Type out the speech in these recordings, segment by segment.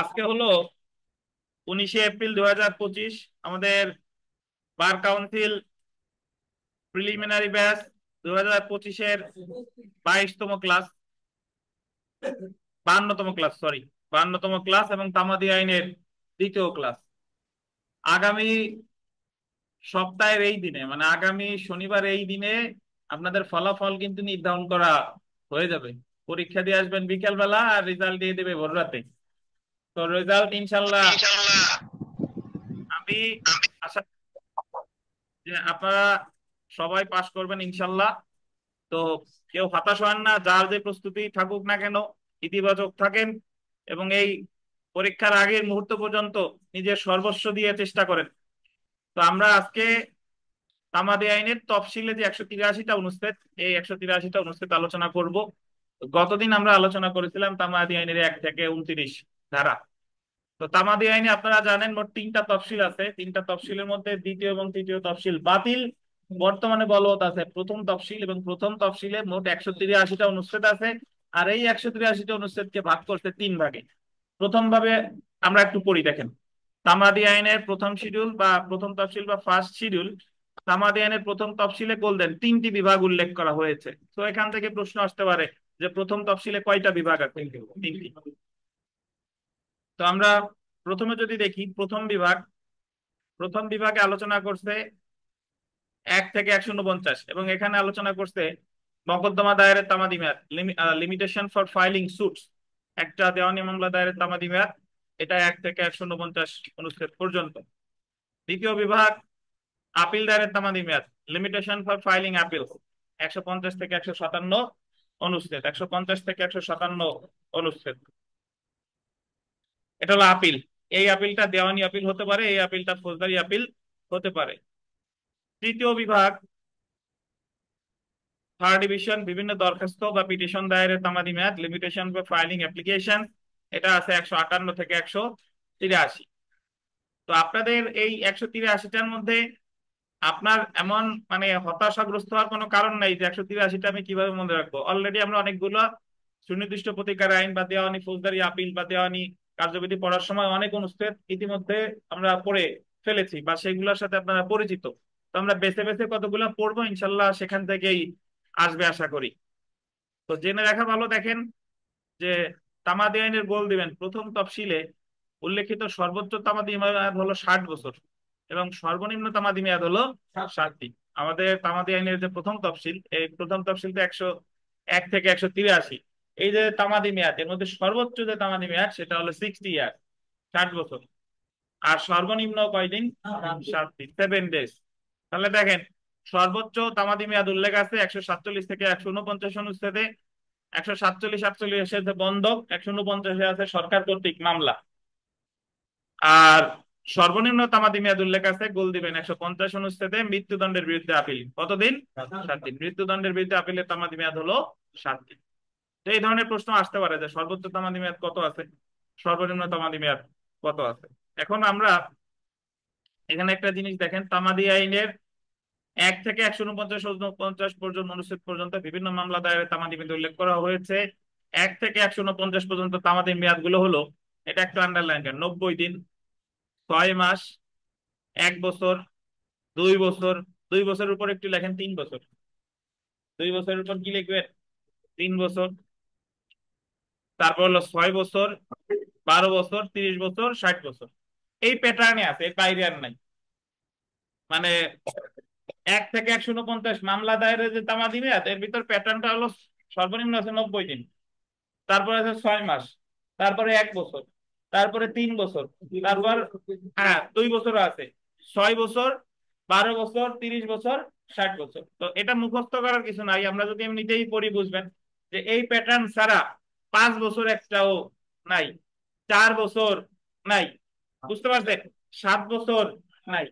আজকে হলো 19শে এপ্রিল 2025। আমাদের বার কাউন্সিল প্রিলিমিনারি ব্যাচ 2025-এর 22তম ক্লাস, 52তম ক্লাস, সরি, 52তম ক্লাস এবং তামাদি আইনের 2য় ক্লাস। আগামী সপ্তাহের এই দিনে, মানে আগামী শনিবার এই দিনে আপনাদের ফলাফল কিন্তু নির্ধারণ করা হয়ে যাবে। পরীক্ষা দিয়ে আসবেন বিকেল বেলা আর রেজাল্ট দিয়ে দেবে ভোর রাতে। তো রেজাল্ট ইনশাল্লাহ ইনশাল্লাহ। আমি আশা যে আপনারা সবাই পাস করবেন ইনশাল্লাহ। তো কেউ হতাশ হন না, যার যে প্রস্তুতি থাকুক না কেন ইতিবাচক থাকেন এবং এই পরীক্ষার আগের মুহূর্ত পর্যন্ত নিজের সর্বস্ব দিয়ে চেষ্টা করেন। তো আমরা আজকে তামাদি আইনের তফসিলে যে 183টা অনুচ্ছেদ, এই 183টা অনুচ্ছেদ আলোচনা করব। গতদিন আমরা আলোচনা করেছিলাম তামাদি আইনের 1 থেকে 29 ধারা। তো তামাদি আইনে আপনারা জানেন মোট 3টা তফসিল আছে। 3টা তফসিলের মধ্যে দ্বিতীয় এবং তৃতীয় তফসিল বাতিল, বর্তমানে বলবৎ আছে প্রথম তফসিল, এবং প্রথম তফসিলে মোট 183টা অনুচ্ছেদ আছে। আর এই 183টা অনুচ্ছেদকে ভাগ করছে 3 ভাগে। প্রথম ভাবে আমরা একটু পড়ি, দেখেন। তামাদি আইনের প্রথম শিডিউল বা প্রথম তফসিল বা ফার্স্ট শিডিউল, তামাদি আইনের প্রথম তফসিলে গোল্ডেন 3টি বিভাগ উল্লেখ করা হয়েছে। তো এখান থেকে প্রশ্ন আসতে পারে যে প্রথম তফসিলে কয়টা বিভাগ আছে? 3টি। তো আমরা প্রথমে যদি দেখি, প্রথম বিভাগে আলোচনা করছে 1 থেকে 149, এবং এখানে আলোচনা করছে মকদ্দমা দায়েরের তামাদি মেয়াদ, লিমিটেশন ফর ফাইলিং সুটস। একটা দেওয়ানি মামলা দায়েরের তামাদি মেয়াদ, এটা 1 থেকে 149 অনুচ্ছেদ পর্যন্ত। দ্বিতীয় বিভাগ আপিল দায়েরের তামাদি মেয়াদ, লিমিটেশন ফর ফাইলিং আপিল, 150 থেকে 157 অনুচ্ছেদ, 150 থেকে 157 অনুচ্ছেদ। এটা হলো আপিল। এই আপিলটা দেওয়ানি আপিল হতে পারে, এই আপিলটা ফৌজদারি আপিল হতে পারে। তৃতীয় বিভাগ থার্ড ডিভিশন বিভিন্ন দরখাস্ত বা পিটিশন দায়েরের তামাদি মেয়াদ, লিমিটেশন বা ফাইলিং অ্যাপ্লিকেশন, এটা আছে 158 থেকে 183। তো আপনাদের এই 183টার মধ্যে আপনার এমন মানে হতাশাগ্রস্ত হওয়ার কোনো কারণ নাই যে 183টা আমি কিভাবে মনে রাখবো। অলরেডি আমরা অনেকগুলো সুনির্দিষ্ট প্রতিকার আইন বা দেওয়ানি ফৌজদারি আপিল বা দেওয়ানি কার্যবিধি পড়ার সময় অনেক অনুচ্ছেদ ইতিমধ্যে আমরা পড়ে ফেলেছি বা সেগুলোর সাথে আপনারা পরিচিত। তো আমরা বেছে বেছে কতগুলো পড়বো ইনশাল্লাহ, সেখান থেকেই আসবে আশা করি। তো জেনে রাখা ভালো, দেখেন যে তামাদি আইনের গোল দিবেন প্রথম তফসিলে উল্লেখিত সর্বোচ্চ তামাদি মেয়াদ হলো 60 বছর এবং সর্বনিম্ন তামাদি মেয়াদ হলো 7 দিন। আমাদের তামাদি আইনের যে প্রথম তফসিল, এই প্রথম তফসিলটা 101 থেকে 183। এই যে তামাদি মেয়াদ, এর মধ্যে সর্বোচ্চ যে তামাদি মেয়াদ সেটা হলো 60 ইয়ার, 60 বছর। আর সর্বনিম্ন কয়দিন? 7 দিন, 7 ডেজ। তাহলে দেখেন, সর্বোচ্চ তামাদি মেয়াদ উল্লেখ আছে 147 থেকে 149 অনুচ্ছেদে। 147 48 আছে বন্ধক, 149 আছে সরকার কর্তৃক মামলা। আর সর্বনিম্ন তামাদি মেয়াদ উল্লেখ আছে, গোল দিবেন 150 অনুচ্ছেদে মৃত্যুদণ্ডের বিরুদ্ধে আপিল। কতদিন? 7 দিন। মৃত্যুদণ্ডের বিরুদ্ধে আপিলের তামাদি মেয়াদ হলো 7 দিন। তো এই ধরনের প্রশ্ন আসতে পারে যে সর্বোচ্চ তামাদি মেয়াদ কত আছে, সর্বনিম্ন তামাদি মেয়াদ কত আছে। এখন আমরা এখানে একটা জিনিস দেখেন, তামাদি আইনের 1 থেকে 149 পর্যন্ত অনুচ্ছেদ পর্যন্ত বিভিন্ন মামলা দায়েরের তামাদি মেয়াদ উল্লেখ করা হয়েছে। 1 থেকে 149 পর্যন্ত তামাদি মেয়াদ গুলো হলো, এটা একটু আন্ডারলাইন করেন: 90 দিন, 6 মাস, 1 বছর, 2 বছর। 2 বছরের উপর একটু লেখেন 3 বছর। 2 বছরের উপর কি লিখবেন? 3 বছর। তারপর হলো 6 বছর, 12 বছর, 30 বছর, 60 বছর। এই প্যাটার্নে আছে, এর বাইরে আর নাই। মানে 1 থেকে 149 মামলা দায়েরের যে তামাদি মেয়াদ, এর ভিতর প্যাটার্নটা হলো সর্বনিম্ন আছে 90 দিন, তারপরে আছে 6 মাস, তারপরে 1 বছর, তারপরে 3 বছর, তারপর হ্যাঁ 2 বছর আছে, 6 বছর, 12 বছর, 30 বছর, 60 বছর। তো এটা মুখস্থ করার কিছু নাই, আমরা যদি এমনিতেই পড়ি বুঝবেন যে এই প্যাটার্ন ছাড়া 5 বছর একটাও নাই, 4 বছর নাই, বুঝতে পারছেন, 7 বছর নাই।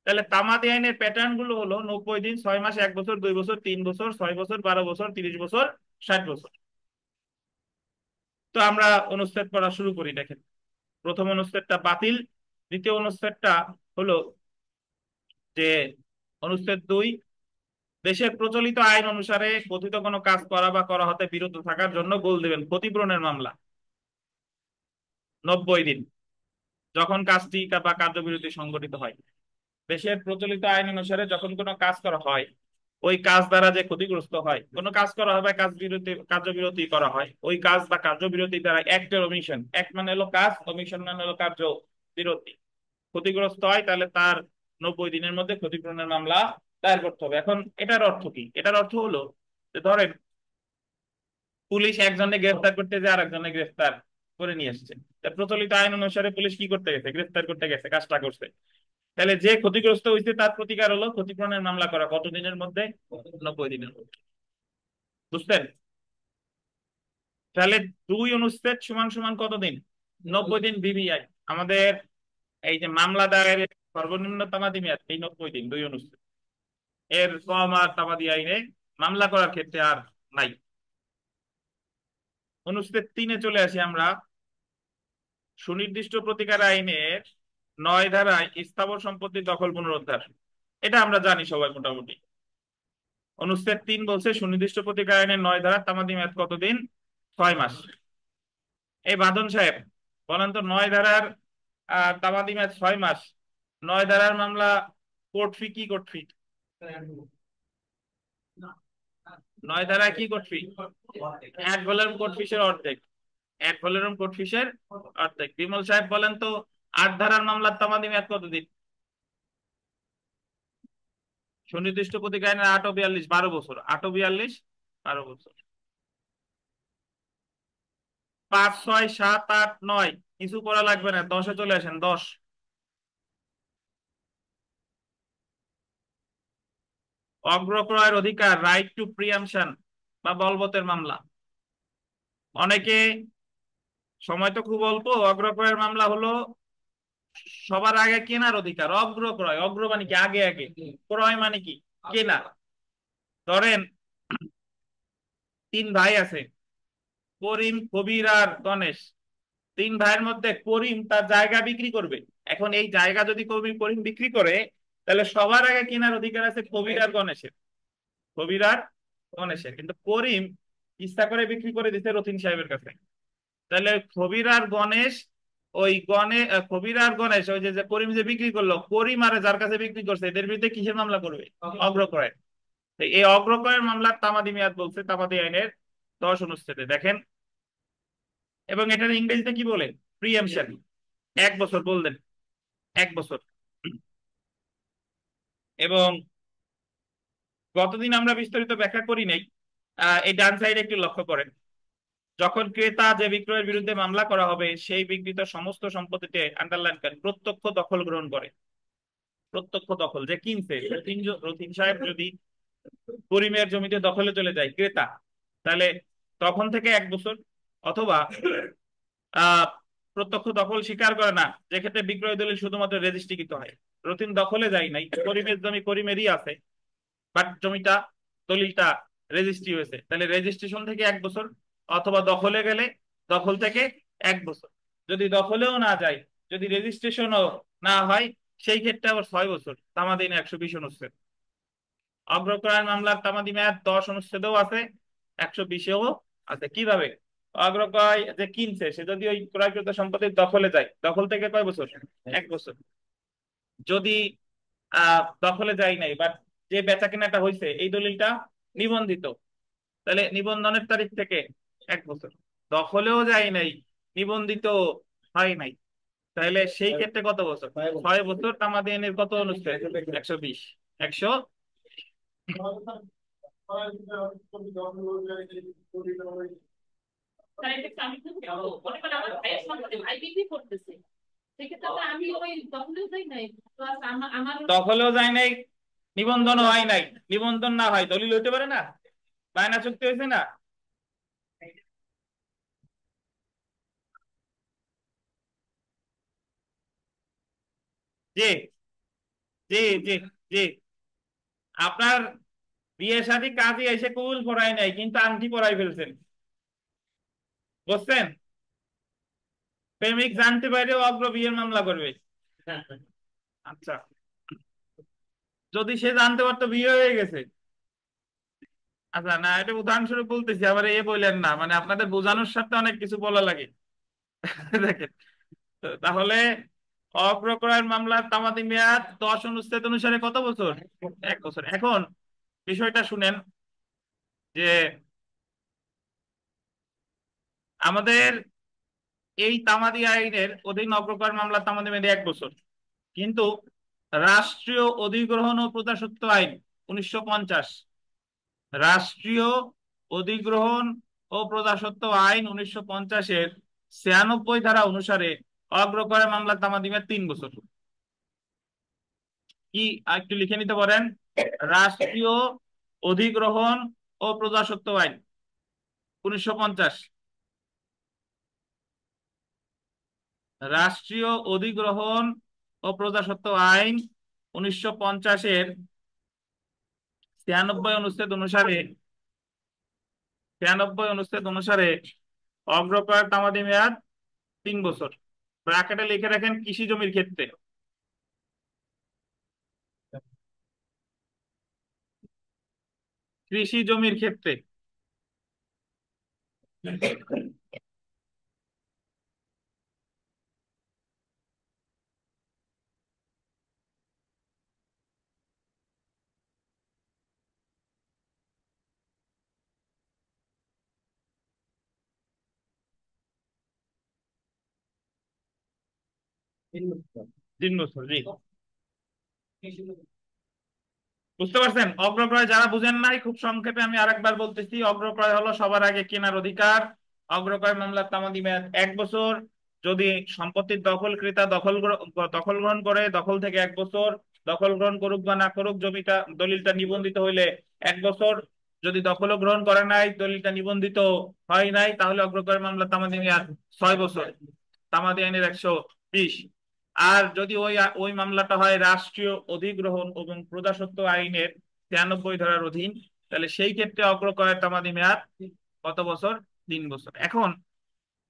তাহলে তামাদি আইনের প্যাটার্ন গুলো হলো 90 দিন, 6 মাস, 1 বছর, 2 বছর, 3 বছর, 6 বছর, 12 বছর, 30 বছর, 60 বছর। তো আমরা অনুচ্ছেদ পড়া শুরু করি, দেখেন। প্রথম অনুচ্ছেদটা বাতিল। দ্বিতীয় অনুচ্ছেদটা হলো যে অনুচ্ছেদ 2, দেশের প্রচলিত আইন অনুসারে কথিত কোনো কাজ করা বা করা হতে বিরত থাকার জন্য গোল দেবেন ক্ষতিপূরণের মামলা। 90 দিন যখন কাজটি বা কার্যবিরতি সংঘটিত হয়। দেশের প্রচলিত আইন অনুসারে যখন কোনো কাজ করা হয়, ওই কাজ দ্বারা যে ক্ষতিগ্রস্ত হয়, কোনো কাজ করা হয় বা কার্যবিরতি করা হয়, ওই কাজ বা কার্যবিরতি দ্বারা অ্যাক্টের ওমিশন, এক মানে হলো কাজ, ওমিশন মানে হলো কার্য বিরতি, ক্ষতিগ্রস্ত হয়, তাহলে তার 90 দিনের মধ্যে ক্ষতিপূরণের মামলা দায়ের করতে হবে। এখন এটার অর্থ কি? এটার অর্থ হলো যে ধরেন পুলিশ একজনে গ্রেফতার করতে যে আরেকজনে গ্রেফতার করে নিয়ে এসছে, তা প্রচলিত আইন অনুসারে পুলিশ কি করতে গেছে? গ্রেফতার করতে গেছে, কাজটা করছে। তাহলে যে ক্ষতিগ্রস্ত হয়েছে তার প্রতিকার হলো ক্ষতিপূরণের মামলা করা, কত দিনের মধ্যে? 90 দিনের মধ্যে। বুঝতেন? তাহলে 2 অনুচ্ছেদ সমান সমান কতদিন? 90 দিন বিবিআই। আমাদের এই যে মামলা দায়েরের সর্বনিম্ন তামাদি মেয়াদ এই 90 দিন, 2 অনুচ্ছেদ। এর কম আর তামাদি আইনে মামলা করার ক্ষেত্রে আর নাই। অনুচ্ছেদ 3-এ চলে আসি আমরা। সুনির্দিষ্ট প্রতিকার আইনের 9 ধারায় স্থাবর সম্পত্তি দখল পুনরুদ্ধার, এটা আমরা জানি সবাই মোটামুটি। অনুচ্ছেদ 3 বলছে সুনির্দিষ্ট প্রতিকার আইনের 9 ধারার তামাদি মেয়াদ কতদিন? 6 মাস। এই বাঁধন সাহেব বলেন তো, 9 ধারার তামাদি মেয়াদ 6 মাস, 9 ধারার মামলা কোর্ট ফি কি? কোর্ট ফি 9 ধারায় কি কোর্ট ফি? এক ভলিউম কোর্ট ফিসের অর্ধেক। এক ভলিউম কোর্ট ফিসের অর্ধেক। বিমল সাহেব বলেন তো, 8 ধারার মামলার তামাদি মেয়াদ কতদিন? সুনির্দিষ্ট প্রতিকার আইনের 8 ও 42, 12 বছর। 8 ও 42, 12 বছর। 5, 6, 7, 8, 9, কিছু করা লাগবে না, 10-এ চলে আসেন। 10, অগ্রক্রয়ের অধিকার, রাইট টু প্রিয়ামশন বা বলবতের মামলা। অনেকে, সময় তো খুব অল্প, অগ্রক্রয়ের মামলা হলো সবার আগে কেনার অধিকার। অগ্রক্রয়, অগ্র মানে কি? আগে আগে। ক্রয় মানে কি? কেনা। ধরেন 3 ভাই আছে, করিম, কবির আর গণেশ। 3 ভাইয়ের মধ্যে করিম তার জায়গা বিক্রি করবে। এখন এই জায়গা যদি কবির করিম বিক্রি করে, তাহলে সবার আগে কেনার অধিকার আছে কবির আর গণেশের। কবির আর গণেশের। কিন্তু করিম ইচ্ছা করে বিক্রি করে দিতে রতিন সাহেবের কাছে। তাহলে কবির আর গণেশ, ওই কবির আর গণেশ, ওই যে যে করিম যে বিক্রি করলো, করিম আর যার কাছে বিক্রি করছে, এদের বিরুদ্ধে কিসের মামলা করবে? অগ্রক্রয়। তো এই অগ্রক্রয়ের মামলার তামাদি মেয়াদ বলছে তামাদি আইনের 10 অনুচ্ছেদে, দেখেন। এবং এটার ইংরেজিতে কি বলে? প্রিএমশন। 1 বছর বললেন, 1 বছর। এবং গতদিন আমরা বিস্তারিত ব্যাখ্যা করি নাই, এই ডান সাইডে একটু লক্ষ্য করেন। যখন ক্রেতা যে বিক্রয়ের বিরুদ্ধে মামলা করা হবে, সেই বিক্রিত সমস্ত সম্পত্তিতে, আন্ডারলাইন করেন, প্রত্যক্ষ দখল গ্রহণ করে। প্রত্যক্ষ দখল, যে কিনছে, রতিন সাহেব যদি করিমের জমিতে দখলে চলে যায় ক্রেতা, তাহলে তখন থেকে 1 বছর। অথবা আহ প্রত্যক্ষ দখল স্বীকার করে না, যে ক্ষেত্রে বিক্রয় দলিল শুধুমাত্র রেজিস্ট্রিকৃত হয়। রতিন দখলে যায় নাই, করিমের জমি করিমেরই আছে, বাট জমিটা, দলিলটা রেজিস্ট্রি হয়েছে, তাহলে রেজিস্ট্রেশন থেকে 1 বছর। অথবা দখলে গেলে দখল থেকে 1 বছর। যদি দখলেও না যায়, যদি রেজিস্ট্রেশনও না হয়, সেই ক্ষেত্রে আবার 6 বছর। তামাদি 120 অনুচ্ছেদ। অগ্রক্রয়ের মামলার তামাদি মেয়াদ 10 অনুচ্ছেদেও আছে, 120-এও আছে। কিভাবে? অগ্রক্রয় যে কিনছে, সে যদি ওই ক্রয়কৃত সম্পত্তির দখলে যায়, দখল থেকে কয় বছর? 1 বছর। যদি দখলে যায় নাই, বাট যে বেচা কেনাটা হয়েছে এই দলিলটা নিবন্ধিত, তাহলে নিবন্ধনের তারিখ থেকে 1 বছর। দখলেও যায় নাই, নিবন্ধিত হয় নাই, তাহলে সেই ক্ষেত্রে কত বছর? 6 বছর। তামাদি আইনের কত অনুচ্ছেদ? 120। 100। দখলেও যায় নাই, নিবন্ধন হয় নাই। নিবন্ধন না হয় দলিল হইতে পারে না? বায়না চুক্তি হয়েছে না? জি, জি, জি, জি। আপনার বিয়ে শাদী কাজে এসে কবুল পড়ায় নাই, কিন্তু আংটি পরাই ফেলছেন। বুঝছেন? প্রেমিক জানতে পারেও অগ্র বিয়ের মামলা করবে। আচ্ছা, যদি সে জানতে পারতো বিয়ে হয়ে গেছে। আচ্ছা, না, এটা উদাহরণস্বরূপ বলতেছি, আবার এ বললেন না, মানে আপনাদের বোঝানোর সাথে অনেক কিছু বলা লাগে। দেখেন, তাহলে অগ্রক্রয়ের মামলার তামাদি মেয়াদ 10 অনুচ্ছেদ অনুসারে কত বছর? 1 বছর। এখন বিষয়টা শুনেন যে আমাদের এই তামাদি আইনের অধীন অগ্রক্রয়ের মামলার তামাদি মেয়াদ 1 বছর, কিন্তু রাষ্ট্রীয় অধিগ্রহণ ও প্রজাস্বত্ব আইন 1950, রাষ্ট্রীয় অধিগ্রহণ ও প্রজাস্বত্ব আইন 1950-এর 96 ধারা অনুসারে অগ্রক্রয় মামলার তামাদি মেয়াদ 3 বছর। কি একটু লিখে নিতে পারেন? রাষ্ট্রীয় অধিগ্রহণ ও প্রজাস্বত্ব আইন 1950, রাষ্ট্রীয় অধিগ্রহণ ও প্রজাস্বত্ব আইন 1950-এর 96 অনুচ্ছেদ অনুসারে অগ্রক্রয়ের তামাদি মেয়াদ 3 বছর। ব্র্যাকেটে লিখে রাখেন কৃষি জমির ক্ষেত্রে। কৃষি জমির ক্ষেত্রে 3 বছর, জি। বুঝতে পারছেন? অগ্রক্রয় যারা বুঝেন নাই, খুব সংক্ষেপে আমি আরেকবার বলতেছি। অগ্রক্রয় হলো সবার আগে কেনার অধিকার। অগ্রক্রয় মামলার তামাদি মেয়াদ 1 বছর। যদি সম্পত্তির দখল ক্রেতা দখল গ্রহণ করে, দখল থেকে 1 বছর। দখল গ্রহণ করুক বা না করুক, জমিটা দলিলটা নিবন্ধিত হইলে 1 বছর। যদি দখলও গ্রহণ করে নাই, দলিলটা নিবন্ধিত হয় নাই, তাহলে অগ্রক্রয় মামলার তামাদি মেয়াদ 6 বছর, তামাদি আইনের 120। আর যদি ওই ওই মামলাটা হয় রাষ্ট্রীয় অধিগ্রহণ এবং প্রজাস্বত্ব আইনের 93 ধারার অধীন, তাহলে সেই ক্ষেত্রে অগ্রক্রয়ের তামাদি মেয়াদ কত বছর? 3 বছর। এখন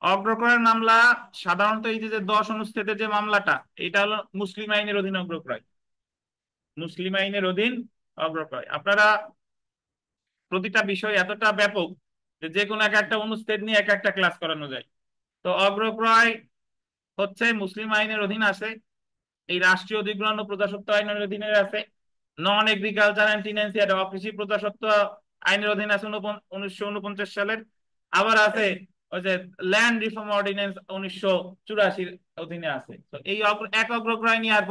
অগ্রক্রয়ের মামলা সাধারণত এই যে 10 অনুচ্ছেদের যে মামলাটা, এটা হলো মুসলিম আইনের অধীন অগ্রক্রয়। মুসলিম আইনের অধীন অগ্রক্রয়। আপনারা প্রতিটা বিষয় এতটা ব্যাপক যে যে কোনো এক একটা অনুচ্ছেদ নিয়ে এক একটা ক্লাস করানো যায়। তো অগ্রক্রয় হচ্ছে মুসলিম আইনের অধীন আছে, এই রাষ্ট্রীয় অধিগ্রহণ ও প্রজাস্বত্ব আইনের অধীনে আছে। নন এগ্রিকালচার অ্যান্ড টেনেন্সি অকৃষি প্রজাস্বত্ব আইনের অধীনে আছে 1949 সালের। আবার আছে ওই যে ল্যান্ড রিফর্ম অর্ডিন্যান্স 1984 অধীনে আছে। তো এই এক অগ্রক্রয় নিয়ে আর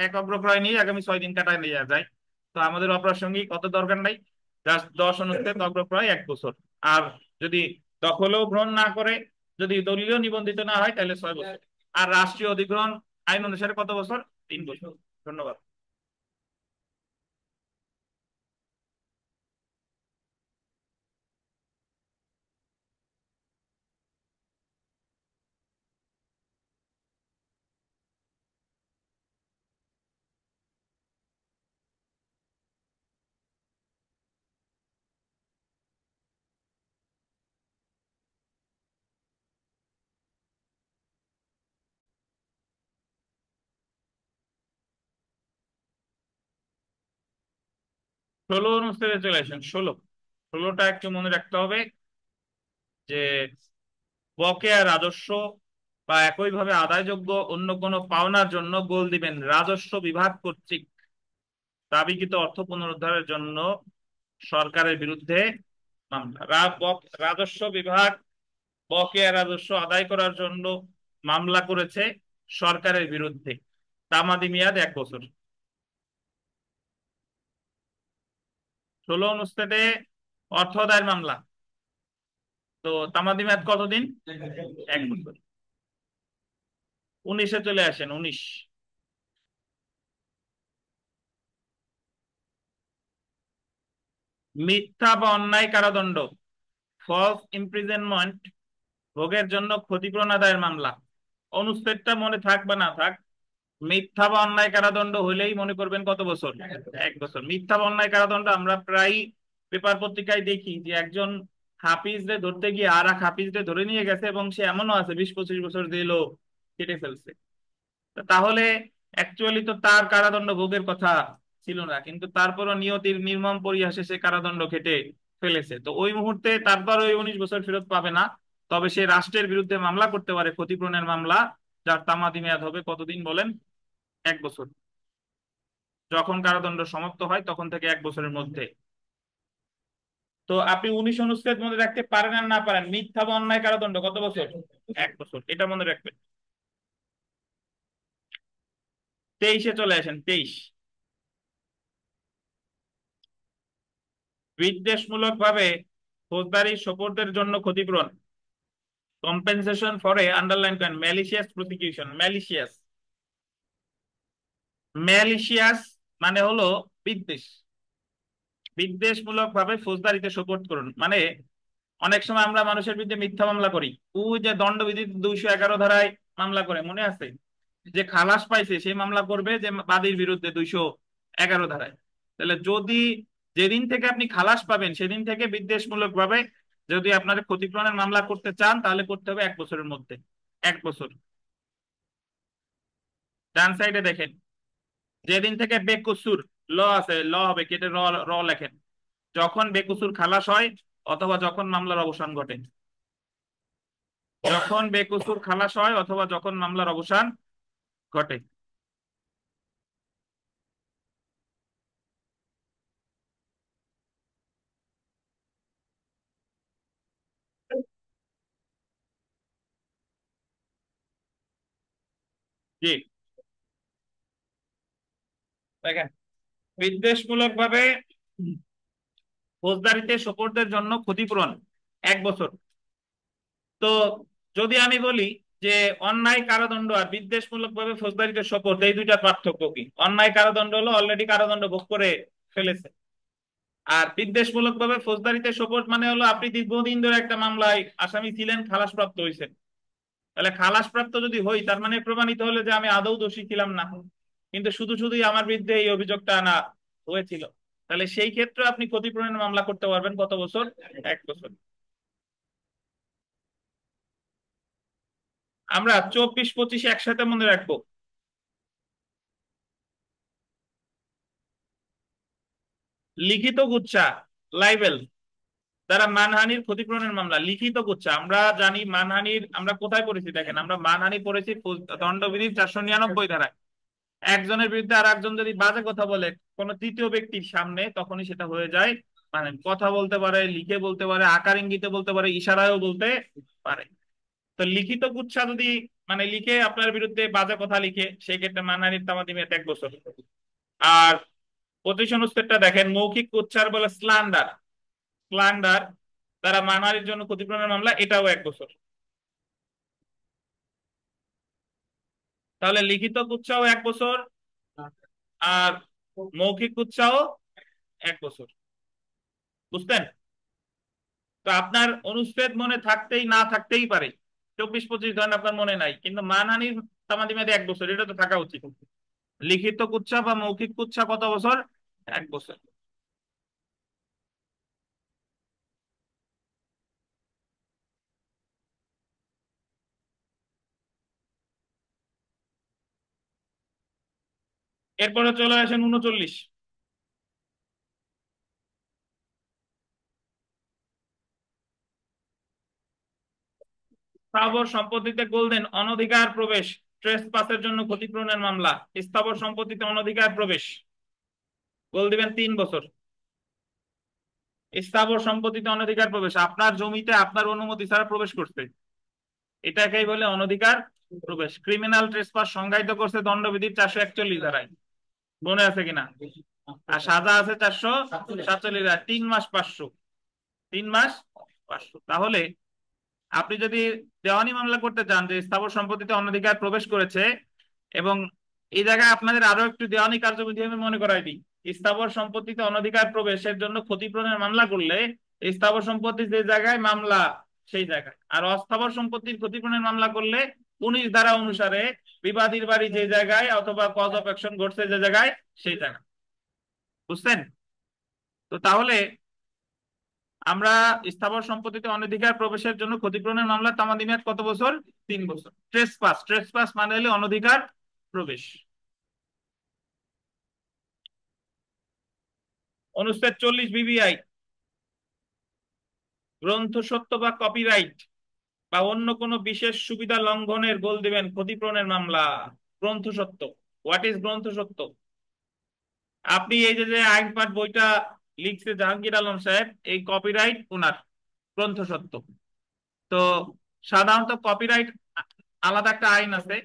এক অগ্রক্রয় নিয়ে আগামী 6 দিন কাটায় নিয়ে যায়। তো আমাদের অপ্রাসঙ্গিক অত দরকার নাই। জাস্ট 10 অনুচ্ছেদ, অগ্রক্রয় 1 বছর। আর যদি দখলও গ্রহণ না করে, যদি দলীয় নিবন্ধিত না হয়, তাহলে 6 বছর। আর রাষ্ট্রীয় অধিগ্রহণ আইন অনুসারে কত বছর? 3 বছর। ধন্যবাদ। 16 অনুচ্ছেদে চলে আসেন। 16টা একটু মনে রাখতে হবে যে বকেয়া রাজস্ব বা একইভাবে আদায়যোগ্য অন্য কোনো পাওনার জন্য গোল দিবেন রাজস্ব বিভাগ কর্তৃক দাবিকৃত অর্থ পুনরুদ্ধারের জন্য সরকারের বিরুদ্ধে মামলা। রাজস্ব বিভাগ বকেয়া রাজস্ব আদায় করার জন্য মামলা করেছে সরকারের বিরুদ্ধে, তামাদি মেয়াদ 1 বছর। 16 অনুচ্ছেদে অর্থ আদায়ের মামলা, তো তামাদি মেয়াদ কতদিন? 1 বছর। 19-এ চলে আসেন। 19, মিথ্যা বা অন্যায় কারাদণ্ড, ফলস ইমপ্রিজনমেন্ট ভোগের জন্য ক্ষতিপূরণ আদায়ের মামলা। অনুচ্ছেদটা মনে থাক বা না থাক, মিথ্যা বা অন্যায় কারাদণ্ড হইলেই মনে করবেন কত বছর? 1 বছর। মিথ্যা বা অন্যায় কারাদণ্ড আমরা প্রায় পেপার পত্রিকায় দেখি যে একজন হাফিজরে ধরতে গিয়ে আর এক হাফিজরে ধরে নিয়ে গেছে, এবং সে এমনও আছে 20-25 বছর জেলও কেটে ফেলছে। তাহলে অ্যাকচুয়ালি তো তার কারাদণ্ড ভোগের কথা ছিল না, কিন্তু তারপরও নিয়তির নির্মম পরিহাসে সে কারাদণ্ড খেটে ফেলেছে। তো ওই মুহূর্তে তারপর ওই 19 বছর ফেরত পাবে না, তবে সে রাষ্ট্রের বিরুদ্ধে মামলা করতে পারে, ক্ষতিপূরণের মামলা, যার তামাদি মেয়াদ হবে কতদিন বলেন? 1 বছর। যখন কারাদণ্ড সমাপ্ত হয় তখন থেকে 1 বছরের মধ্যে। তো আপনি 19 অনুচ্ছেদ মনে রাখতে পারেন আর না পারেন, মিথ্যা বা অন্যায় কারাদণ্ড কত বছর? 1 বছর, এটা মনে রাখবেন। 23-এ চলে আসেন। 23, বিদ্বেষমূলক ভাবে ফৌজদারি সোপর্দের জন্য ক্ষতিপূরণ। কম্পেনসেশন ফর এ, আন্ডারলাইন করেন, ম্যালিশিয়াস প্রসিকিউশন। ম্যালিশিয়াস, ম্যালিশিয়াস মানে হলো বিদ্বেষ। বিদ্বেষমূলক ভাবে ফৌজদারিতে সোপর্দ করুন মানে অনেক সময় আমরা মানুষের বিরুদ্ধে মিথ্যা মামলা করি। ওই যে দণ্ডবিধি 211 ধারায় মামলা করে, মনে আছে? যে খালাস পাইছে সে মামলা করবে যে বাদীর বিরুদ্ধে 211 ধারায়। তাহলে যদি যেদিন থেকে আপনি খালাস পাবেন সেদিন থেকে বিদ্বেষমূলক ভাবে যদি আপনার ক্ষতিপূরণের মামলা করতে চান তাহলে করতে হবে 1 বছরের মধ্যে। 1 বছর। ডান সাইডে দেখেন, যেদিন থেকে বেকসুর, ল আছে, ল হবে কেটে র, র লেখেন, যখন বেকসুর খালাস হয় অথবা যখন মামলার অবসান ঘটে। যখন বেকসুর খালাস হয় অথবা যখন মামলার অবসান ঘটে। জি, দেখেন, বিদ্বেষমূলক ভাবে ফৌজদারিতে সোপর্দের জন্য ক্ষতিপূরণ 1 বছর। তো যদি আমি বলি যে অন্যায় কারাদণ্ড আর বিদ্বেষমূলক ভাবে ফৌজদারিতে সোপর্দ, এই দুইটা পার্থক্য কি? অন্যায় কারাদণ্ড হলো অলরেডি কারাদণ্ড ভোগ করে ফেলেছে, আর বিদ্বেষমূলক ভাবে ফৌজদারিতে সোপর্দ মানে হলো আপনি দীর্ঘদিন ধরে একটা মামলায় আসামি ছিলেন, খালাসপ্রাপ্ত হয়েছেন। তাহলে খালাসপ্রাপ্ত যদি হই তার মানে প্রমাণিত হলো যে আমি আদৌ দোষী ছিলাম না, কিন্তু শুধু শুধুই আমার বিরুদ্ধে এই অভিযোগটা আনা হয়েছিল। তাহলে সেই ক্ষেত্রে আপনি ক্ষতিপূরণের মামলা করতে পারবেন কত বছর? 1 বছর। আমরা 24-25 একসাথে মনে রাখবো। লিখিত গুচ্ছা, লাইবেল দ্বারা মানহানির ক্ষতিপূরণের মামলা। লিখিত গুচ্ছা আমরা জানি, মানহানির আমরা কোথায় পড়েছি দেখেন, আমরা মানহানি পড়েছি দণ্ডবিধির 499 ধারায়। একজনের বিরুদ্ধে আর একজন যদি বাজে কথা বলে কোনো তৃতীয় ব্যক্তির সামনে, তখনই সেটা হয়ে যায় মানে কথা বলতে পারে, লিখে বলতে পারে, আকার ইঙ্গিতে বলতে পারে, ইশারায়ও বলতে পারে। তো লিখিত কুৎসা যদি মানে লিখে আপনার বিরুদ্ধে বাজে কথা লিখে, সেই ক্ষেত্রে মানহানির তামাদি মেয়াদ 1 বছর। আর 25 অনুচ্ছেদটা দেখেন, মৌখিক কুৎসার বলে স্ল্যান্ডার, স্ল্যান্ডার তারা মানহানির জন্য ক্ষতিপূরণের মামলা, এটাও 1 বছর। তাহলে লিখিত কুৎসাও 1 বছর, আর মৌখিক কুৎসাও 1 বছর। বুঝতেন? তো আপনার অনুচ্ছেদ মনে থাকতেই না থাকতেই পারে, 24-25 ধরেন আপনার মনে নাই, কিন্তু মানহানির তামাদি মেয়াদে 1 বছর, এটা তো থাকা উচিত। লিখিত কুৎসা বা মৌখিক কুৎসা কত বছর? 1 বছর। এরপরে চলে আসেন 39। স্থাবর সম্পত্তিতে গোলদেন অনধিকার প্রবেশ, ট্রেসপাসের জন্য ক্ষতিপূরণের মামলা। স্থাবর সম্পত্তিতে অনধিকার প্রবেশ, গোল দিবেন 3 বছর। স্থাবর সম্পত্তিতে অনধিকার প্রবেশ, আপনার জমিতে আপনার অনুমতি ছাড়া প্রবেশ করছে, এটাকেই বলে অনধিকার প্রবেশ। ক্রিমিনাল ট্রেসপাস সংজ্ঞায়িত করছে দণ্ডবিধির 441 ধারায়, মনে আছে কিনা? আর সাজা আছে 447 ধারায়, 3 মাস 500, 3 মাস 500। তাহলে আপনি যদি দেওয়ানি মামলা করতে চান যে স্থাবর সম্পত্তিতে অনধিকার প্রবেশ করেছে, এবং এই জায়গায় আপনাদের আরো একটু দেওয়ানি কার্যবিধি আমি মনে করাই দিই। স্থাবর সম্পত্তিতে অনধিকার প্রবেশের জন্য ক্ষতিপূরণের মামলা করলে স্থাবর সম্পত্তি যে জায়গায় মামলা সেই জায়গায়, আর অস্থাবর সম্পত্তির ক্ষতিপূরণের মামলা করলে 19 ধারা অনুসারে বিবাদীর বাড়ি যে জায়গায় অথবা কজ অফ অ্যাকশন ঘটছে যে জায়গায় সেই জায়গা। বুঝছেন? তো তাহলে আমরা স্থাবর সম্পত্তিতে অনধিকার প্রবেশের জন্য ক্ষতিপূরণের মামলা তামাদি মেয়াদ কত বছর? 3 বছর। ট্রেসপাস, ট্রেসপাস মানে হলে অনধিকার প্রবেশ। অনুচ্ছেদ 40 বিবিআই, গ্রন্থ সত্য বা কপিরাইট। বা অন্য কোনো বিশেষ সুবিধা লঙ্ঘনের গোল দিবেন ক্ষতিপূরণের মামলা। গ্রন্থসত্ত্ব, হোয়াট ইজ গ্রন্থসত্ত্ব? আপনি এই যে যে আইন পাঠ বইটা লিখছে জাহাঙ্গীর আলম সাহেব, এই কপিরাইট ওনার, গ্রন্থসত্ত্ব। তো সাধারণত কপিরাইট আলাদা একটা আইন আছে,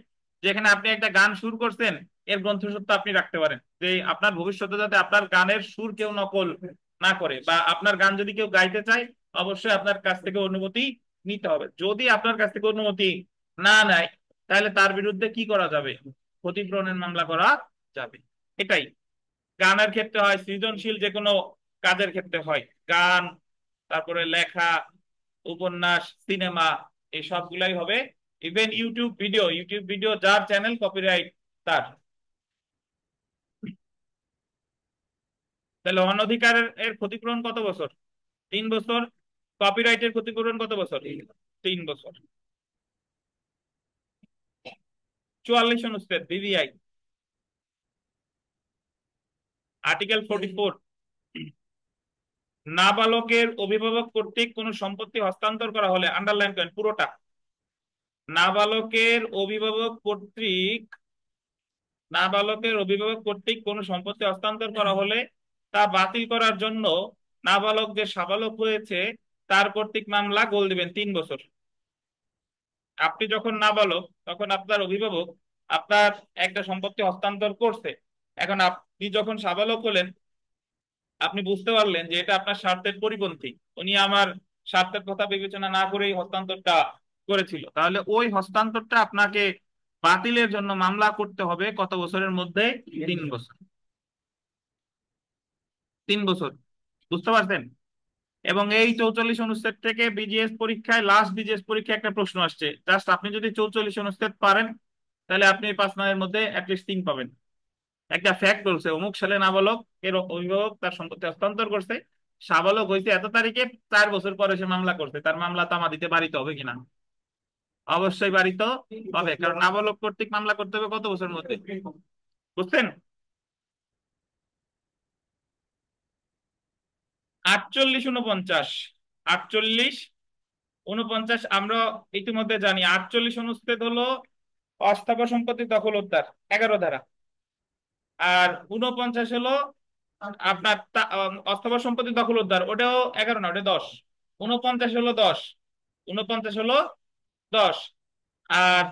যেখানে আপনি একটা গান সুর করছেন, এর গ্রন্থসত্ত্ব আপনি রাখতে পারেন, যে আপনার ভবিষ্যতে যাতে আপনার গানের সুর কেউ নকল না করে, বা আপনার গান যদি কেউ গাইতে চায় অবশ্যই আপনার কাছ থেকে অনুমতি নিতে হবে। যদি আপনার কাছ থেকে অনুমতি না নেয়, তাহলে তার বিরুদ্ধে কি করা যাবে? ক্ষতিপূরণের মামলা করা যাবে। এটাই গানের ক্ষেত্রে হয়, সৃজনশীল যে কোনো কাজের ক্ষেত্রে হয়, গান, তারপরে লেখা, উপন্যাস, সিনেমা, এই সবগুলাই হবে। Even YouTube video, YouTube video যার চ্যানেল কপিরাইট তার। তাহলে অনধিকারের এর ক্ষতিপূরণ কত বছর? 3 বছর। কপিরাইটের ক্ষতিপূরণ কত বছর? 3 বছর। 44 অনুচ্ছেদ বিবিআই, আর্টিকেল 44। নাবালকের অভিভাবক কর্তৃক কোনো সম্পত্তি হস্তান্তর করা হলে, আন্ডারলাইন করেন পুরোটা, নাবালকের অভিভাবক কর্তৃক, নাবালকের অভিভাবক কর্তৃক কোনো সম্পত্তি হস্তান্তর করা হলে তা বাতিল করার জন্য নাবালক যে সাবালক হয়েছে তার কর্তৃক মামলা গোল দিবেন 3 বছর। আপনি যখন নাবালক তখন আপনার অভিভাবক আপনার একটা সম্পত্তি হস্তান্তর করছে। এখন আপনি যখন সাবালক হলেন, আপনি বুঝতে পারলেন যে এটা আপনার স্বার্থের পরিপন্থী, উনি আমার স্বার্থের কথা বিবেচনা না করেই হস্তান্তরটা করেছিল, তাহলে ওই হস্তান্তরটা আপনাকে বাতিলের জন্য মামলা করতে হবে কত বছরের মধ্যে? 3 বছর। 3 বছর, বুঝতে পারছেন? এবং এই 44 অনুচ্ছেদ থেকে বিজিএস পরীক্ষায়, লাস্ট বিজিএস পরীক্ষায় একটা প্রশ্ন আসছে, জাস্ট আপনি যদি 44 অনুচ্ছেদ পারেন, তাহলে আপনি 5 নয়ের মধ্যে অ্যাটলিস্ট 3 পাবেন। একটা ফ্যাক্ট বলছে অমুক সালে নাবালক এর অভিভাবক তার সম্পত্তি হস্তান্তর করছে, সাবালক হয়েছে এত তারিখে, 4 বছর পরে সে মামলা করছে, তার মামলা তামাদিতে বাড়িতে হবে কিনা? অবশ্যই বাড়িতে হবে, কারণ নাবালক কর্তৃক মামলা করতে হবে কত বছরের মধ্যে? বুঝছেন? 48, 49, 48, 49 আমরা ইতিমধ্যে জানি। 48 অনুচ্ছেদ হলো অস্থাবর সম্পত্তি দখল উদ্ধার, 11 ধারা। আর 49 হলো আপনার অস্থাবর সম্পত্তি দখল উদ্ধার, ওটাও 11 না, ওটা 10। 49 হলো 10, 49 হলো 10। আর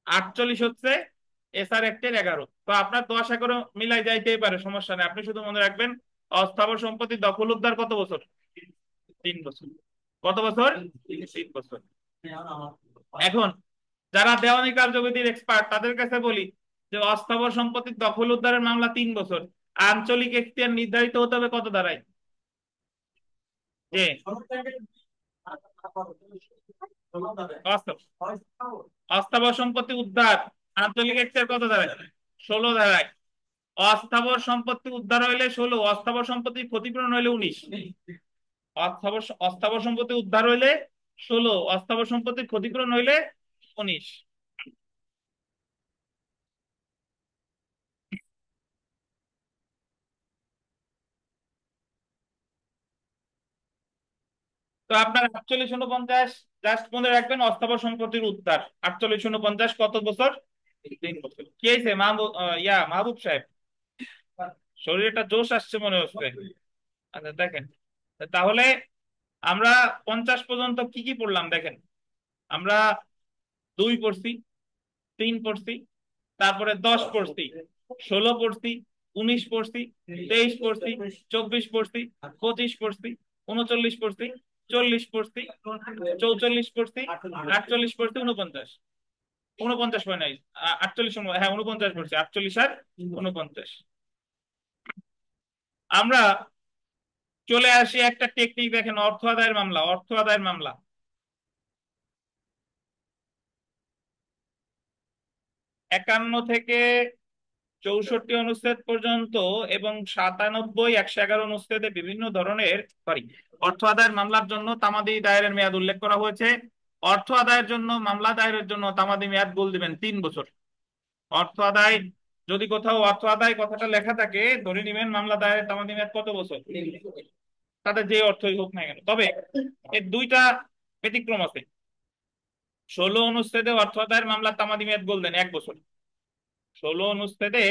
48 হচ্ছে এসআর অ্যাক্টের 11। তো আপনার 10-11 মিলাই যাইতেই পারে, সমস্যা নেই। আপনি শুধু মনে রাখবেন অস্থাবর সম্পত্তি দখল উদ্ধার কত বছর? 3 বছর। কত বছর? 3 বছর। এখন যারা দেওয়ানি কার্যবিধির এক্সপার্ট তাদের কাছে বলি যে অস্থাবর সম্পত্তির দখল উদ্ধারের মামলা 3 বছর, আঞ্চলিক এখতিয়ার নির্ধারিত হতে হবে কত ধারায়? যে অস্থাবর সম্পত্তি উদ্ধার আঞ্চলিক এখতিয়ার কত ধারায়? 16 ধারায়। অস্থাবর সম্পত্তি উদ্ধার হইলে 16, অস্থাবর সম্পত্তি ক্ষতিপূরণ হইলে 19। অস্থাবর অস্থাবর সম্পত্তি উদ্ধার হইলে 16, অস্থাবর সম্পত্তির ক্ষতিপূরণ হইলে 19। তো আপনার 48, 49 জাস্ট মনে রাখবেন অস্থাবর সম্পত্তির উদ্ধার 48, 49 কত বছর? 3 বছর। কি হয়েছে মাহবুব, মাহবুব সাহেব, শরীরে একটা জোশ আসছে মনে হচ্ছে। আচ্ছা দেখেন, তাহলে আমরা 50 পর্যন্ত কি কি পড়লাম দেখেন। আমরা 2 পড়ছি, 3 পড়ছি, তারপরে 10 পড়ছি, 16 পড়ছি, 19 পড়ছি, 23 পড়ছি, 24 পড়ছি, 25 পড়ছি, 39 পড়ছি, 40 পড়ছি, 44 পড়ছি, 48 পড়ছি, 49। 49 পড়ে নাই, 48, হ্যাঁ 49 পড়ছি, 48 আর 49। আমরা চলে আসি একটা টেকনিক, দেখেন অর্থ আদায়ের মামলা, অর্থ আদায়ের মামলা 51 থেকে 64 অনুচ্ছেদ পর্যন্ত এবং 97, 111 অনুচ্ছেদে বিভিন্ন ধরনের, সরি, অর্থ আদায়ের মামলার জন্য তামাদি দায়েরের মেয়াদ উল্লেখ করা হয়েছে। অর্থ আদায়ের জন্য মামলা দায়েরের জন্য তামাদি মেয়াদ বল দিবেন 3 বছর। অর্থ আদায়, যদি কোথাও অর্থ আদায় কথাটা লেখা থাকে ধরে নিবেন মামলা দায়েরের তামাদি মেয়াদ কত বছর? তাদের যে অর্থই হোক না কেন। তবে এর দুইটা ব্যতিক্রম আছে। অনুচ্ছেদে অর্থ আদায়ের মামলা তামাদি মেয়াদ বললেন 1 বছর। অনুচ্ছেদে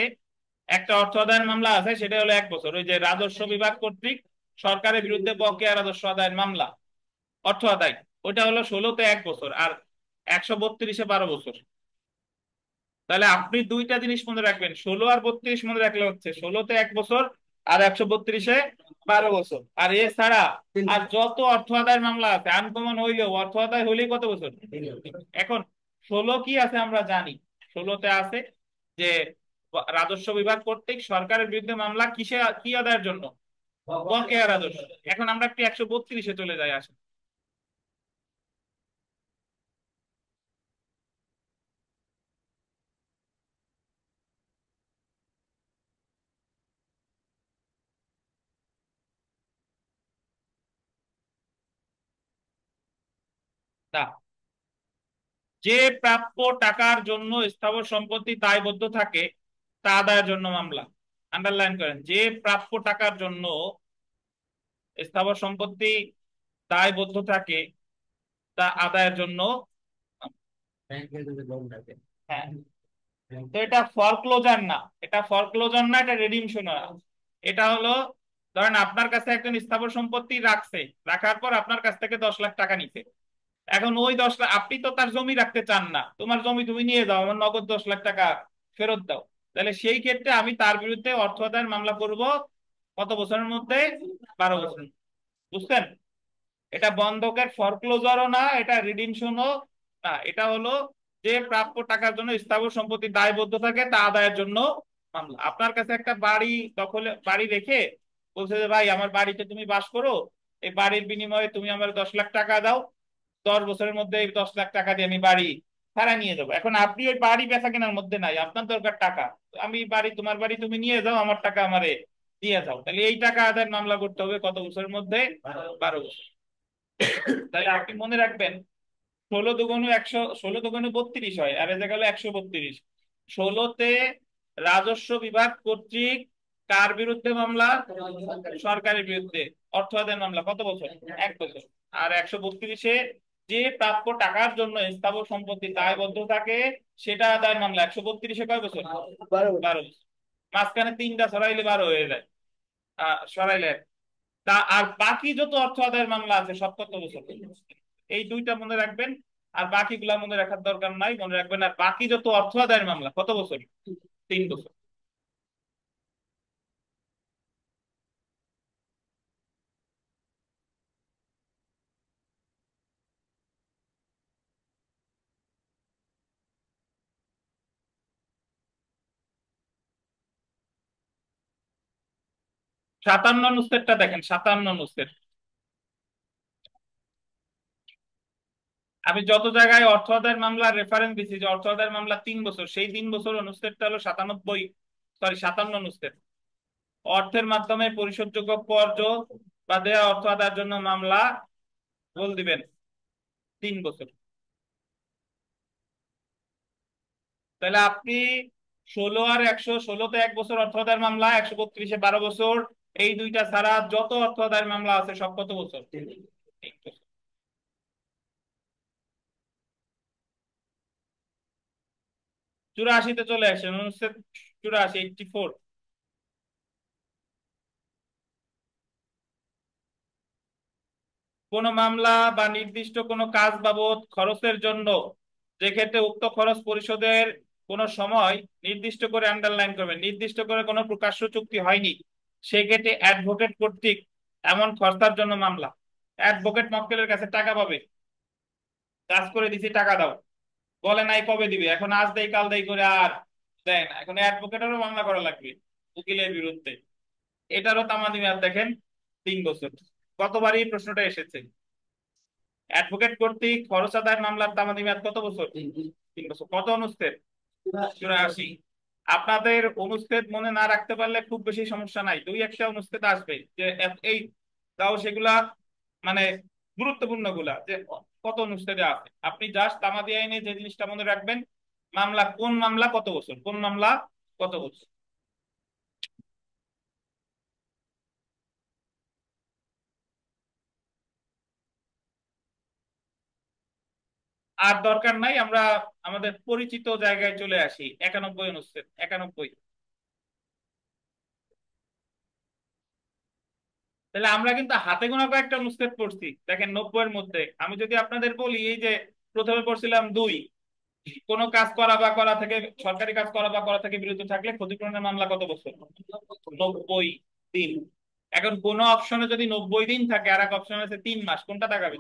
একটা অর্থ আদায়ের মামলা আছে, সেটা হলো 1 বছর। ওই যে রাজস্ব বিভাগ কর্তৃক সরকারের বিরুদ্ধে বকেয়া রাজস্ব আদায়ের মামলা, অর্থ আদায়, ওইটা হলো 16তে 1 বছর, আর 132-এ 12 বছর। তাহলে আপনি দুইটা জিনিস মনে রাখবেন, 16 আর 32 মনে রাখলে হচ্ছে 16তে 1 বছর আর 132-এ 12 বছর। আর এছাড়া আর যত অর্থ আদায়ের মামলা আছে আনকমন হইলেও অর্থ আদায় হইলেই কত বছর। এখন 16 কি আছে আমরা জানি। 16তে আছে যে রাজস্ব বিভাগ কর্তৃক সরকারের বিরুদ্ধে মামলা কিসে, কি আদায়ের জন্য, বকেয়া রাজস্ব। এখন আমরা একটু 132-এ চলে যাই, আসেন। না, যে প্রাপ্য টাকার জন্য স্থাবর সম্পত্তি দায়বদ্ধ থাকে তা আদায়ের জন্য মামলা। আন্ডারলাইন করেন, যে প্রাপ্য টাকার জন্য স্থাবর সম্পত্তি দায়বদ্ধ থাকে তা আদায়ের জন্য। হ্যাঁ, তো এটা ফরক্লোজার না, এটা রেডিমশন না। এটা হলো, ধরেন আপনার কাছে একজন স্থাবর সম্পত্তি রাখছে, রাখার পর আপনার কাছ থেকে 10 লাখ টাকা নিছে। এখন ওই 10 লাখ, আপনি তো তার জমি রাখতে চান না, তোমার জমি তুমি নিয়ে যাও, আমার নগদ 10 লাখ টাকা ফেরত দাও। তাহলে সেই ক্ষেত্রে আমি তার বিরুদ্ধে অর্থ আদায়ের মামলা করব কত বছরের মধ্যে, 12 বছর। বুঝছেন? এটা বন্ধকের ফরক্লোজারও না, এটা রিডিমশনও না, এটা হলো যে প্রাপ্য টাকার জন্য স্থাবর সম্পত্তি দায়বদ্ধ থাকে তা আদায়ের জন্য মামলা। আপনার কাছে একটা বাড়ি দখলে, বাড়ি রেখে বলছে যে ভাই আমার বাড়িতে তুমি বাস করো, এই বাড়ির বিনিময়ে তুমি আমার 10 লাখ টাকা দাও, 10 বছরের মধ্যে এই 10 লাখ টাকা দিয়ে আমি বাড়ি ভাড়া নিয়ে যাবো। এখন আপনি ওই বাড়ি বেচা কেনার মধ্যে নাই, আপনার দরকার টাকা, তো আমি বাড়ি, তোমার বাড়ি তুমি নিয়ে যাও, আমার টাকা আমারে দিয়ে যাও। তাহলে এই টাকা আদায়ের মামলা করতে হবে কত বছরের মধ্যে, 12 বছর। তাহলে আপনি মনে রাখবেন, 16 দুগুণ 100, 16 দুগুণ 32 হয়, আর এটা গেল 132। 16তে রাজস্ব বিভাগ কর্তৃক কার বিরুদ্ধে মামলা, সরকারের বিরুদ্ধে অর্থ আদায়ের মামলা কত বছর, 1 বছর। আর 132-এ যে প্রাপ্য টাকার জন্য স্থাবর সম্পত্তি দায়বদ্ধ থাকে সেটা আদায়ের মামলা 132-এ কয় বছর, 12 বছর। মাঝখানে 3টা সরাইলে 12 হয়ে যায়, সরাইলে তা। আর বাকি যত অর্থ আদায়ের মামলা আছে সব কত বছর, এই দুইটা মনে রাখবেন। আর বাকিগুলা মনে রাখার দরকার নাই, মনে রাখবেন আর বাকি যত অর্থ আদায়ের মামলা কত বছর, 3 বছর। 57 নুসেরটা দেখেন, 57 নুসের। আমি যত জায়গায় অর্থ আদায়ের মামলার রেফারেন্স দিচ্ছি যে অর্থ আদায়ের মামলা 3 বছর, সেই 3 বছর অনুচ্ছেদটা হলো 97, সরি 57 নুসের। অর্থের মাধ্যমে পরিশোধযোগ্য কর্য বা দেয়া অর্থ আদায়ের জন্য মামলা বল দিবেন 3 বছর। তাহলে আপনি 16 আর 100, 16তে 1 বছর অর্থ আদায়ের মামলা, 132-এ 12 বছর, এই দুইটা ছাড়া যত অর্থ আদায়ের মামলা আছে সব কত বছর, 3 বছর। 84-তে চলে আসেন, অনুচ্ছেদ 84, 84। কোন মামলা বা নির্দিষ্ট কোনো কাজ বাবদ খরচের জন্য, যে ক্ষেত্রে উক্ত খরচ পরিশোধের কোনো সময় নির্দিষ্ট করে, আন্ডারলাইন করবেন, নির্দিষ্ট করে কোনো প্রকাশ্য চুক্তি হয়নি, সেক্ষেত্রে অ্যাডভোকেট কর্তৃক এমন খরচার জন্য মামলা। অ্যাডভোকেট মক্কেলের কাছে টাকা পাবে, কাজ করে দিছি টাকা দাও, বলে নাই কবে দিবে, এখন আজ দেই কাল দেই করে আর দেয় না, এখন অ্যাডভোকেটেরও মামলা করা লাগবে উকিলের বিরুদ্ধে। এটারও তামাদি মেয়াদ দেখেন 3 বছর। কতবার এই প্রশ্নটা এসেছে, অ্যাডভোকেট কর্তৃক খরচ আদায়ের মামলার তামাদি মেয়াদ কত বছর, 3 বছর। কত অনুচ্ছেদ, 84। আপনাদের অনুচ্ছেদ মনে না রাখতে পারলে খুব বেশি সমস্যা নাই, দুই একটা অনুচ্ছেদ আসবে যে এই, তাও সেগুলা মানে গুরুত্বপূর্ণ গুলা যে কত অনুচ্ছেদে আছে। আপনি জাস্ট তামাদি আইনে যে জিনিসটা মনে রাখবেন, মামলা কোন মামলা কত বছর, কোন মামলা কত বছর। আর দরকার নাই, আমরা আমাদের পরিচিত জায়গায় চলে আসি। 91 অনুচ্ছেদ, 91। তাহলে আমরা কিন্তু হাতে গোনা কয়েকটা অনুচ্ছেদ পড়ছি। দেখেন 90 এর মধ্যে আমি যদি আপনাদের বলি, এই যে প্রথমে পড়ছিলাম 2, কোন কাজ করা বা করা থেকে, সরকারি কাজ করা বা করা থেকে বিরত থাকলে ক্ষতিপূরণের মামলা কত বছর? 90 দিন। এখন কোন অপশনে যদি 90 দিন থাকে আর এক অপশন আছে 3 মাস, কোনটা তাকাবে?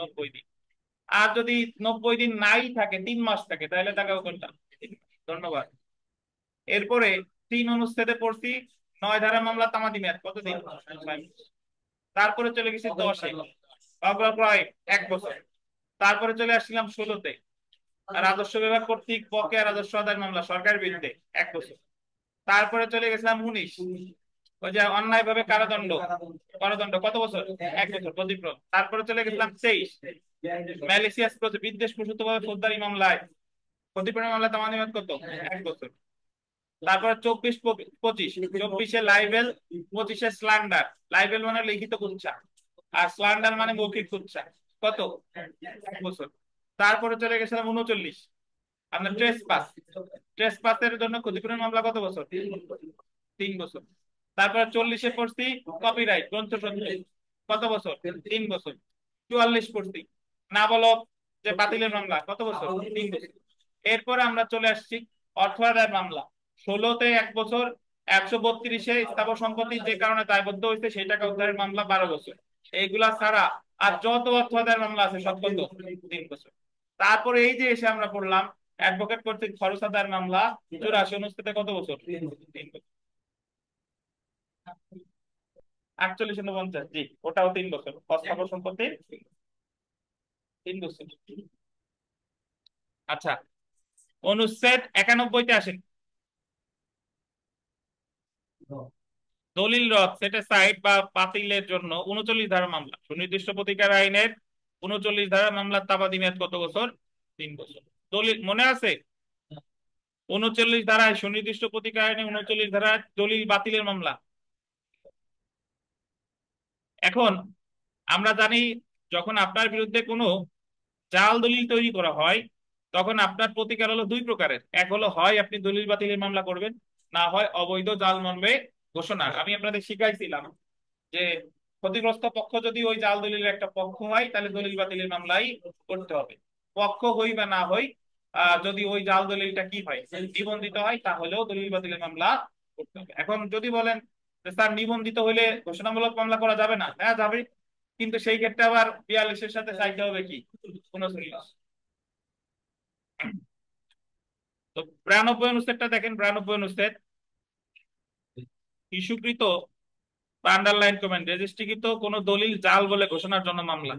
90 দিন। আর যদি 90 দিন নাই থাকে, 3 মাস থাকে, তাহলে তাকাবে কোনটা? 3 মাস। ধন্যবাদ। এরপরে 3 অনুচ্ছেদে পড়ছি 9 ধারা মামলা তামাদি মেয়াদ কতদিন? 6 মাস। তারপরে চলে গেছি 10-এ, অগ্র প্রায় 1 বছর। তারপরে চলে আসছিলাম 16-তে, রাজস্ব বিভাগ কর্তৃক বকেয়া রাজস্ব আদায়ের মামলা সরকারের বিরুদ্ধে, 1 বছর। তারপরে চলে গেছিলাম 19, ওই যে অন্যায় ভাবে কারাদণ্ড, কারাদণ্ড কত বছর? 1 বছর ক্ষতিপূরণ। তারপরে চলে গেছিলাম 23, ম্যালিসিয়াস বিদ্বেষ প্রসূত ভাবে ফৌজদারি মামলায় ক্ষতিপূরণ মামলা তামাদি মেয়াদ কত? 1 বছর। তারপরে 24-25, 24-এ লাইবেল, 25-এ স্ল্যান্ডার। লাইবেল মানে লিখিত কুৎসা, আর স্ল্যান্ডার মানে মৌখিক কুৎসা, কত? 1 বছর। তারপরে চলে গেছিলাম 39, আপনার ট্রেসপাস। ট্রেসপাসের জন্য ক্ষতিপূরণ মামলা কত বছর? 3 বছর। তারপরে 40-এ পড়ছি কপিরাইট গ্রন্থ সত্য, কত বছর? 3 বছর। 44 পড়ছি নাবালক যে বাতিলের মামলা, কত বছর? 3 বছর। এরপরে আমরা চলে আসছি অর্থ আদায়ের মামলা। 16-তে 1 বছর, 132-এ স্থাবর সম্পত্তি যে কারণে দায়বদ্ধ হয়েছে সেই টাকা উদ্ধারের মামলা 12 বছর। এইগুলা ছাড়া আর যত অর্থ আদায়ের মামলা আছে সব কত? 3 বছর। তারপরে এই যে এসে আমরা পড়লাম অ্যাডভোকেট কর্তৃক খরচ আদায়ের মামলা 84 অনুচ্ছেদে কত বছর? 3 বছর। 48-49, জি, ওটাও 3 বছর। অস্থাবর সম্পত্তি 3 বছর। আচ্ছা, অনুচ্ছেদ 91-তে আসেন। দলিল রদ সেটা সাইড বা বাতিলের জন্য 39 ধারা মামলা, সুনির্দিষ্ট প্রতিকার আইনের 39 ধারা মামলার তাবাদি মেয়াদ কত বছর? 3 বছর। দলিল মনে আছে? 39 ধারায় সুনির্দিষ্ট প্রতিকার আইনে 39 ধারায় দলিল বাতিলের মামলা। এখন আমরা জানি, যখন আপনার বিরুদ্ধে কোনো জাল দলিল তৈরি করা হয়, তখন আপনার প্রতিকার হলো 2 প্রকারের। এক হলো হয় আপনি দলিল বাতিলের মামলা করবেন, না হয় অবৈধ জাল মর্মে ঘোষণা। আমি আপনাদের শিখাইছিলাম যে ক্ষতিগ্রস্ত পক্ষ যদি ওই জাল দলিলের একটা পক্ষ হয় তাহলে দলিল বাতিলের মামলাই করতে হবে। পক্ষ হই বা না হই, যদি ওই জাল দলিলটা কি হয়, নিবন্ধিত হয়, তাহলেও দলিল বাতিলের মামলা করতে হবে। এখন যদি বলেন যে স্যার নিবন্ধিত হইলে ঘোষণামূলক মামলা করা যাবে না, হ্যাঁ যাবে, কিন্তু সেই ক্ষেত্রে আবার 42-এর সাথে চাইতে হবে কি? 39। তো 92 অনুচ্ছেদটা দেখেন। 92 অনুচ্ছেদ, ইস্যুকৃত বা আন্ডারলাইন কমেন্ট রেজিস্ট্রিকৃত কোন দলিল জাল বলে ঘোষণার জন্য মামলা।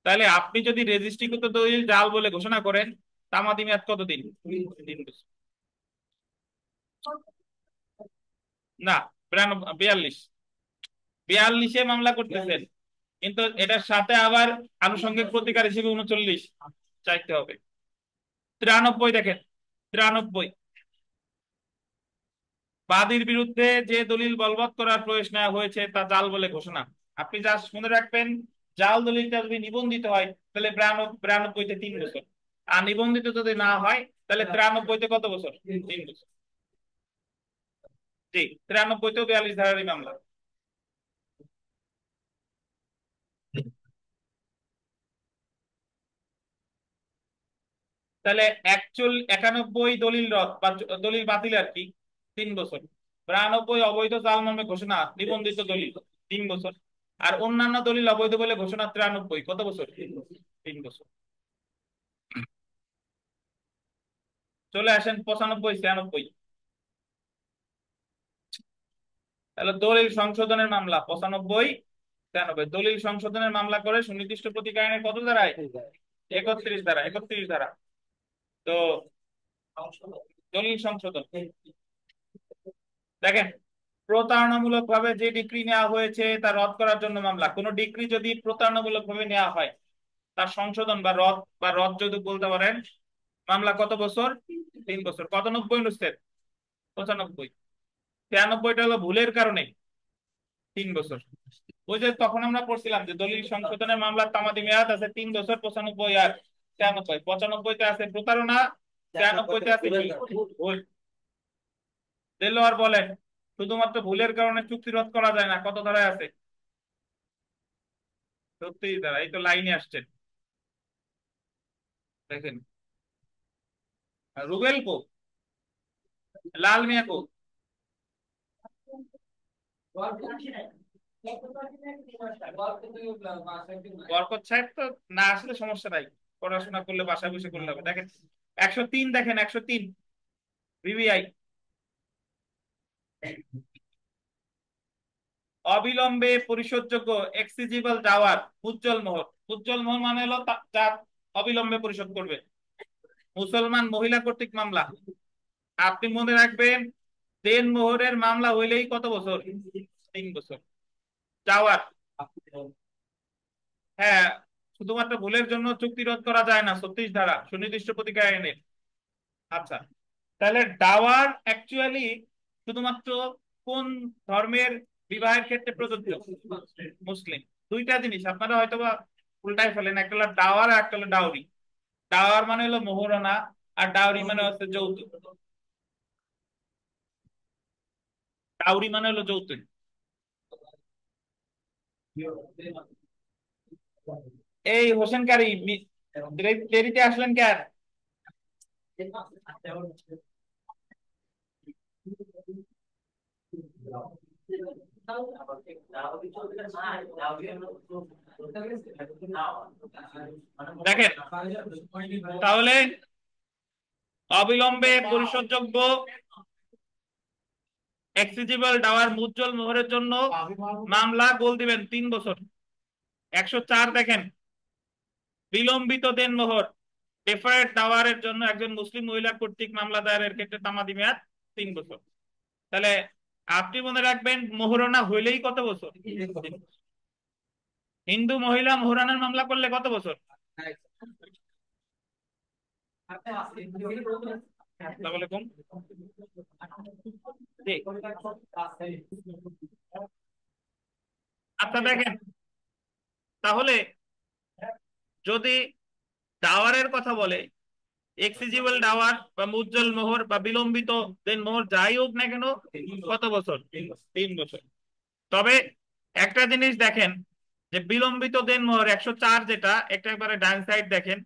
তাহলে আপনি যদি রেজিস্ট্রিকৃত দলিল জাল বলে ঘোষণা করেন, তামাদি মেয়াদ কতদিন? 3 বছর। না, 42, 42-এ মামলা করতেছেন, কিন্তু এটার সাথে আবার আনুষঙ্গিক প্রতিকার হিসেবে 39 চাইতে হবে। 93 দেখেন, 93, বাদীর বিরুদ্ধে যে দলিল বলবৎ করার প্রয়াস নেওয়া হয়েছে তা জাল বলে ঘোষণা। আপনি জাস্ট মনে রাখবেন, জাল দলিলটা যদি নিবন্ধিত হয় তাহলে 92-তে 3 বছর, আর নিবন্ধিত যদি না হয় তাহলে 93-তে কত বছর? 3 বছর। জি, 93-তেও 42 ধারারই মামলা। তাহলে 91 দলিল রদ বা দলিল বাতিল আর কি, 3 বছর। 92 অবৈধ জাল নামে ঘোষণা নিবন্ধিত দলিল, 3 বছর। আর অন্যান্য দলিল অবৈধ বলে ঘোষণা 93, কত বছর? 3 বছর। চলে আসেন 95, 96। তাহলে দলিল সংশোধনের মামলা 95, 93। দলিল সংশোধনের মামলা করে সুনির্দিষ্ট প্রতিকার আইনের কত ধারায়? 31 ধারা, 31 ধারা। তো দলিল সংশোধন দেখেন, প্রতারণামূলক ভাবে যে ডিক্রি নেওয়া হয়েছে তা রদ করার জন্য মামলা। কোন ডিক্রি যদি প্রতারণামূলক ভাবে নেওয়া হয়, তার সংশোধন বা রদ যদি বলতে পারেন, মামলা কত বছর? 3 বছর। কত 90 অনুচ্ছেদ? 95। 93টা হলো ভুলের কারণে, 3 বছর। ওই যে তখন আমরা পড়ছিলাম যে দলিল সংশোধনের মামলার তামাদি মেয়াদ আছে 3 বছর, 95 আর 93, 95-তে আছে প্রতারণা, 93-তে আছে কি ভুল। দেলোয়ার বলেন, শুধুমাত্র ভুলের কারণে চুক্তি রদ করা যায় না, কত ধারায় আছে? 36 ধারা। এই তো লাইনে আসছেন, দেখেন। আর রুবেল কো, লাল মিয়া কো? বরকত সাহেব তো না আসলে সমস্যা নাই, পড়াশোনা করলে বাসায় বসে করলে হবে। দেখেন 103, দেখেন 103 বিবিআই, অবিলম্বে পরিশোধযোগ্য এক্সিজিবল দাওয়ার উজ্জ্বল মোহর। উজ্জ্বল মোহর মানে হলো যা অবিলম্বে পরিশোধ করবে। মুসলমান মহিলা কর্তৃক মামলা, আপনি মনে রাখবেন, দেন মোহরের মামলা হইলেই কত বছর? 3 বছর। দাওয়ার, হ্যাঁ, শুধুমাত্র ভুলের জন্য চুক্তি রোধ করা যায় না, 36 ধারা সুনির্দিষ্ট প্রতিকার আইনের। আচ্ছা, তাহলে দাওয়ার অ্যাকচুয়ালি শুধুমাত্র কোন ধর্মের বিবাহের ক্ষেত্রে প্রযোজ্য? মুসলিম। দুইটা জিনিস আপনারা হয়তোবা উল্টাই ফেলেন, একটা হলো দাওয়ার আর একটা হলো ডাউরি। দাওয়ার মানে হলো মোহরানা, আর ডাউরি মানে হচ্ছে যৌতুক। ডাউরি মানে হলো যৌতুক। এই হোসেন কারি, দেরিতে আসলেন কেন? দেখেন তাহলে, অবিলম্বে পরিশোধযোগ্য এক্সিজিবল ডাওয়ার মুজ্জ্বল মোহরের জন্য মামলা গোল দিবেন 3 বছর। 104 দেখেন, বিলম্বিত দেনমোহর ডেফারেড দাওয়ারের জন্য একজন মুসলিম মহিলা কর্তৃক মামলা দায়েরের ক্ষেত্রে তামাদি মেয়াদ 3 বছর। তাহলে আপনি মনে রাখবেন, মোহরানা হইলেই কত বছর? হিন্দু মহিলা মোহরানার মামলা করলে কত বছর? আসসালামু আলাইকুম। জি। আচ্ছা দেখেন, তাহলে যদি দাওয়ারের কথা বলে, এক্সিজিবল ডাওয়ার বা মুজ্জ্বল মোহর বা বিলম্বিত দেন মোহর যাই হোক না কেন, কত বছর? 3 বছর। তবে একটা জিনিস দেখেন, যে বিলম্বিত দেন মোহর 104 যেটা, একটা একবারে ডান সাইড দেখেন,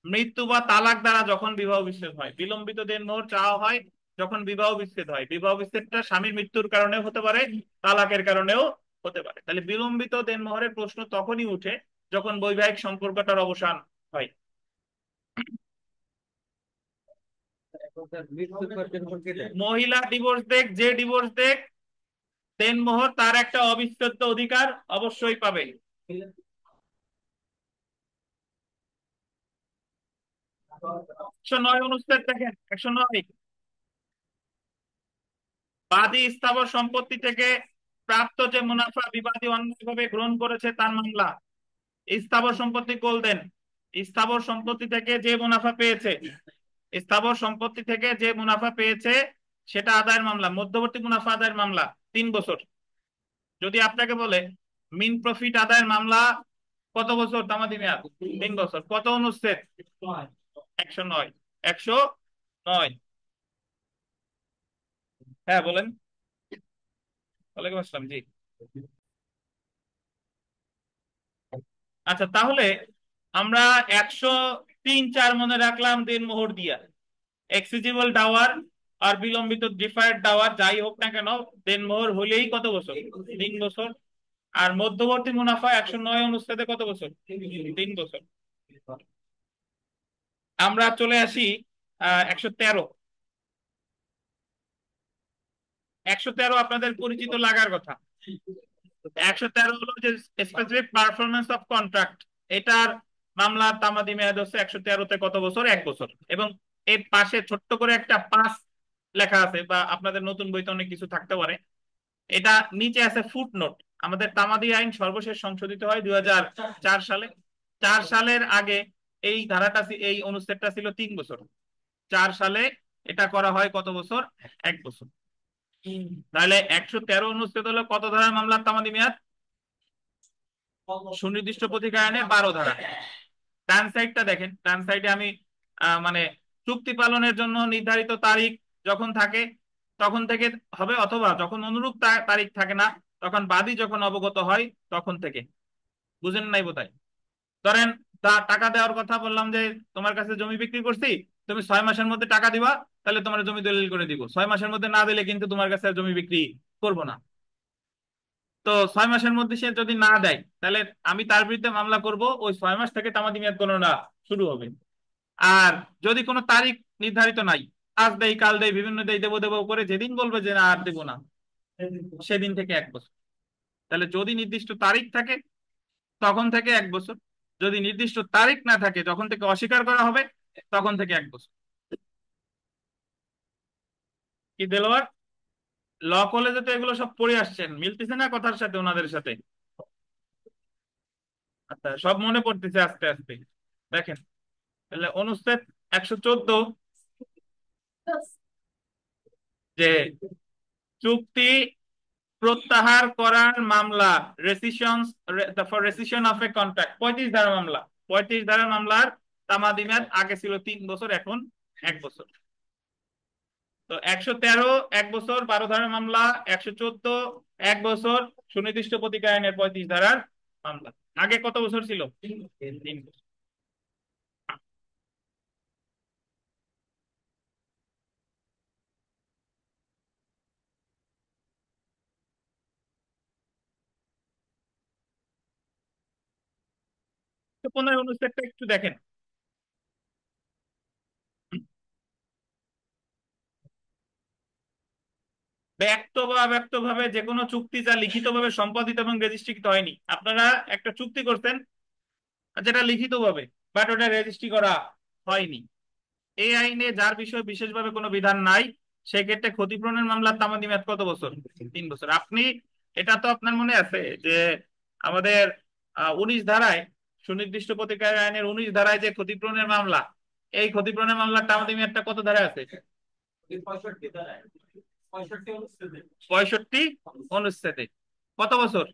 মৃত্যু বা তালাক দ্বারা যখন বিবাহ বিচ্ছেদ হয়, বিলম্বিত দেন মোহর চাওয়া হয় যখন বিবাহ বিচ্ছেদ হয়। বিবাহ বিচ্ছেদটা স্বামীর মৃত্যুর কারণেও হতে পারে, তালাকের কারণেও হতে পারে। তাহলে বিলম্বিত দেন মোহরের প্রশ্ন তখনই উঠে যখন বৈবাহিক সম্পর্কটার অবসান হয়। মহিলা ডিভোর্স দেখ, যে ডিভোর্স দেখ, দেনমোহর তার একটা অবিচ্ছেদ্য অধিকার অবশ্যই পাবে। 109 অনুচ্ছেদ দেখেন, 109, বাদী স্থাবর সম্পত্তি থেকে প্রাপ্ত যে মুনাফা বিবাদী অন্যায়ভাবে গ্রহণ করেছে তার মামলা। স্থাবর সম্পত্তি দেন, স্থাবর সম্পত্তি থেকে যে মুনাফা পেয়েছে, স্থাবর সম্পত্তি থেকে যে মুনাফা পেয়েছে সেটা আদায়ের মামলা। মধ্যবর্তী মুনাফা আদায়ের মামলা 3 বছর। যদি আপনাকে বলে মিন প্রফিট আদায়ের মামলা, কত বছর তামাদি মেয়াদ? 3 বছর। কত অনুচ্ছেদ? 109। 109। হ্যাঁ বলেন। ওয়ালাইকুম আসসালাম, জি। আচ্ছা তাহলে আমরা 103-4 মনে রাখলাম দেনমোহর দিয়া। এক্সিজিবল ডাওয়ার আর বিলম্বিত ডিফার্ড ডাওয়ার যাই হোক না কেন, দেনমোহর হলেই কত বছর? 3 বছর। আর মধ্যবর্তী মুনাফা 109 অনুচ্ছেদে কত বছর? 3 বছর। আমরা চলে আসি 113। 113 আপনাদের পরিচিত লাগার কথা। 113 হলো যে স্পেসিফিক পারফরমেন্স অফ কন্ট্রাক্ট, এটার মামলার তামাদি মেয়াদ হচ্ছে 113-তে কত বছর? 1 বছর। এবং এর পাশে ছোট্ট করে একটা পাস লেখা আছে, বা আপনাদের নতুন বইতে অনেক কিছু থাকতে পারে, এটা নিচে আছে ফুট নোট। আমাদের তামাদি আইন সর্বশেষ সংশোধিত হয় 2004 সালে। 4 সালের আগে এই ধারাটা এই অনুচ্ছেদটা ছিল 3 বছর। 4 সালে এটা করা হয় কত বছর? 1 বছর। তাহলে 113 অনুচ্ছেদ হলো কত ধারার মামলার তামাদি মেয়াদ? সুনির্দিষ্ট প্রতিকার আইনের 12 ধারা। ডান সাইডটা দেখেন, ডান সাইডে আমি মানে চুক্তি পালনের জন্য নির্ধারিত তারিখ যখন থাকে তখন থেকে হবে, অথবা যখন অনুরূপ তারিখ থাকে না তখন বাদী যখন অবগত হয় তখন থেকে। বুঝেন নাই বোধহয়। ধরেন টাকা দেওয়ার কথা বললাম যে তোমার কাছে জমি বিক্রি করছি, তুমি 6 মাসের মধ্যে টাকা দিবা, তাহলে তোমার জমি দলিল করে দিব। 6 মাসের মধ্যে না দিলে কিন্তু তোমার কাছে আর জমি বিক্রি করব না। তো 6 মাসের মধ্যে সে যদি না দেয় তাহলে আমি তার বিরুদ্ধে মামলা করব, ওই 6 মাস থেকে তামাদি মেয়াদ গণনা শুরু হবে। আর যদি কোনো তারিখ নির্ধারিত নাই, আজ দেই কাল দেই বিভিন্ন দেই দেবো দেবো করে যেদিন বলবে যে না আর দেবো না, সেদিন থেকে 1 বছর। তাহলে যদি নির্দিষ্ট তারিখ থাকে তখন থেকে 1 বছর, যদি নির্দিষ্ট তারিখ না থাকে যখন থেকে অস্বীকার করা হবে তখন থেকে 1 বছর। কি দেলোয়ার, ল কলেজে তো এগুলো সব পড়ে আসছেন, মিলতেছে না কথার সাথে ওনাদের সাথে? আচ্ছা, সব মনে পড়তেছে আস্তে আস্তে। দেখেন, তাহলে অনুচ্ছেদ 114, যে চুক্তি প্রত্যাহার করার মামলা, rescission, for rescission of A contract, 35 ধারা মামলা। 35 ধারা মামলার তামাদি মেয়াদ আগে ছিল 3 বছর, এখন 1 বছর। তো 113 1 বছর 12 ধারার মামলা, 114 1 বছর সুনির্দিষ্ট প্রতিকার আইনের 35 ধারার মামলা। আগে কত বছর ছিল? 3 বছর। তো 15 অনুচ্ছেদটা একটু দেখেন। ব্যক্ত বা অব্যক্ত ভাবে যে কোনো চুক্তি যা লিখিতভাবে সম্পাদিত এবং রেজিস্ট্রিকৃত হয়নি। আপনারা একটা চুক্তি করছেন যেটা লিখিতভাবে, বাট ওটা রেজিস্ট্রি করা হয়নি, এই আইনে যার বিষয়ে বিশেষভাবে কোনো বিধান নাই, সেক্ষেত্রে ক্ষতিপূরণের মামলার তামাদি মেয়াদ কত বছর? 3 বছর। আপনি, এটা তো আপনার মনে আছে যে আমাদের 19 ধারায়, সুনির্দিষ্ট প্রতিকার আইনের 19 ধারায় যে ক্ষতিপূরণের মামলা, এই ক্ষতিপূরণের মামলার তামাদি মেয়াদটা কত ধারায় আছে? 65 অনুচ্ছেদে কত বছর?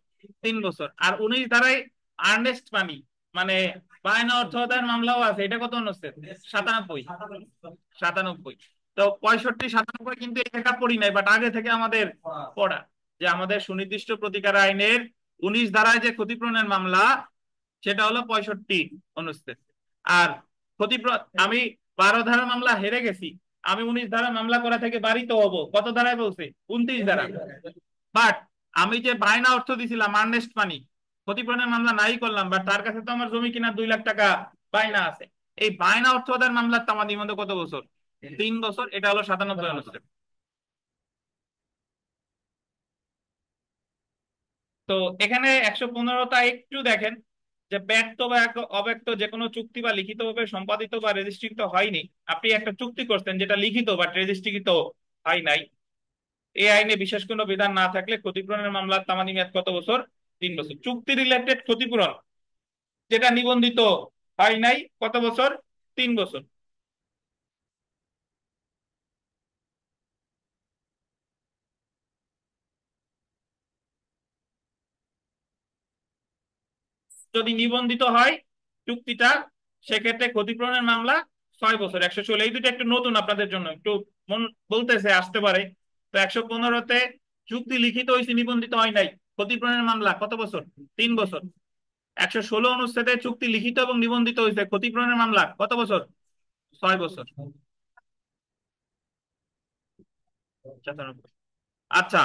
3 বছর। আর 19 ধারায় আর্নেস্ট মানি, মানে বায়না অর্থ আদায়ের মামলাও আছে, এটা কত অনুচ্ছেদ? 97। 97। তো 65 97 কিন্তু এটা পড়ি নাই, বাট আগে থেকে আমাদের পড়া, যে আমাদের সুনির্দিষ্ট প্রতিকার আইনের 19 ধারায় যে ক্ষতিপূরণের মামলা, সেটা হলো 65 অনুচ্ছেদ। আর আমি 12 ধারা মামলা হেরে গেছি, আমি 19 ধারা মামলা করা থেকে বাড়িতে হব, কত ধারায় বলছে? 29 ধারা। বাট আমি যে বায়না অর্থ দিছিলাম আর্নেস্ট মানি, ক্ষতিপূরণের মামলা নাই করলাম, বাট তার কাছে তো আমার জমি কিনা 2 লাখ টাকা বায়না আছে, এই বায়না অর্থ আদায়ের মামলার তামাদি মধ্যে কত বছর? 3 বছর। এটা হলো 97 অনুচ্ছেদ। তো এখানে 115টা একটু দেখেন, যে ব্যক্ত বা অব্যক্ত যে কোনো চুক্তি বা লিখিতভাবে সম্পাদিত বা রেজিস্ট্রিকৃত হয়নি। আপনি একটা চুক্তি করছেন যেটা লিখিত বা রেজিস্ট্রিকৃত হয় নাই, এই আইনে বিশেষ কোনো বিধান না থাকলে ক্ষতিপূরণের মামলার তামাদি মেয়াদ কত বছর? 3 বছর। চুক্তি রিলেটেড ক্ষতিপূরণ যেটা নিবন্ধিত হয় নাই, কত বছর? 3 বছর। যদি নিবন্ধিত হয় চুক্তিটা, সেক্ষেত্রে ক্ষতিপূরণের মামলা 6 বছর। 116, এই দুটো একটু নতুন আপনাদের জন্য, একটু মন বলতেছে আসতে পারে। তো 115-তে চুক্তি লিখিত হয়েছে নিবন্ধিত হয় নাই, ক্ষতিপূরণের মামলা কত বছর? 3 বছর। 116 অনুচ্ছেদে চুক্তি লিখিত এবং নিবন্ধিত হয়েছে, ক্ষতিপূরণের মামলা কত বছর? 6 বছর। 97। আচ্ছা,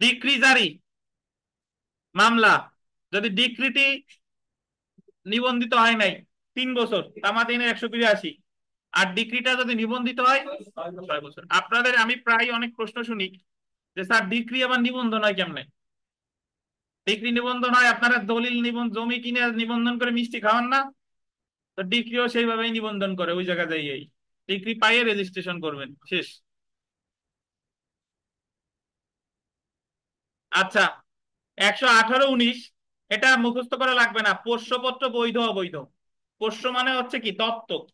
ডিক্রি জারি মামলা, যদি ডিক্রিটি নিবন্ধিত হয় নাই, 3 বছর, তামাদিনের 182। আর ডিক্রিটা যদি নিবন্ধিত হয় 6 বছর। আপনাদের আমি প্রায় অনেক প্রশ্ন শুনি যে স্যার ডিক্রি আবার নিবন্ধন হয় কেমনে? ডিক্রি নিবন্ধন হয়, আপনারা দলিল নিবন্ধন, জমি কিনে নিবন্ধন করে মিষ্টি খাওয়ান না? তো ডিক্রিও সেইভাবেই নিবন্ধন করে, ওই জায়গা যাই ডিক্রি পাইয়ে রেজিস্ট্রেশন করবেন, শেষ। আচ্ছা, 118 19, এটা মুখস্থ করা লাগবে না। পোষ্যপত্র বৈধ অবৈধ, পোষ্য মানে হচ্ছে কি দত্তক,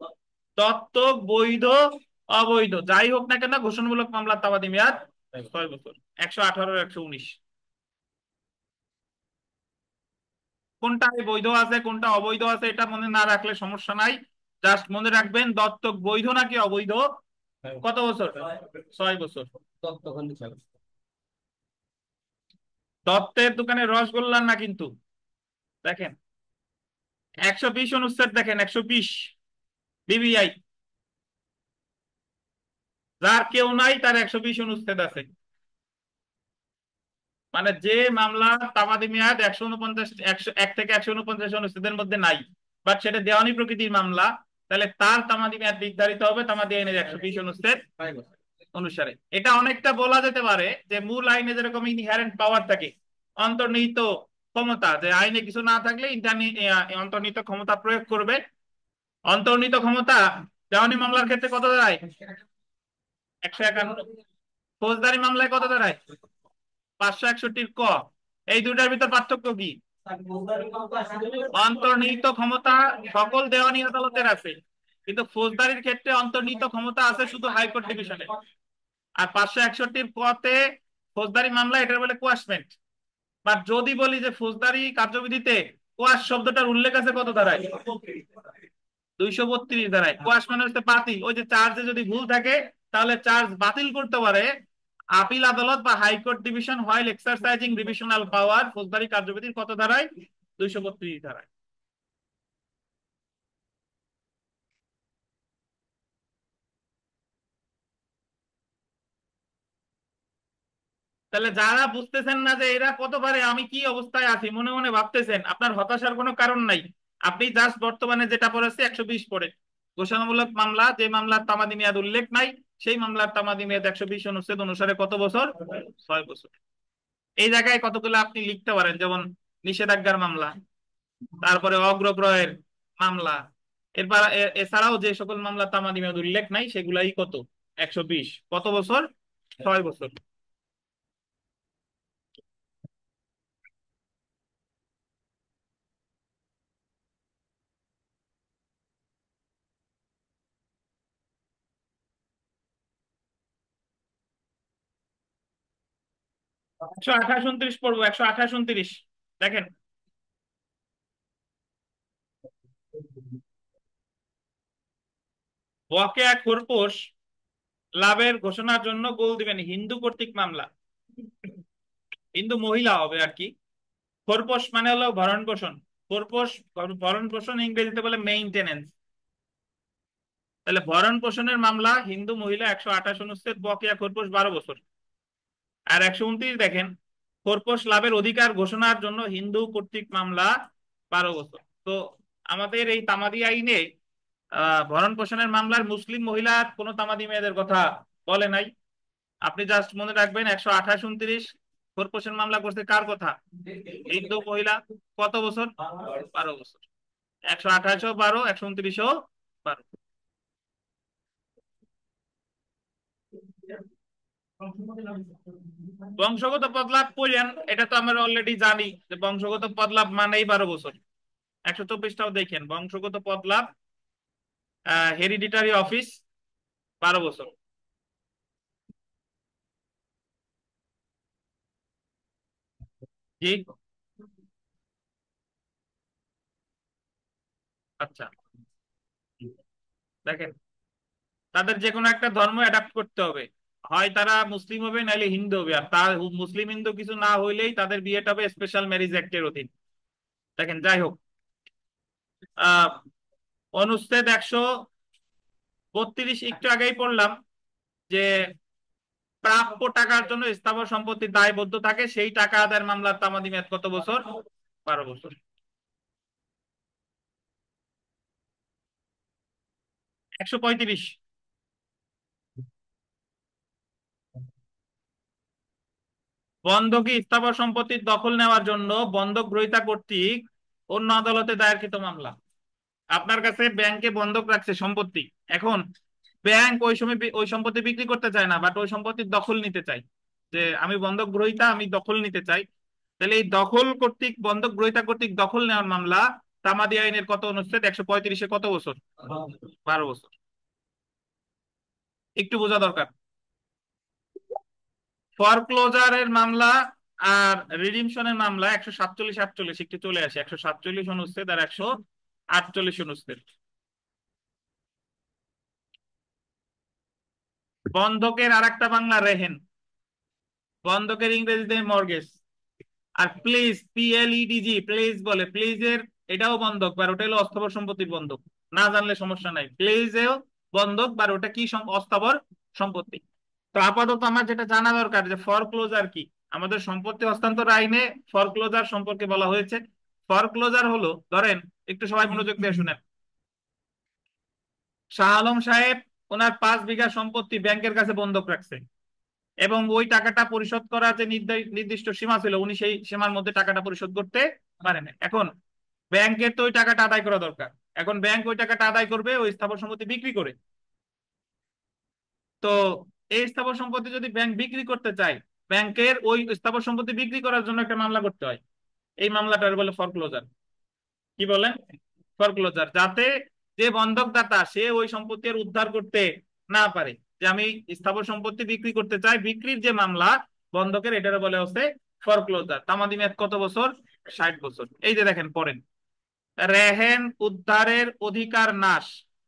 দত্তক বৈধ অবৈধ যাই হোক না কেন, ঘোষণামূলক মামলার তাবাদি মেয়াদ 6 বছর। 118 119। কোনটা বৈধ আছে কোনটা অবৈধ আছে এটা মনে না রাখলে সমস্যা নাই। জাস্ট মনে রাখবেন দত্তক বৈধ নাকি অবৈধ। কত বছর? 6 বছর। দত্তের দোকানে রসগোল্লা না কিন্তু। দেখেন 120 অনুচ্ছেদ, দেখেন 120 বিবিআই, যার কেউ নাই তার 120 অনুচ্ছেদ আছে। মানে যে মামলা তামাদি মেয়াদ 149, 1 থেকে 149 অনুচ্ছেদের মধ্যে নাই, বাট সেটা দেওয়ানি প্রকৃতির মামলা, তাহলে তার তামাদি মেয়াদ নির্ধারিত হবে তামাদি আইনের 120 অনুচ্ছেদ অনুসারে। এটা অনেকটা বলা যেতে পারে যে মূল আইনে যেরকম ইনহেরেন্ট পাওয়ার থাকে, অন্তর্নিহিত ক্ষমতা, যে আইনে কিছু না থাকলে অন্তর্নিহিত ক্ষমতা প্রয়োগ করবে। অন্তর্নিহিত ক্ষমতা দেওয়ানি মামলার ক্ষেত্রে কত দাঁড়ায়? 151। ফৌজদারি মামলায় কত দাঁড়ায়? 561 ক। এই দুটার ভিতর পার্থক্য কি? অন্তর্নিহিত ক্ষমতা সকল দেওয়ানি আদালতের আছে, কিন্তু ফৌজদারির ক্ষেত্রে অন্তর্নিহিত ক্ষমতা আছে শুধু হাইকোর্ট ডিভিশনে। আর 561 কতে ফৌজদারি মামলা এটার বলে কোয়াশমেন্ট। বা যদি বলি যে ফৌজদারি কার্যবিধিতে কোয়াশ শব্দটার উল্লেখ আছে কত ধারায়? 232 ধারায়। কোয়াশ মানে হচ্ছে বাতিল। ওই যে চার্জে যদি ভুল থাকে তাহলে চার্জ বাতিল করতে পারে আপিল আদালত বা high court division while exercising revisional power, ফৌজদারি কার্যবিধির কত ধারায়? 232 ধারায়। তাহলে যারা বুঝতেছেন না যে এরা কত পারে, আমি কি অবস্থায় আছি, মনে মনে ভাবতেছেন, আপনার হতাশার কোনো কারণ নাই। আপনি জাস্ট বর্তমানে যেটা পড়েছে 120 পড়ে, ঘোষণামূলক মামলা, যে মামলার তামাদি মেয়াদ উল্লেখ নাই সেই মামলার তামাদি মেয়াদ 120 অনুচ্ছেদ অনুসারে কত বছর? 6 বছর। এই জায়গায় কতগুলো আপনি লিখতে পারেন, যেমন নিষেধাজ্ঞার মামলা, তারপরে অগ্রগ্রহের মামলা, এরপর এছাড়াও যে সকল মামলা তামাদি মেয়াদ উল্লেখ নাই সেগুলাই কত? 120। কত বছর? 6 বছর। 128, 29 পড়বো। 128, 29 দেখেন। বকেয়া খোরপোশ লাভের ঘোষণার জন্য গোল দিবেন হিন্দু কর্তৃক মামলা। হিন্দু মহিলা হবে আর কি। খোরপোশ মানে হলো ভরণ পোষণ। খোরপোশ ভরণ পোষণ ইংরেজিতে বলে মেইনটেনেন্স। তাহলে ভরণ পোষণের মামলা হিন্দু মহিলা 128 অনুচ্ছেদ, বকেয়া খোরপোশ 12 বছর। আর 129 দেখেন, খোরপোশ লাভের অধিকার ঘোষণার জন্য হিন্দু কর্তৃক মামলা 12 বছর। তো আমাদের এই তামাদি আইনে ভরণ পোষণের মামলার মুসলিম মহিলার কোনো তামাদি মেয়েদের কথা বলে নাই। আপনি জাস্ট মনে রাখবেন 128, 29 খোরপোশের মামলা করছে কার কথা? হিন্দু মহিলা। কত বছর? 12 বছর। 128ও 12, 129ও 12। বংশগত পদলাভ পড়েন, এটা তো আমরা অলরেডি জানি যে বংশগত পদলাভ মানেই 12 বছর। 124টাও দেখেন, বংশগত পদলাভ হেরিডিটারি অফিস 12 বছর। জি। আচ্ছা, দেখেন তাদের যে কোনো একটা ধর্ম অ্যাডাপ্ট করতে হবে, হয় তারা মুসলিম হবে নাহলে হিন্দু হবে। আর তার মুসলিম হিন্দু কিছু না হইলেই তাদের বিয়েটা হবে স্পেশাল ম্যারেজ অ্যাক্টের অধীন। দেখেন যাই হোক, আহ অনুচ্ছেদ 132 একটু আগেই পড়লাম যে প্রাপ্য টাকার জন্য স্থাবর সম্পত্তির দায়বদ্ধ থাকে, সেই টাকা আদায়ের মামলার তামাদি মেয়াদ কত বছর? 12 বছর। 135, বন্ধকি স্থাবর সম্পত্তির দখল নেওয়ার জন্য বন্ধক গ্রহীতা কর্তৃক অন্য আদালতে দায়েরকৃত মামলা। আপনার কাছে ব্যাংকে বন্ধক রাখছে সম্পত্তি, এখন ব্যাংক ওই সময় ওই সম্পত্তি বিক্রি করতে চায় না, বাট ওই সম্পত্তির দখল নিতে চাই, যে আমি বন্ধক গ্রহীতা, আমি দখল নিতে চাই। তাহলে এই দখল কর্তৃক, বন্ধক গ্রহীতা কর্তৃক দখল নেওয়ার মামলা তামাদি আইনের কত অনুচ্ছেদ? 135-এ কত বছর? 12 বছর। একটু বোঝা দরকার। ফরক্লোজারের মামলা আর রিডিমশনের মামলা 147 48 একটু চলে আসে, 147 অনুচ্ছেদ আর 148 অনুচ্ছেদ। বন্ধকের আর একটা বাংলা রেহেন, বন্ধকের ইংরেজিতে মর্গেজ। আর প্লিজ, PLEDG, প্লিজ বলে, প্লিজের এটাও বন্ধক, বা ওটা হলো অস্থাবর সম্পত্তির বন্ধক। না জানলে সমস্যা নাই, প্লিজেও বন্ধক, বা ওটা কি অস্থাবর সম্পত্তি। তো আপাতত আমার যেটা জানা দরকার যে ফরক্লোজার কি। আমাদের সম্পত্তি হস্তান্তর আইনে ফরক্লোজার সম্পর্কে বলা হয়েছে। ফরক্লোজার হলো, ধরেন, একটু সবাই মনোযোগ দিয়ে শুনেন। শাহ আলম সাহেব ওনার 5 বিঘা সম্পত্তি ব্যাংকের কাছে বন্ধক রাখছে, এবং ওই টাকাটা পরিশোধ করার যে নির্দিষ্ট সীমা ছিল, উনি সেই সীমার মধ্যে টাকাটা পরিশোধ করতে পারেন। এখন ব্যাংকের তো ওই টাকাটা আদায় করা দরকার। এখন ব্যাংক ওই টাকাটা আদায় করবে ওই স্থাবর সম্পত্তি বিক্রি করে। তো এই স্থাবর সম্পত্তি যদি ব্যাংক বিক্রি করতে চায়, ব্যাংকের ওই স্থাবর সম্পত্তি বিক্রি করার জন্য একটা মামলা করতে হয়। এই মামলাটার বলে ফরক্লোজার। কি বলেন? ফরক্লোজার, যাতে যে বন্ধকদাতা সে ওই সম্পত্তি আর উদ্ধার করতে না পারে। যে আমি স্থাবর সম্পত্তি বিক্রি করতে চাই, বিক্রির যে মামলা বন্ধকের, এটার বলে হচ্ছে ফরক্লোজার। তামাদি মেয়াদ কত বছর? 60 বছর। এই যে দেখেন পড়েন, রেহেন উদ্ধারের অধিকার নাশ,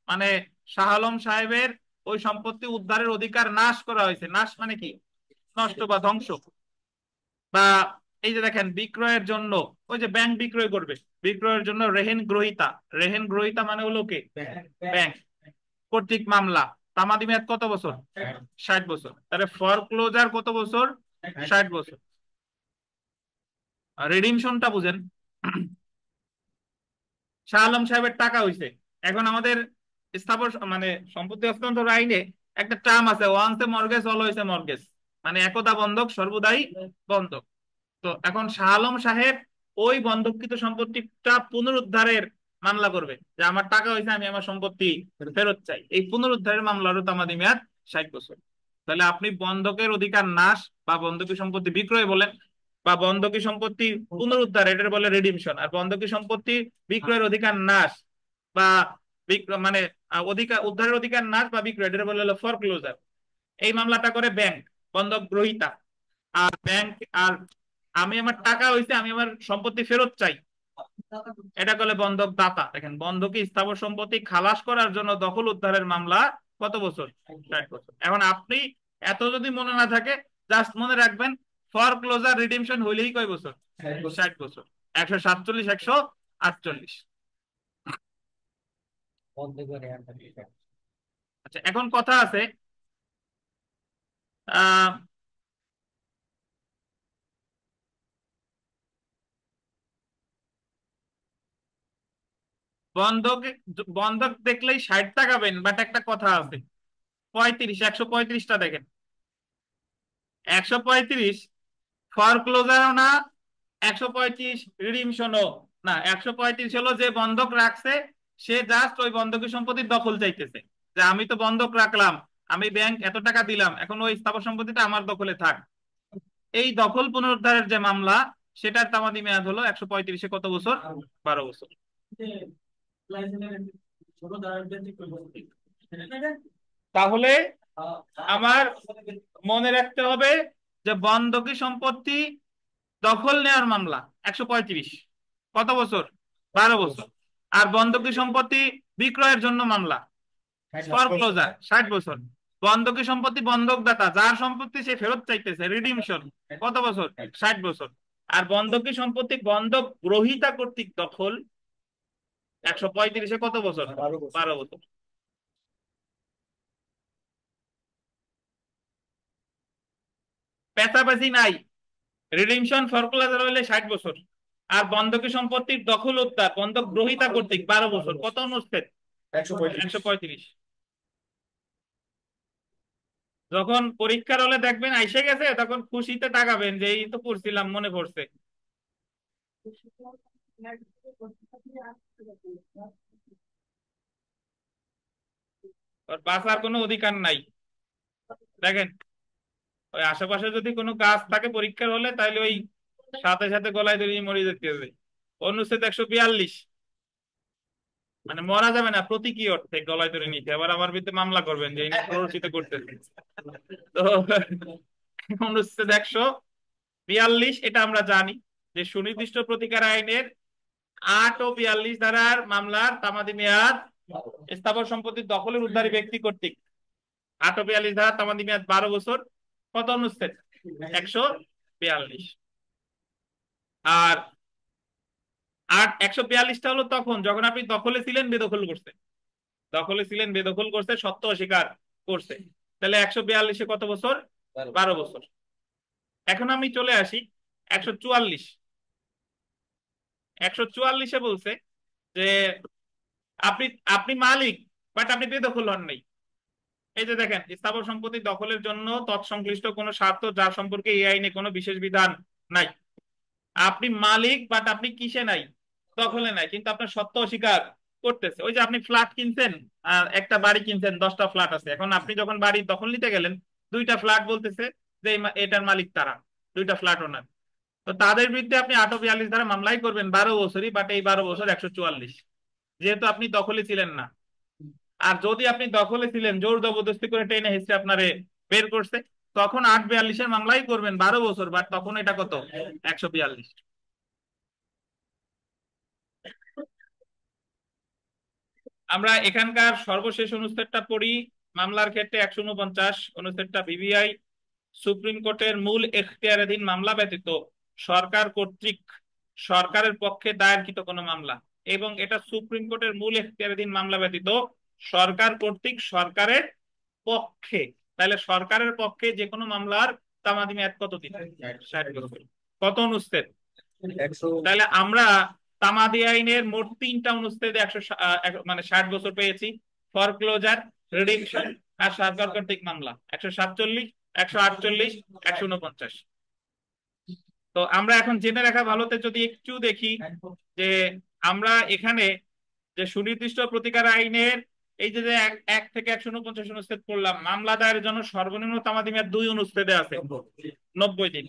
মানে শাহ আলম সাহেবের ওই সম্পত্তি উদ্ধারের অধিকার নাশ করা হয়েছে। নাশ মানে কি? নষ্ট বা ধ্বংস। বা এই যে দেখেন বিক্রয়ের জন্য, ওই যে ব্যাংক বিক্রয় করবে, বিক্রয়ের জন্য রেহেন গ্রহীতা, রেহেন গ্রহীতা মানে হলো কে? ব্যাংক কর্তৃক মামলা। তামাদি মেয়াদ কত বছর? 60 বছর। তাহলে ফরক্লোজার কত বছর? 60 বছর। রিডিমশনটা বুঝেন। শাহ আলম সাহেবের টাকা হইছে, এখন আমাদের স্থাবর মানে সম্পত্তি হস্তান্তর আইনে একটা টার্ম আছে, once a mortgage always a mortgage, মানে একদা বন্ধক সর্বদাই বন্ধক। তো এখন শাহ আলম সাহেব ওই বন্ধককৃত সম্পত্তিটা পুনরুদ্ধারের মামলা করবে, যে আমার টাকা হয়েছে, আমি আমার সম্পত্তি ফেরত চাই। এই পুনরুদ্ধারের মামলারও তামাদি মেয়াদ 60 বছর। তাহলে আপনি বন্ধকের অধিকার নাশ বা বন্ধকি সম্পত্তি বিক্রয় বলেন, বা বন্ধকি সম্পত্তি পুনরুদ্ধার, এটার বলে রিডিমশন। আর বন্ধকি সম্পত্তি বিক্রয়ের অধিকার নাশ বা মানে অধিকার উদ্ধারের অধিকার নাশ বা বিক্রয়, এটার বলে হলো ফরক্লোজার। এই মামলাটা করে ব্যাংক, বন্ধক গ্রহীতা। আর ব্যাংক, আর আমি আমার টাকা হইছে, আমি আমার সম্পত্তি ফেরত চাই, এটা করলে বন্ধক দাতা। দেখেন, বন্ধকি স্থাবর সম্পত্তি খালাস করার জন্য দখল উদ্ধারের মামলা কত বছর? 60 বছর। এখন আপনি এত যদি মনে না থাকে, জাস্ট মনে রাখবেন ফর ক্লোজার রিডিমশন হইলেই কয় বছর? 60 বছর। 147 148। আচ্ছা, এখন কথা আছে, আহ বন্ধক, বন্ধক দেখলেই 60 তাকাবেন, বাট একটা কথা আছে, 35 135টা দেখেন। 135 ফরক্লোজারও না, 135 রিডিমশনও না। 135 হলো যে বন্ধক রাখছে সে জাস্ট ওই বন্ধকি সম্পত্তির দখল চাইতেছে, যে আমি তো বন্ধক রাখলাম, আমি ব্যাংক এত টাকা দিলাম, এখন ওই স্থাবর সম্পত্তিটা আমার দখলে থাক। এই দখল পুনরুদ্ধারের যে মামলা, সেটার তামাদি মেয়াদ হলো 135-এ কত বছর? 12 বছর। তাহলে আমার মনে রাখতে হবে যে বন্ধকি সম্পত্তি দখল নেওয়ার মামলা 135, কত বছর? 12 বছর। আর বন্ধকি সম্পত্তি বিক্রয়ের জন্য মামলা ফরক্লোজার 60 বছর। বন্ধকি সম্পত্তি বন্ধকদাতা যার সম্পত্তি সে ফেরত চাইতেছে, রিডিমশন, কত বছর? 60 বছর। আর বন্ধকি সম্পত্তি বন্ধক গ্রহীতা কর্তৃক দখল 135-এ কত বছর? 12 বছর। পেঁচাপেচি নাই, রিডিমশন ফরক্লোজার হইলে 60 বছর। আর বন্ধকি সম্পত্তির দখল উদ্ধার বন্ধক গ্রহীতা কর্তৃক 12 বছর। কত অনুচ্ছেদ? 135। যখন পরীক্ষার হলে দেখবেন আইসে গেছে, তখন খুশিতে তাকাবেন যে এই তো পড়ছিলাম, মনে পড়ছে। আর বাঁচার কোনো অধিকার নাই। দেখেন, ওই আশেপাশে যদি কোনো গাছ থাকে পরীক্ষার হলে, তাহলে ওই সাথে সাথে গলায় দড়ি মরে যেতে হবে। অনুচ্ছেদ 142, মানে মরা যাবে না, প্রতীকী অর্থে গলায় দড়ি নিতে। আবার আমার বিরুদ্ধে মামলা করবেন যে ইনি প্ররোচিত করতেছে। তো অনুচ্ছেদ 100 42 এটা আমরা জানি যে সুনির্দিষ্ট প্রতিকার আইনের 8 ও 42 ধারার মামলার তামাদি মেয়াদ স্থাবর সম্পত্তির দখলের উদ্ধারী ব্যক্তি কর্তৃক 8 ও 42 ধারা তামাদি মেয়াদ 12 বছর। কত অনুচ্ছেদ? 142। আর 142টা হলো তখন যখন আপনি দখলে ছিলেন বেদখল করছে, দখলে ছিলেন বেদখল করছে, সত্য অস্বীকার করছে। তাহলে 142-এ কত বছর? 12 বছর। এখন আমি চলে আসি 144। 144-এ বলছে যে আপনি আপনি মালিক, বাট আপনি বেদখল হন নাই। এই যে দেখেন, স্থাবর সম্পত্তি দখলের জন্য তৎসংশ্লিষ্ট কোনো স্বার্থ যার সম্পর্কে এই আইনে কোনো বিশেষ বিধান নাই। আপনি মালিক, বাট আপনি কিসে নাই? দখলে নাই, কিন্তু আপনার সত্য অস্বীকার করতেছে। ওই যে আপনি ফ্ল্যাট কিনছেন, একটা বাড়ি কিনছেন, 10টা ফ্ল্যাট আছে, এখন আপনি যখন বাড়ি দখল নিতে গেলেন, 2টা ফ্ল্যাট বলতেছে যে এটার মালিক তারা, 2টা ফ্ল্যাট ওনার। তো তাদের বিরুদ্ধে আপনি 842 ধারা মামলাই করবেন 12 বছরই, বাট এই 12 বছর 144, যেহেতু আপনি দখলে ছিলেন না। আর যদি আপনি দখলে ছিলেন, জোর জবরদস্তি করে টেনে হিসেবে আপনারে বের করছে, তখন 842-এর মামলাই করবেন 12 বছর, বাট তখন এটা কত? 142। আমরা এখানকার সর্বশেষ অনুচ্ছেদটা পড়ি। মামলার ক্ষেত্রে 149 অনুচ্ছেদটা বিবিআই সুপ্রিম কোর্টের মূল এখতিয়ারাধীন মামলা ব্যতীত সরকার কর্তৃক সরকারের পক্ষে দায়েরকৃত কোনো মামলা, এবং এটা সুপ্রিম কোর্টের মূল এখতিয়ারাধীন মামলা ব্যতীত সরকার কর্তৃক সরকারের পক্ষে। তাহলে সরকারের পক্ষে যে কোনো মামলার তামাদি মেয়াদ কত দিন? 60 বছর। কত অনুচ্ছেদ? তাহলে আমরা তামাদি আইনের মোট 3টা অনুচ্ছেদে মানে 60 বছর পেয়েছি। ফরক্লোজার, রিডিমশন আর সরকার কর্তৃক মামলা 147, 148, 149। তো আমরা এখন জেনে রাখা ভালোতে যদি একটু দেখি যে আমরা এখানে যে সুনির্দিষ্ট প্রতিকার আইনের এই যে যে 1 থেকে 149 অনুচ্ছেদ পড়লাম, মামলা দায়েরের জন্য সর্বনিম্ন তামাদি মেয়াদ 2 অনুচ্ছেদে আছে 90 দিন।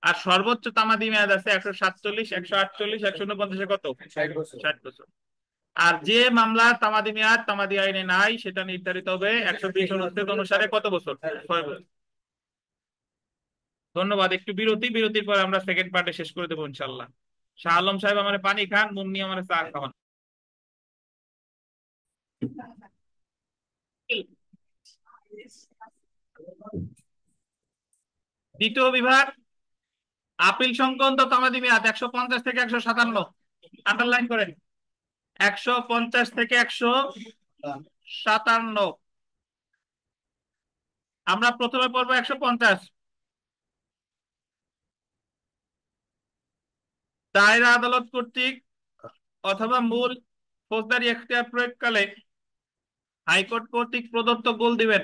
আর সর্বোচ্চ তামাদি মেয়াদ আছে 147, 148, 149-এ কত? 60 বছর। আর যে মামলা তামাদি মেয়াদ তামাদি আইনে নাই, সেটা নির্ধারিত হবে 120 অনুচ্ছেদ অনুসারে কত বছর? 6 বছর। ধন্যবাদ। একটু বিরতি, বিরতির পর আমরা সেকেন্ড পার্টে শেষ করে দেবো ইনশাল্লাহ। শাহ আলম সাহেব আমার পানি খান, মুন্নি আমার চা খাওয়ান। দ্বিতীয় বিভাগ, আপিল সংক্রান্ত তামাদি মেয়াদ 150 থেকে 157। আন্ডারলাইন করেন, 150 থেকে 157। আমরা প্রথমে পড়বো 150। দায়রা আদালত কর্তৃক অথবা মূল ফৌজদারি এখতিয়ার প্রয়োগকালে হাইকোর্ট কর্তৃক প্রদত্ত গোল দিবেন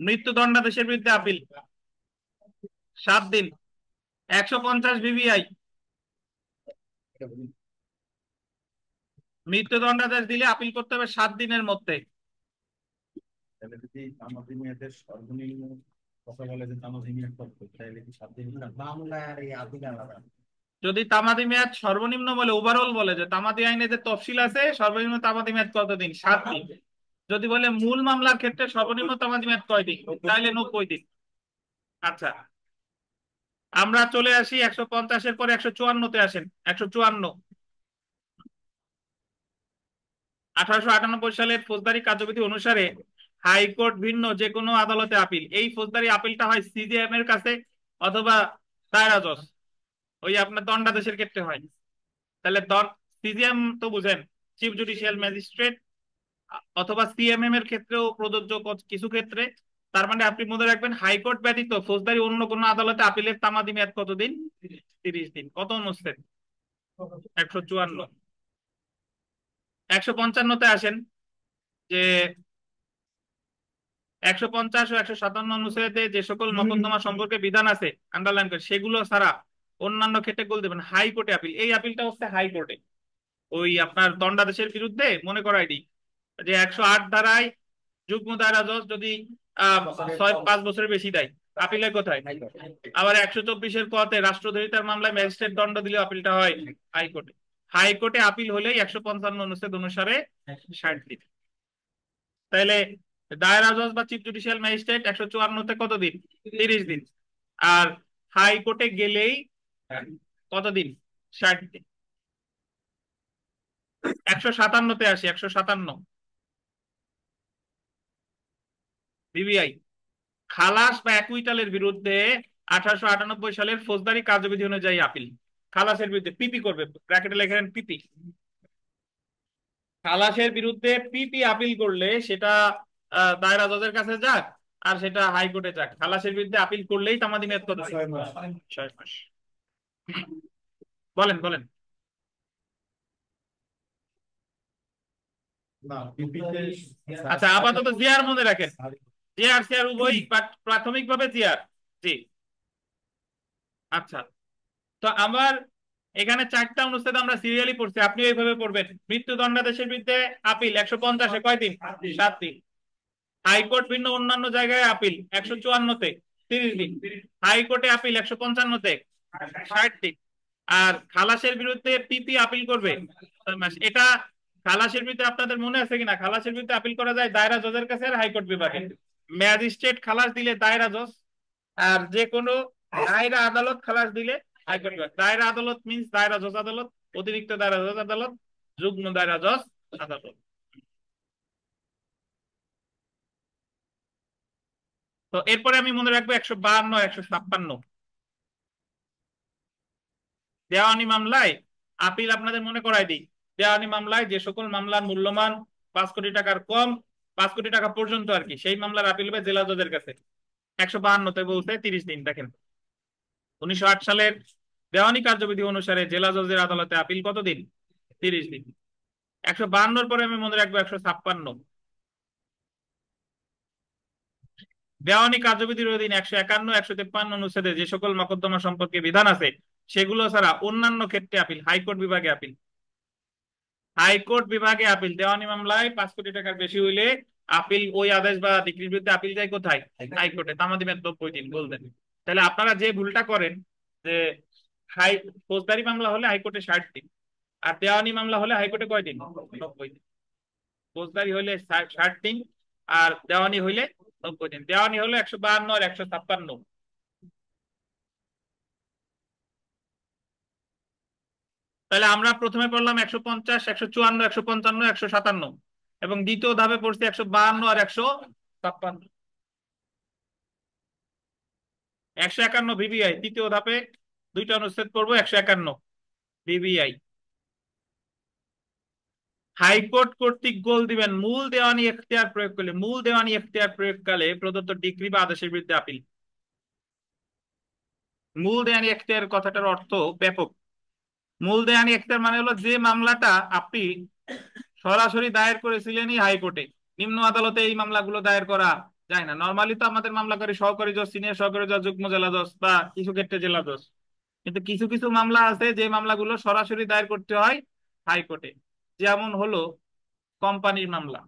মৃত্যুদণ্ডাদেশের বিরুদ্ধে আপিল 7 দিন। 150 বিবিআই, মৃত্যুদণ্ডাদেশ দিলে আপিল করতে হবে 7 দিনের মধ্যে। সর্বনিম্ন কথা বলে যে তামাদি মেয়াদ কত, তাহলে কি 7 দিন মামলা আর এই আপিল আলাদা? যদি তামাদি মেয়াদ সর্বনিম্ন বলে, ওভারঅল বলে যে তামাদি আইনে যে তফসিল আছে সর্বনিম্ন তামাদি মেয়াদ কতদিন? 7 দিন। যদি বলে মূল মামলার ক্ষেত্রে সর্বনিম্ন তামাদি মেয়াদ কয়দিন, তাহলে 90 দিন। আচ্ছা, আমরা চলে আসি 150-এর পরে 154-তে আসেন। 154, 1898 সালের ফৌজদারি কার্যবিধি অনুসারে হাইকোর্ট ভিন্ন যে কোনো আদালতে আপিল, এই ফৌজদারি আপিলটা হয় সিজেএম এর কাছে অথবা দায়রা জজ, ওই আপনার দণ্ডাদেশের ক্ষেত্রে হয়। তাহলে সিজিএম তো বুঝেন, চিফ জুডিশিয়াল ম্যাজিস্ট্রেট, অথবা সিএমএম এর ক্ষেত্রেও প্রযোজ্য কিছু ক্ষেত্রে। তার মানে আপনি মনে রাখবেন, হাইকোর্ট ব্যতীত ফৌজদারি অন্য কোনো আদালতে আপিলের তামাদি মেয়াদ কতদিন? 30 দিন। কত অনুচ্ছেদ? 154। 155-তে আসেন যে 150 ও 157 অনুচ্ছেদে যে সকল মকদ্দমা সম্পর্কে বিধান আছে, আন্ডারলাইন করে, সেগুলো ছাড়া অন্যান্য ক্ষেত্রে গোল দেবেন হাইকোর্টে আপিল। এই আপিলটা হচ্ছে হাইকোর্টে, ওই আপনার দণ্ডাদেশের বিরুদ্ধে মনে করাই দিই যে 108 ধারায় যুগ্ম দায়রা জজ যদি 5 বছরের বেশি দেয়, আপিলে কোথায়? আবার 124-এর কতে রাষ্ট্রদ্রোহিতার মামলায় ম্যাজিস্ট্রেট দণ্ড দিলে আপিলটা হয় হাইকোর্টে। হাইকোর্টে আপিল হলেই 155 অনুচ্ছেদ অনুসারে 60 দিন। তাইলে দায়রা জজ বা চিফ জুডিশিয়াল ম্যাজিস্ট্রেট 154-তে কত দিন? 30 দিন। আর হাইকোর্টে গেলেই কতদিন? 60 দিন। 157তে আসি, 157। বিবিআই খালাস বা অ্যাকুইটালের বিরুদ্ধে 1898 সালের ফৌজদারি কার্যবিধি অনুযায়ী আপিল। খালাসের বিরুদ্ধে পিপি করবে, ব্র্যাকেটে লেখেন পিপি। খালাসের বিরুদ্ধে পিপি আপিল করলে সেটা দায়রা জজের কাছে যাক আর সেটা হাইকোর্টে যাক, খালাসের বিরুদ্ধে আপিল করলেই তামাদি মেয়াদ কত? 6 মাস। 6 মাস। বলেন বলেন। না পিপিতে আচ্ছা, আপাতত জিআর মনে রাখেন, জিআর সিআর উভয়ই প্রাথমিকভাবে জিআর। জি। আচ্ছা, তো আমার এখানে 4টা অনুচ্ছেদ আমরা সিরিয়ালি পড়ছি, আপনি এইভাবে পড়বেন। মৃত্যুদণ্ডাদেশের বিরুদ্ধে আপিল 150-এ কয়দিন? 7 দিন। হাইকোর্ট ভিন্ন অন্যান্য জায়গায় আপিল 154-তে 30 দিন। হাইকোর্টে আপিল 155-তে 60 দিন। আর খালাসের বিরুদ্ধে পিপি আপিল করবে 6 মাস। এটা খালাসের বিরুদ্ধে আপনাদের মনে আছে কিনা? খালাসের বিরুদ্ধে আপিল করা যায় দায়রা জজের কাছে আর হাইকোর্ট বিভাগে। ম্যাজিস্ট্রেট খালাস দিলে দায়রা জজ, আর যে কোনো দায়রা আদালত খালাস দিলে হাইকোর্ট বিভাগ। দায়রা আদালত মিন্স দায়রা জজ আদালত, অতিরিক্ত দায়রা জজ আদালত, যুগ্ম দায়রা জজ আদালত। তো এরপরে আমি মনে রাখবো 152, 156। দেওয়ানি মামলায় আপিল আপনাদের মনে করাই দিই। দেওয়ানি মামলায় যে সকল মামলার মূল্যমান 5 কোটি টাকার কম, 5 কোটি টাকা পর্যন্ত আর কি, সেই মামলার আপিল হবে জেলা জজের কাছে। 152-তে বলতে 30 দিন। দেখেন 1908 সালের দেওয়ানি কার্যবিধি অনুসারে জেলা জজের আদালতে আপিল কতদিন? 30 দিন। 152-র পরে আমি মনে রাখবো 156। দেওয়ানি কার্যবিধির অধীন 151, 153 অনুচ্ছেদে যে সকল মকদ্দমা সম্পর্কে বিধান আছে সেগুলো ছাড়া অন্যান্য ক্ষেত্রে আপিল হাইকোর্ট বিভাগে আপিল। হাইকোর্ট বিভাগে আপিল দেওয়ানি মামলায় 5 কোটি টাকার বেশি হইলে আপিল, ওই আদেশ বা ডিক্রির বিরুদ্ধে আপিল যায় কোথায়? হাইকোর্টে। তামাদি মেয়াদ 90 দিন বলবেন। তাহলে আপনারা যে ভুলটা করেন যে হাই ফৌজদারি মামলা হলে হাইকোর্টে 60 দিন, আর দেওয়ানি মামলা হলে হাইকোর্টে কয়দিন? 90 দিন। ফৌজদারি হইলে 60 দিন, আর দেওয়ানি হইলে 90 দিন। দেওয়ানি হলো 152 আর 156। তাহলে আমরা প্রথমে পড়লাম 150, 154, 155, 157, এবং দ্বিতীয় ধাপে পড়ছি 152 আর 156। 151 বিবিআই তৃতীয় ধাপে 2টা অনুচ্ছেদ পড়বো। 151 বিবিআই হাইকোর্ট কর্তৃক গোল দিবেন মূল দেওয়ানি এখতিয়ার প্রয়োগ করলে, মূল দেওয়ানি এখতিয়ার প্রয়োগকালে প্রদত্ত ডিক্রি বা আদেশের বিরুদ্ধে আপিল। মূল দেওয়ানি এখতিয়ার কথাটার অর্থ ব্যাপক। মূল দেওয়ানি এখতিয়ার মানে হলো যে মামলাটা আপনি সরাসরি দায়ের করেছিলেনই হাইকোর্টে, নিম্ন আদালতে এই মামলাগুলো দায়ের করা যায় না। নর্মালি তো আমাদের মামলাকারী সহকারী জজ, সিনিয়র সহকারী জজ, যুগ্ম জেলা জজ বা কিছু ক্ষেত্রে জেলা জজ। কিন্তু কিছু কিছু মামলা আছে যে মামলাগুলো সরাসরি দায়ের করতে হয় হাইকোর্টে। যেমন হলো কোম্পানির মামলা,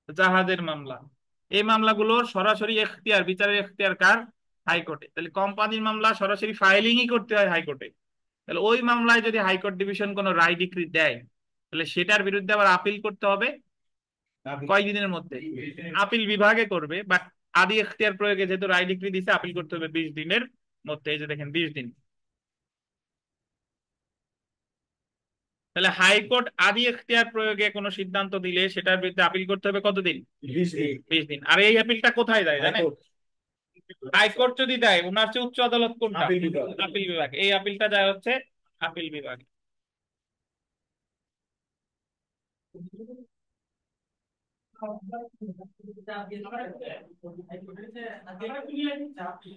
জাহাজের মামলা। এই মামলাগুলোর সরাসরি এখতিয়ার, বিচারের এখতিয়ার কার? হাইকোর্টে। তাহলে কোম্পানির মামলা সরাসরি ফাইলিংই করতে হয় হাইকোর্টে। তাহলে ওই মামলায় যদি হাইকোর্ট ডিভিশন কোনো রায় ডিক্রি দেয়, তাহলে সেটার বিরুদ্ধে আবার আপিল করতে হবে কয়দিনের মধ্যে? আপিল বিভাগে করবে, বাট আদি এখতিয়ার প্রয়োগে যেহেতু রায় ডিক্রি দিছে, আপিল করতে হবে 20 দিনের মধ্যে। এই যে দেখেন 20 দিন। তাহলে হাইকোর্ট আদি এখতিয়ার প্রয়োগে কোনো সিদ্ধান্ত দিলে সেটার বিরুদ্ধে আপিল করতে হবে কতদিন? 20 দিন। 20 দিন। আর এই আপিলটা কোথায় যায় জানেন? হাইকোর্ট যদি দেয়, ওনার চেয়ে উচ্চ আদালত কোনটা? আপিল বিভাগ। আপিল বিভাগ। এই আপিলটা যায় হচ্ছে আপিল বিভাগ।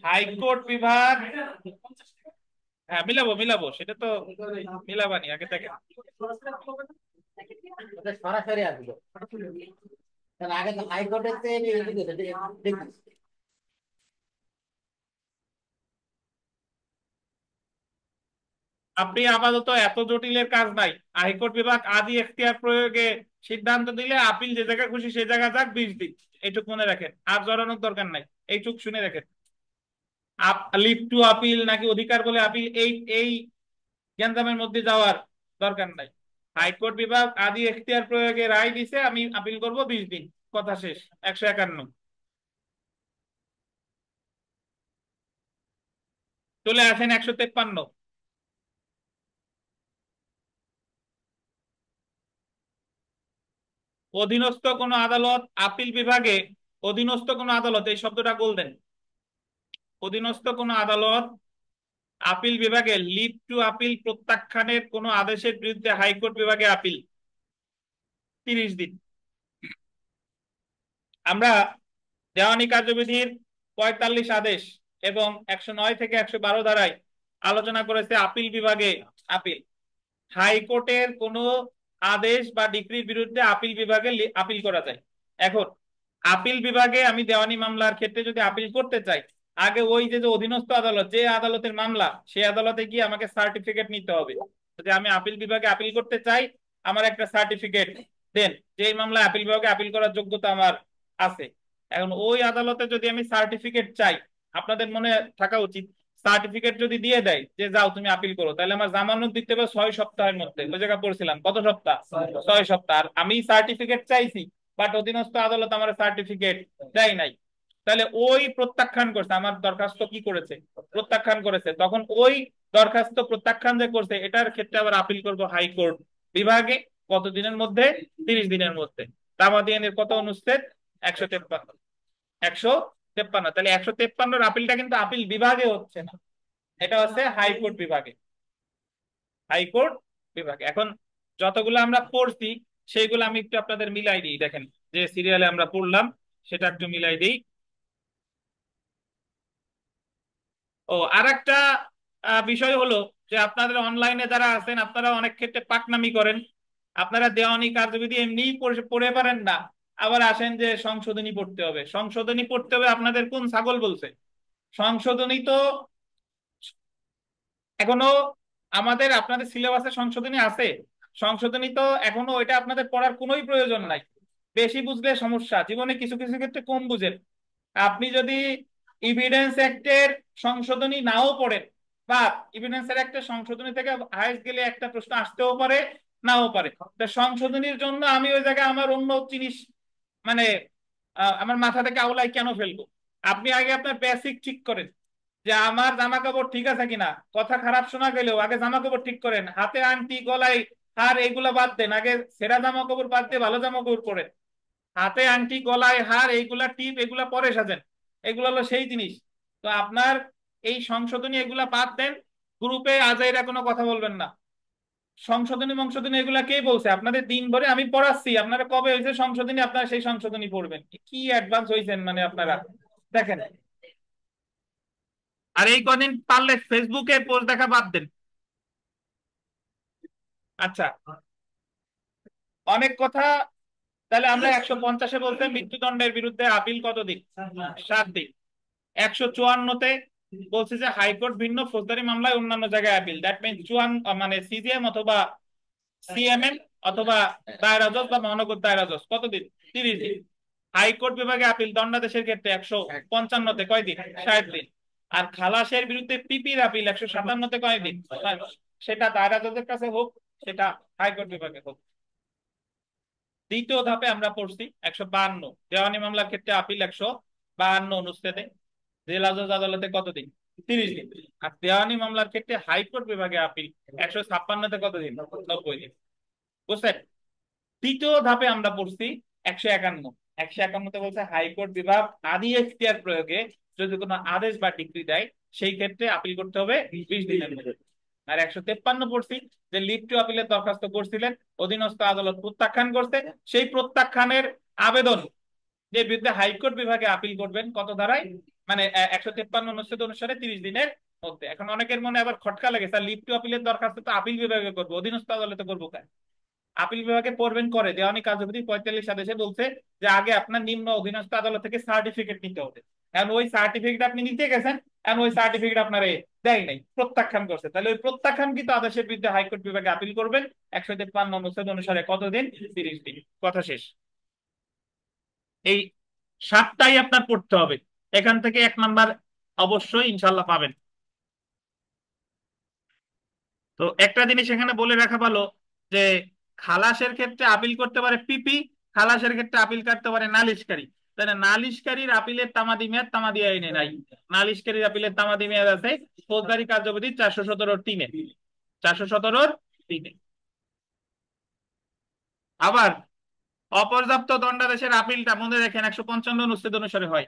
হাইকোর্ট বিভাগ, হ্যাঁ মিলাবো মিলাবো, সেটা তো মিলাবানি আগে থেকে। সরাসরি আসবে, কারণ আগে তো হাইকোর্টের দেখি। আপনি আপাতত এত জটিলের কাজ নাই। হাইকোর্ট বিভাগ আদি এখতিয়ার প্রয়োগে সিদ্ধান্ত দিলে আপিল যে জায়গায় খুশি সেই জায়গা যাক 20 দিন। এইটুক মনে রাখেন, আর জড়ানোর দরকার নাই। এইটুক শুনে রাখেন। লিভ টু আপিল নাকি অধিকার বলে আপিল, এই এই গ্যান্জামের মধ্যে যাওয়ার দরকার নাই। হাইকোর্ট বিভাগ আদি এখতিয়ার প্রয়োগে রায় দিছে, আমি আপিল করব 20 দিন। কথা শেষ। 151। চলে আসেন 153। অধীনস্থ কোন আদালত আপিল বিভাগে, অধীনস্থ কোন আদালত এই শব্দটা বলবেন, অধীনস্থ কোন আদালত আপিল বিভাগে লিভ টু আপিল প্রত্যাখ্যানের কোন আদেশের বিরুদ্ধে হাইকোর্ট বিভাগে আপিল 30 দিন। আমরা দেওয়ানি কার্যবিধির 45 আদেশ এবং 109 থেকে 112 ধারায় আলোচনা করেছে আপিল বিভাগে আপিল। হাইকোর্টের কোন আদেশ বা ডিক্রির বিরুদ্ধে আপিল বিভাগে আপিল করা যায়। এখন আপিল বিভাগে আমি দেওয়ানি মামলার ক্ষেত্রে যদি আপিল করতে চাই, আগে ওই যে যে অধীনস্থ আদালত, যে আদালতের মামলা, সেই আদালতে গিয়ে আমাকে সার্টিফিকেট নিতে হবে যে আমি আপিল বিভাগে আপিল করতে চাই, আমার একটা সার্টিফিকেট দেন যে এই মামলায় আপিল বিভাগে আপিল করার যোগ্যতা আমার আছে। এখন ওই আদালতে যদি আমি সার্টিফিকেট চাই, আপনাদের মনে থাকা উচিত সার্টিফিকেট যদি দিয়ে দেয় যে যাও তুমি আপিল করো, তাহলে আমার জামানত দিতে হবে 6 সপ্তাহের মধ্যে। ওই জায়গায় পড়ছিলাম কত সপ্তাহ, 6 সপ্তাহ। আর আমি সার্টিফিকেট চাইছি বাট অধীনস্থ আদালত আমার সার্টিফিকেট দেয় নাই, তাহলে ওই প্রত্যাখ্যান করছে, আমার দরখাস্ত কি করেছে, প্রত্যাখ্যান করেছে, তখন ওই দরখাস্ত প্রত্যাখ্যান যে করছে এটার ক্ষেত্রে আবার আপিল করব হাইকোর্ট বিভাগে। কত দিনের মধ্যে? 30 দিনের মধ্যে। তামাদিয়ানের কত অনুচ্ছেদ? 153। 153, তাহলে 153 আপিলটা কিন্তু আপিল বিভাগে হচ্ছে না, এটা হচ্ছে হাইকোর্ট বিভাগে, হাইকোর্ট বিভাগে। এখন যতগুলো আমরা পড়ছি সেইগুলো আমি একটু আপনাদের মিলাই দিই, দেখেন যে সিরিয়ালে আমরা পড়লাম সেটা একটু মিলাই দিই। ও আর একটা বিষয় হলো যে আপনাদের অনলাইনে যারা আছেন আপনারা অনেক ক্ষেত্রে পাকনামি করেন, আপনারা দেওয়ানি কার্যবিধি এমনি পড়ে পারেন না, আবার আসেন যে সংশোধনী পড়তে হবে। সংশোধনী পড়তে হবে আপনাদের কোন ছাগল বলছে? সংশোধনী তো এখনো আমাদের, আপনাদের সিলেবাসে সংশোধনী আছে, সংশোধনী তো এখনো এটা আপনাদের পড়ার কোনোই প্রয়োজন নাই। বেশি বুঝলে সমস্যা, জীবনে কিছু কিছু ক্ষেত্রে কম বুঝেন। আপনি যদি ইভিডেন্স অ্যাক্টের সংশোধনী নাও পড়েন, বা ইভিডেন্স অ্যাক্টের সংশোধনী থেকে হাইস্ট গেলে একটা প্রশ্ন আসতেও পারে, নাও পারে, তা সংশোধনীর জন্য আমি ওই জায়গায় আমার অন্য জিনিস মানে আমার মাথা থেকে আউলাই কেন ফেলবো? আপনি আগে আপনার বেসিক ঠিক করেন যে আমার জামা কাপড় ঠিক আছে কিনা, কথা খারাপ শোনা গেলেও আগে জামা কাপড় ঠিক করেন, হাতে আংটি গলায় হার এইগুলা বাদ দেন, আগে ছেঁড়া জামা কাপড় বাদ দিয়ে ভালো জামা কাপড় পরেন। হাতে আংটি গলায় হার এইগুলা টিপ এগুলা পরে সাজেন, এগুলো হলো সেই জিনিস। তো আপনার এই সংশোধনী এগুলা বাদ দেন, গ্রুপে আজাইরা কোনো কথা বলবেন না। সংশোধনী মংশোধনী এগুলা কে বলছে? আপনাদের দিন ভরে আমি পড়াচ্ছি, আপনারা কবে হয়েছে সংশোধনী আপনারা সেই সংশোধনী পড়বেন? কি অ্যাডভান্স হয়েছেন মানে আপনারা, দেখেন। আর এই কদিন পারলে ফেসবুকে পোস্ট দেখা বাদ দেন। আচ্ছা, অনেক কথা। তাহলে আমরা 150-এ বলতে মৃত্যুদণ্ডের বিরুদ্ধে আপিল কতদিন? 7 দিন। 154-তে বলছে যে হাইকোর্ট ভিন্ন ফৌজদারি মামলায় অন্যান্য জায়গায় আপিল, দ্যাট মিনস মানে সিজিএম অথবা সিএমএম অথবা দায়রা জজ বা মহানগর দায়রা জজ কতদিন? 30 দিন। হাইকোর্ট বিভাগে আপিল দণ্ডাদেশের ক্ষেত্রে 155-তে কয়দিন? 60 দিন। আর খালাসের বিরুদ্ধে পিপির আপিল 157-তে কয়দিন? সেটা দায়রা জজের কাছে হোক, সেটা হাইকোর্ট বিভাগে হোক। দ্বিতীয় ধাপে আমরা পড়ছি 152, দেওয়ানি মামলার ক্ষেত্রে আপিল 152 অনুচ্ছেদে, জেলা জজ আদালতে কতদিন? 30 দিন। আর দেওয়ানি মামলার ক্ষেত্রে হাইকোর্ট বিভাগে আপিল 156-তে কতদিন? 90 দিন। বুঝছেন? তৃতীয় ধাপে আমরা পড়ছি 151। 151-তে বলছে হাইকোর্ট বিভাগ আদি এখতিয়ার প্রয়োগে যদি কোনো আদেশ বা ডিক্রি দেয় সেই ক্ষেত্রে আপিল করতে হবে 20 দিনের মধ্যে। আর 153 পড়ছি যে লিভ টু আপিলের দরখাস্ত করছিলেন, অধীনস্থ আদালত প্রত্যাখ্যান করছে, সেই প্রত্যাখ্যানের আবেদন যে বিরুদ্ধে হাইকোর্ট বিভাগে আপিল করবেন কত ধারায়, মানে 153 অনুচ্ছেদ অনুসারে 30 দিনের মধ্যে। এখন অনেকের মনে আবার খটকা লাগে, স্যার লিভ টু আপিলের দরখাস্ত তো আপিল বিভাগে করবো, অধীনস্থ আদালতে করবো কেন? আপিল বিভাগে পড়বেন করে দেওয়ানি কার্যবিধি 45 আদেশে বলছে যে আগে আপনার নিম্ন অধীনস্থ আদালত থেকে সার্টিফিকেট নিতে হবে। এখন ওই সার্টিফিকেট আপনি নিতে গেছেন, এখন ওই সার্টিফিকেট আপনার দেয় নাই, প্রত্যাখ্যান করছে, তাহলে ওই প্রত্যাখ্যানকৃত আদেশের বিরুদ্ধে হাইকোর্ট বিভাগে আপিল করবেন 153 অনুচ্ছেদ অনুসারে কতদিন? 30 দিন। কথা শেষ। এই 7টাই আপনার পড়তে হবে, এখান থেকে 1 নাম্বার অবশ্যই ইনশাল্লাহ পাবেন। তো একটা জিনিস এখানে বলে রাখা ভালো যে খালাসের ক্ষেত্রে আপিল করতে পারে পিপি, খালাসের ক্ষেত্রে আপিল করতে পারে নালিশকারী। তো তাহলে নালিশকারীর আপিলের তামাদি মেয়াদ তামাদি আইনে নাই, নালিশকারীর আপিলের তামাদি মেয়াদ আছে ফৌজদারি কার্যবিধি 417-3-এ, 417-3-এ। আবার অপর্যাপ্ত দণ্ডাদেশের আপিলটা মনে রাখেন 155 অনুচ্ছেদ অনুসারে হয়।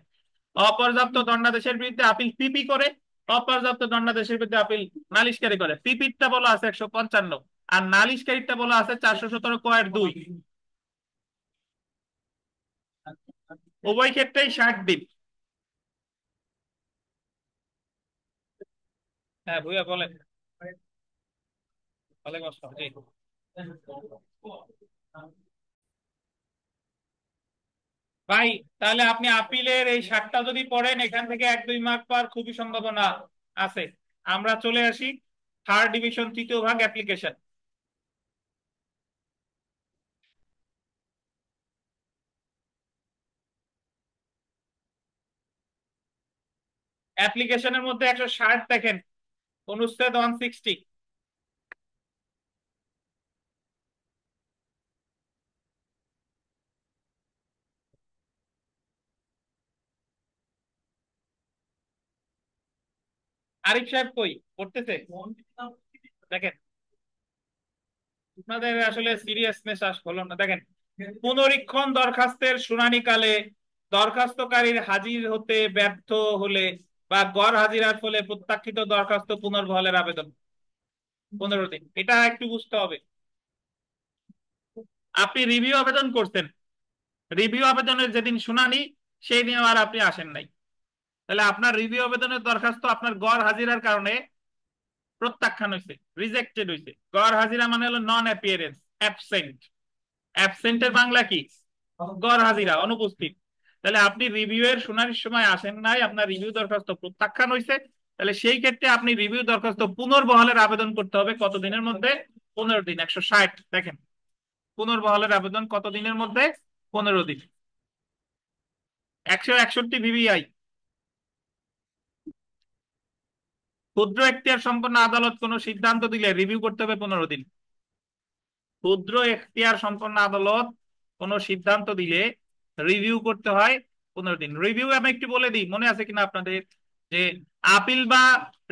অপর্যাপ্ত দণ্ডাদেশের বিরুদ্ধে আপিল পিপি করে, অপর্যাপ্ত দণ্ডাদেশের বিরুদ্ধে আপিল নালিশকারী করে। পিপিটা বলা আছে 155, আর নালিশকারীটা বলা আছে 417 ক-2। উভয় ক্ষেত্রেই 60 দিন। হ্যাঁ ভুইয়া বলেন। ওয়ালাইকুম আসসালাম, জি। ভাই তাহলে আপনি আপিলের এই 60টা যদি পড়েন এখান থেকে 1-2 মার্ক পাওয়ার খুবই সম্ভাবনা আছে। আমরা চলে আসি থার্ড ডিভিশন, তৃতীয় ভাগ, অ্যাপ্লিকেশন। অ্যাপ্লিকেশনের মধ্যে 160 দেখেন, অনুচ্ছেদ 160। আরিফ সাহেব কই পড়তেছে? দেখেন আপনাদের আসলে সিরিয়াসনেস হলো না। দেখেন, পুনরীক্ষণ দরখাস্তের শুনানিকালে দরখাস্তকারীর হাজির হতে ব্যর্থ হলে বা গড় হাজিরার ফলে প্রত্যাখ্যিত দরখাস্ত পুনর্বহালের আবেদন 15 দিন। এটা একটু বুঝতে হবে। আপনি রিভিউ আবেদন করছেন, রিভিউ আবেদনের যেদিন শুনানি সেই দিন আর আপনি আসেন নাই, তাহলে আপনার রিভিউ আবেদনের দরখাস্ত আপনার গড় হাজিরার কারণে প্রত্যাখ্যান হয়েছে, রিজেক্টেড হয়েছে। গড় হাজিরা মানে হলো নন অ্যাপিয়ারেন্স, অ্যাবসেন্ট। অ্যাবসেন্টের বাংলা কি? গড় হাজিরা, অনুপস্থিত। তাহলে আপনি রিভিউ এর শুনানির সময় আসেন নাই, আপনার রিভিউ দরখাস্ত প্রত্যাখ্যান হয়েছে। তাহলে সেই ক্ষেত্রে আপনি রিভিউ দরখাস্ত পুনর্বহালের আবেদন করতে হবে কত দিনের মধ্যে? 15 দিন। 160 দেখেন, পুনর্বহালের আবেদন কত দিনের মধ্যে? 15 দিন। 161 VBI, ক্ষুদ্র এখতিয়ার সম্পন্ন আদালত কোনো সিদ্ধান্ত দিলে রিভিউ করতে হবে 15 দিন। ক্ষুদ্র এখতিয়ার সম্পন্ন আদালত কোনো সিদ্ধান্ত দিলে রিভিউ করতে হয় 15 দিন। রিভিউ আমি একটু বলে দিই, মনে আছে কিনা আপনাদের, যে আপিল বা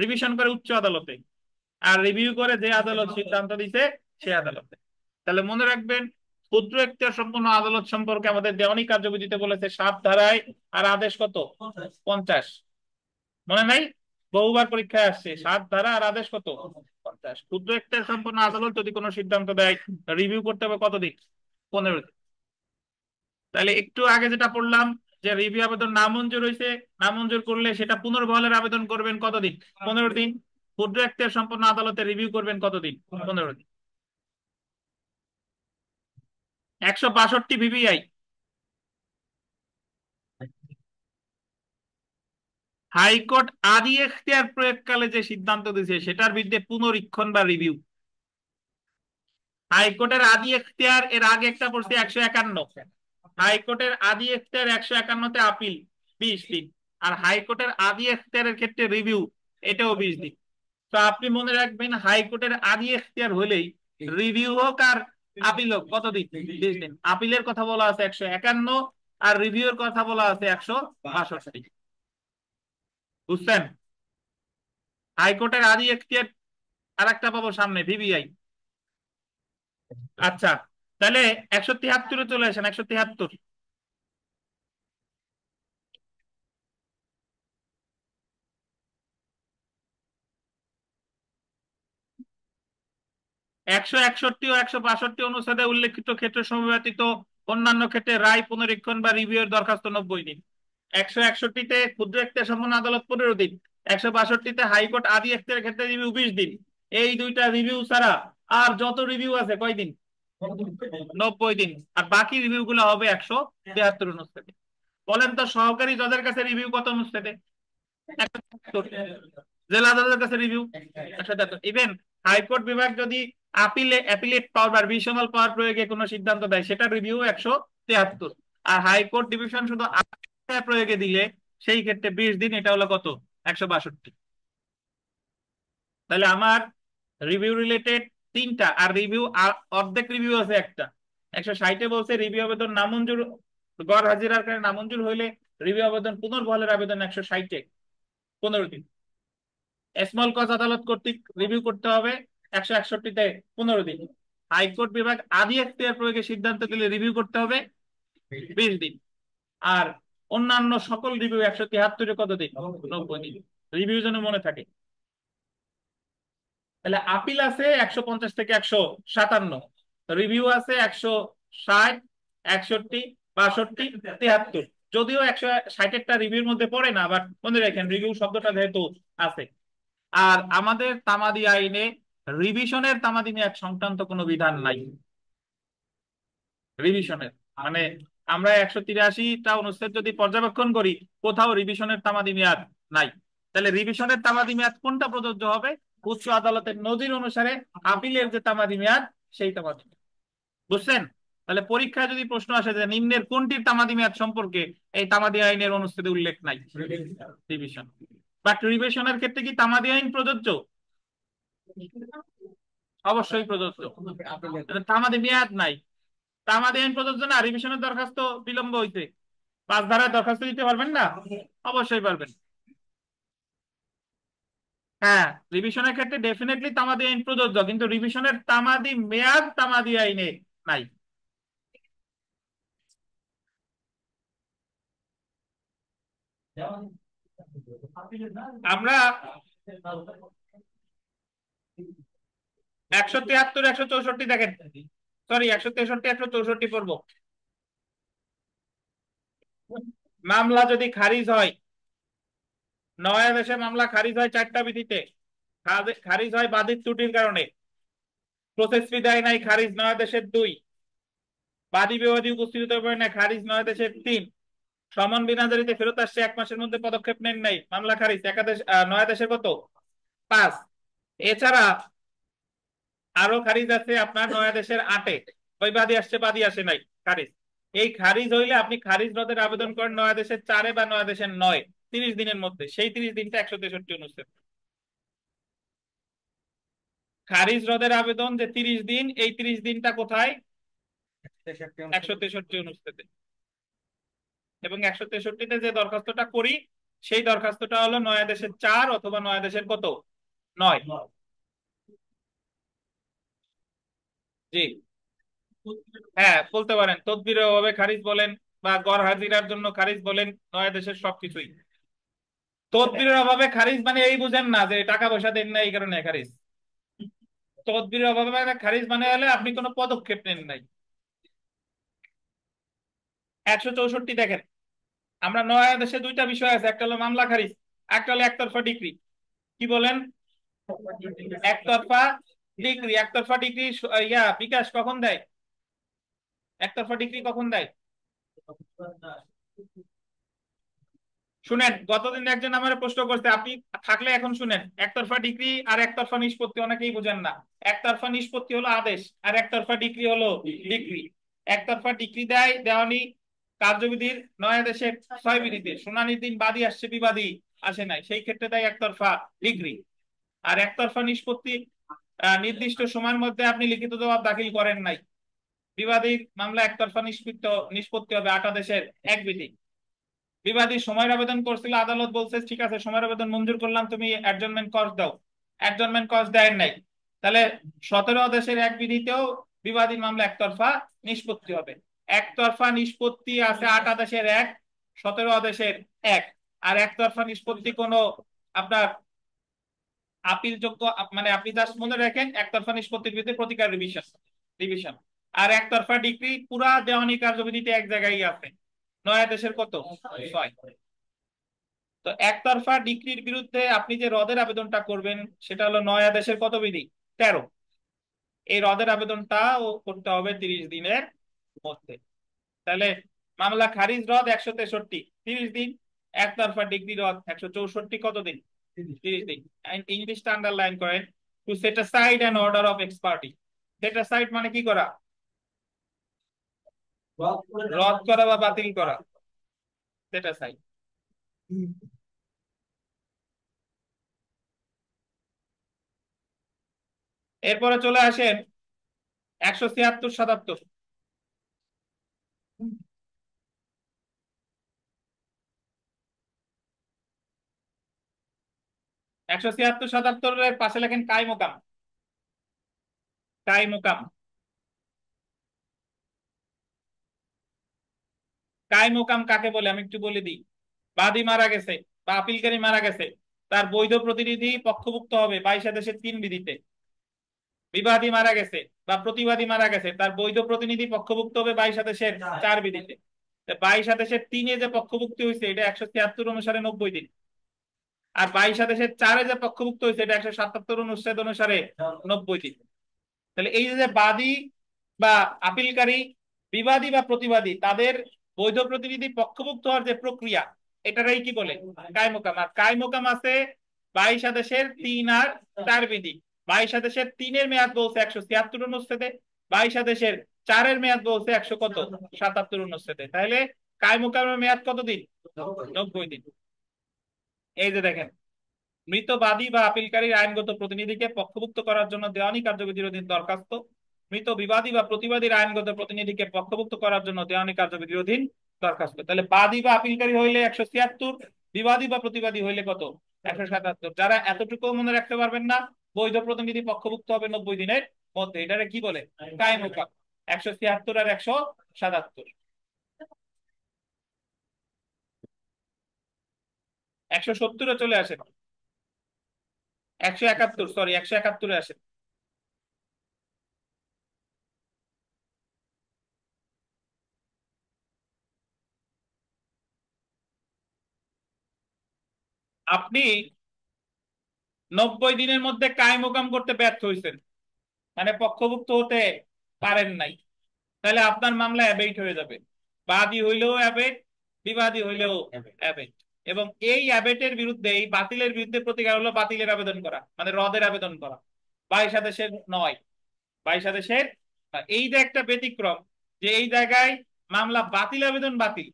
রিভিশন করে উচ্চ আদালতে, আর রিভিউ করে যে আদালত সিদ্ধান্ত দিছে সে আদালতে। তাহলে মনে রাখবেন, ক্ষুদ্র এখতিয়ার সম্পন্ন আদালত সম্পর্কে আমাদের দেওয়ানি কার্যবিধিতে বলেছে 7 ধারায়, আর আদেশ কত? 50। মনে নাই? বহুবার পরীক্ষায় আসছে 7 ধারা আর আদেশ কত? 50। ক্ষুদ্র এখতিয়ার সম্পন্ন আদালত যদি কোনো সিদ্ধান্ত দেয় রিভিউ করতে হবে কতদিন? 15 দিন। তাহলে একটু আগে যেটা পড়লাম, যে রিভিউ আবেদন নামঞ্জুর হয়েছে, নামঞ্জুর করলে সেটা পুনর্বহালের আবেদন করবেন কতদিন? 15 দিন। ক্ষুদ্র এখতিয়ার সম্পন্ন আদালতে রিভিউ করবেন কতদিন? 15 দিন। 162 VBI, হাইকোর্ট আদি এখতিয়ার প্রয়োগকালে যে সিদ্ধান্ত দিয়েছে সেটার বিরুদ্ধে পুনরীক্ষণ বা রিভিউ। হাইকোর্টের আদি এখতিয়ার এর আগে একটা পড়ছে 151, হাইকোর্টের আদি এখতিয়ার 151-তে আপিল 20 দিন, আর হাইকোর্টের আদি এখতিয়ারের ক্ষেত্রে রিভিউ এটাও 20 দিন। তো আপনি মনে রাখবেন, হাইকোর্টের আদি এখতিয়ার হলেই রিভিউ হোক আর আপিল হোক কতদিন? 20 দিন। আপিলের কথা বলা আছে 151, আর রিভিউর কথা বলা আছে 162। বুঝছেন? হাইকোর্টের আদি এখতিয়ার আর একটা পাবো সামনে, VBI। আচ্ছা, তাহলে 173-এ চলে আসেন। 173, 161 ও 162 অনুচ্ছেদে উল্লেখিত ক্ষেত্রসমূহ ব্যতীত অন্যান্য ক্ষেত্রে রায় পুনরীক্ষণ বা রিভিউয়ের দরখাস্ত 90 দিন। 161-তে ক্ষুদ্র এখতিয়ার সম্পন্ন আদালত 15 দিন, 162-তে হাইকোর্ট আদি এখতিয়ারের ক্ষেত্রে রিভিউ 20 দিন। এই দুইটা রিভিউ ছাড়া আর যত রিভিউ আছে কয়দিন? 90 দিন। আর বাকি রিভিউ গুলো হবে 173 অনুচ্ছেদে। বলেন তো, সহকারী জজের কাছে রিভিউ কত অনুচ্ছেদে? 173। জেলা আদালতের কাছে রিভিউ 173। ইভেন হাইকোর্ট বিভাগ যদি অ্যাপিলেট পাওয়ার বা রিভিশনাল পাওয়ার প্রয়োগে কোনো সিদ্ধান্ত দেয় সেটা রিভিউ 173। আর হাইকোর্ট ডিভিশন শুধু আপিল প্রয়োগে দিলে সেই ক্ষেত্রে 20 দিন। এটা হলো কত? 162। তাহলে আমার রিভিউ রিলেটেড 3টা, আর রিভিউ অর্ধেক রিভিউ আছে একটা। 160-এ বলছে রিভিউ আবেদন নামঞ্জুর গড় হাজিরার কারণে নামঞ্জুর হইলে রিভিউ আবেদন পুনর্বহালের আবেদন 160-এ 15 দিন। স্মল কজ আদালত কর্তৃক রিভিউ করতে হবে 161-তে 15 দিন। হাইকোর্ট বিভাগ আদি এখতিয়ার প্রয়োগে সিদ্ধান্ত দিলে রিভিউ করতে হবে 20 দিন। আর অন্যান্য সকল রিভিউ 173-এ কতদিন? 90 দিন। রিভিউ যেন মনে থাকে। তাহলে আপিল আছে 150 থেকে 157, রিভিউ আছে 160, 61, 62, 73। যদিও 160-টা রিভিউর মধ্যে পড়ে না, বাট মনে রাখেন রিভিউ শব্দটা যেহেতু আছে। আর আমাদের তামাদি আইনে রিভিশনের তামাদি মেয়াদ সংক্রান্ত কোনো বিধান নাই। রিভিশনের মানে আমরা 183টা অনুচ্ছেদ যদি পর্যবেক্ষণ করি, কোথাও রিভিশনের তামাদি মেয়াদ নাই। তাহলে রিভিশনের তামাদি মেয়াদ কোনটা প্রযোজ্য হবে? উচ্চ আদালতের নজির অনুসারে আপিলের যে তামাদি মেয়াদ, সেই তামাদি মেয়াদ। বুঝছেন? তাহলে পরীক্ষায় যদি প্রশ্ন আসে যে নিম্নের কোনটির তামাদি মেয়াদ সম্পর্কে এই তামাদি আইনের অনুচ্ছেদে উল্লেখ নাই, রিভিশন। বাট রিভিশনের ক্ষেত্রে কি তামাদি আইন প্রযোজ্য? অবশ্যই প্রযোজ্য। তামাদি মেয়াদ নাই, তামাদি আইন প্রযোজ্য না, রিভিশনের দরখাস্ত বিলম্ব হইতে 5 ধারায় দরখাস্ত দিতে পারবেন না? অবশ্যই পারবেন। হ্যাঁ, রিভিশনের ক্ষেত্রে ডেফিনেটলি তামাদি আইন প্রযোজ্য, কিন্তু রিভিশনের তামাদি মেয়াদ তামাদি আইনে নাই। আমরা 173, 164 দেখেন, সরি 163, 164 পড়বো। মামলা যদি খারিজ হয়, নয় দেশে মামলা খারিজ হয় 4টা বিধিতে। খারিজ হয় বাদীর ত্রুটির কারণে, প্রসেস ফি দেয় নাই, খারিজ 9 দেশের 2। বাদী বিবাদী উপস্থিত হতে পারে না, খারিজ 9 দেশের 3। সমন বিনা জারিতে ফেরত আসছে 1 মাসের মধ্যে, পদক্ষেপ নেন নাই, মামলা খারিজ। একাদেশ 9 দেশের কত? 5। এছাড়া আরো খারিজ আছে আপনার 9 দেশের 8-এ, ওই বাদী আসছে বাদী আসে নাই, খারিজ। এই খারিজ হইলে আপনি খারিজ রদের আবেদন করেন 9 দেশের 4-এ বা 9 দেশের 9, 30 দিনের মধ্যে। সেই 30 দিনটা 163 অনুচ্ছেদ। খারিজ রদের আবেদন যে 30 দিন, এই 30 দিনটা কোথায়? 163 অনুচ্ছেদে। এবং 163-তে যে দরখাস্তটা করি, সেই দরখাস্তটা হলো 9 দেশের 4 অথবা 9 দেশের কত? 9। জি, হ্যাঁ বলতে পারেন। তদবিরের অভাবে খারিজ বলেন বা গড় হাজিরার জন্য খারিজ বলেন, 9 দেশের সবকিছুই। তদবিরের অভাবে খারিজ মানে এই বুঝেন না যে টাকা পয়সা দেন না এই কারণে খারিজ। তদবিরের অভাবে খারিজ মানে হলে আপনি কোনো পদক্ষেপ নেন নাই। 164 দেখেন, আমরা 9 দেশে 2টা বিষয় আছে, একটা হলো মামলা খারিজ, একটা হলো একতরফা ডিক্রি। কি বলেন? একতরফা ডিক্রি। একতরফা ডিক্রি বিকাশ কখন দেয়? একতরফা ডিক্রি কখন দেয়? শুনেন, গতদিন একজন আমার প্রশ্ন করছে, আপনি থাকলে এখন শুনেন। একতরফা ডিক্রি আর একতরফা নিষ্পত্তি অনেকেই বুঝেন না। একতরফা নিষ্পত্তি হলো আদেশ, আর একতরফা ডিক্রি হলো ডিক্রি। একতরফা ডিক্রি দেয় দেওয়ানি কার্যবিধির 9 দেশের 6 বিধিতে, শুনানির দিন বাদী আসছে বিবাদী আসে নাই, সেই ক্ষেত্রে দেয় একতরফা ডিক্রি। আর একতরফা নিষ্পত্তি নির্দিষ্ট সময়ের মধ্যে আপনি লিখিত জবাব দাখিল করেন নাই, বিবাদীর মামলা একতরফা নিষ্পত্তি হবে 8 দেশের 1 বিধি। বিবাদী সময়ের আবেদন করছিল, আদালত বলছে ঠিক আছে সময়ের আবেদন মঞ্জুর করলাম, তুমি অ্যাডজনমেন্ট কস্ট দাও। অ্যাডজনমেন্ট কস্ট দেয় নাই, তাহলে 17 দেশের 1 বিধিতেও বিবাদীর মামলা একতরফা নিষ্পত্তি হবে। একতরফা নিষ্পত্তি আছে 8 দেশের 1, 17 দেশের 1। আর একতরফা নিষ্পত্তি কোনো আপনার আপিল যোগ্য, মানে আপনি জাস্ট মনে রাখেন একতরফা নিষ্পত্তির ভিত্তিতে প্রতিকার রিভিশন রিভিশন। আর একতরফা ডিক্রি পুরা দেওয়ানি কার্যবিধিতে এক জায়গায় আছে, 9 দেশের কত? 6। তো একতরফা ডিক্রির বিরুদ্ধে আপনি যে রদের আবেদনটা করবেন, সেটা হলো 9 দেশের কত বিধি? 13। এই রদের আবেদনটাও করতে হবে 30 দিনের মধ্যে। তাহলে মামলা খারিজ রদ 163, 30 দিন। একতরফা ডিগ্রি রদ 164, কতদিন? 30 দিন। ইংলিশটা আন্ডারলাইন করেন, to set aside an order of ex parte. Set aside মানে কি করা? রদ করা বা বাতিল করা, সেট অ্যাসাইড। এরপরে চলে আসেন 176, 77। 176 77-এর পাশে লেখেন কাই মোকাম। কাই মোকাম। কাই মোকাম কাকে বলে আমি একটু বলে দিই। বাদী মারা গেছে বা আপিলকারী মারা গেছে, তার বৈধ প্রতিনিধি পক্ষভুক্ত হবে 22 3 বিধিতে। বিবাদী মারা গেছে বা প্রতিবাদী মারা গেছে, তার বৈধ প্রতিনিধি পক্ষভুক্ত হবে 22 4 বিধিতে। 22 3-এ যে পক্ষভুক্তি হয়েছে এটা 176 অনুসারে 90 দিন। আর 22 4-এ যে পক্ষভুক্ত হয়েছে এটা 177 অনুচ্ছেদ অনুসারে 90 দিন। তাহলে এই যে বাদী বা আপিলকারী, বিবাদী বা প্রতিবাদী, তাদের বৈধ প্রতিনিধি পক্ষভুক্ত হওয়ার যে প্রক্রিয়া, এটারই কি বলে কায়মোকাম। আর কায়মোকাম আছে 22 3 আর 4 বিধি। 22 3-এর মেয়াদ বলছে 176 অনুচ্ছেদে, 22 4-এর মেয়াদ বলছে 177 অনুচ্ছেদে। তাহলে কায়মোকামের মেয়াদ কতদিন? 90 দিন। এই যে দেখেন, মৃত বাদী বা আপিলকারীর আইনগত প্রতিনিধিকে পক্ষভুক্ত করার জন্য দেওয়ানি কার্যবিধির অধীন দরখাস্ত, মৃত বিবাদী বা প্রতিবাদীর আইনগত প্রতিনিধিকে পক্ষভুক্ত করার জন্য দেওয়ানি কার্যবিধির অধীন দরখাস্ত। তাহলে বাদী বা আপিলকারী হইলে 176, বিবাদী বা প্রতিবাদী হইলে কত? 177। যারা এতটুকু মনে রাখতে পারবেন না, বৈধ প্রতিনিধি পক্ষভুক্ত হবে 90 দিনের মধ্যে, এটারে কি বলে? কায়েম মোকাম। 176 আর 177। 170-এ চলে আসেন। 171, সরি, 171-এ আসেন। আপনি 90 দিনের মধ্যে কায়েম মোকাম করতে ব্যর্থ হয়েছেন, মানে পক্ষভুক্ত হতে পারেন নাই, তাহলে আপনার মামলা অ্যাবেট হয়ে যাবে। বাদী হইলেও অ্যাবেট, বিবাদী হইলেও অ্যাবেট। এবং এই অ্যাবেটের বিরুদ্ধে, এই বাতিলের বিরুদ্ধে প্রতিকার হলো বাতিলের আবেদন করা, মানে রদের আবেদন করা। 22 আদেশের নয়, 22 আদেশের। এই যে একটা ব্যতিক্রম, যে এই জায়গায় মামলা বাতিল, আবেদন বাতিল,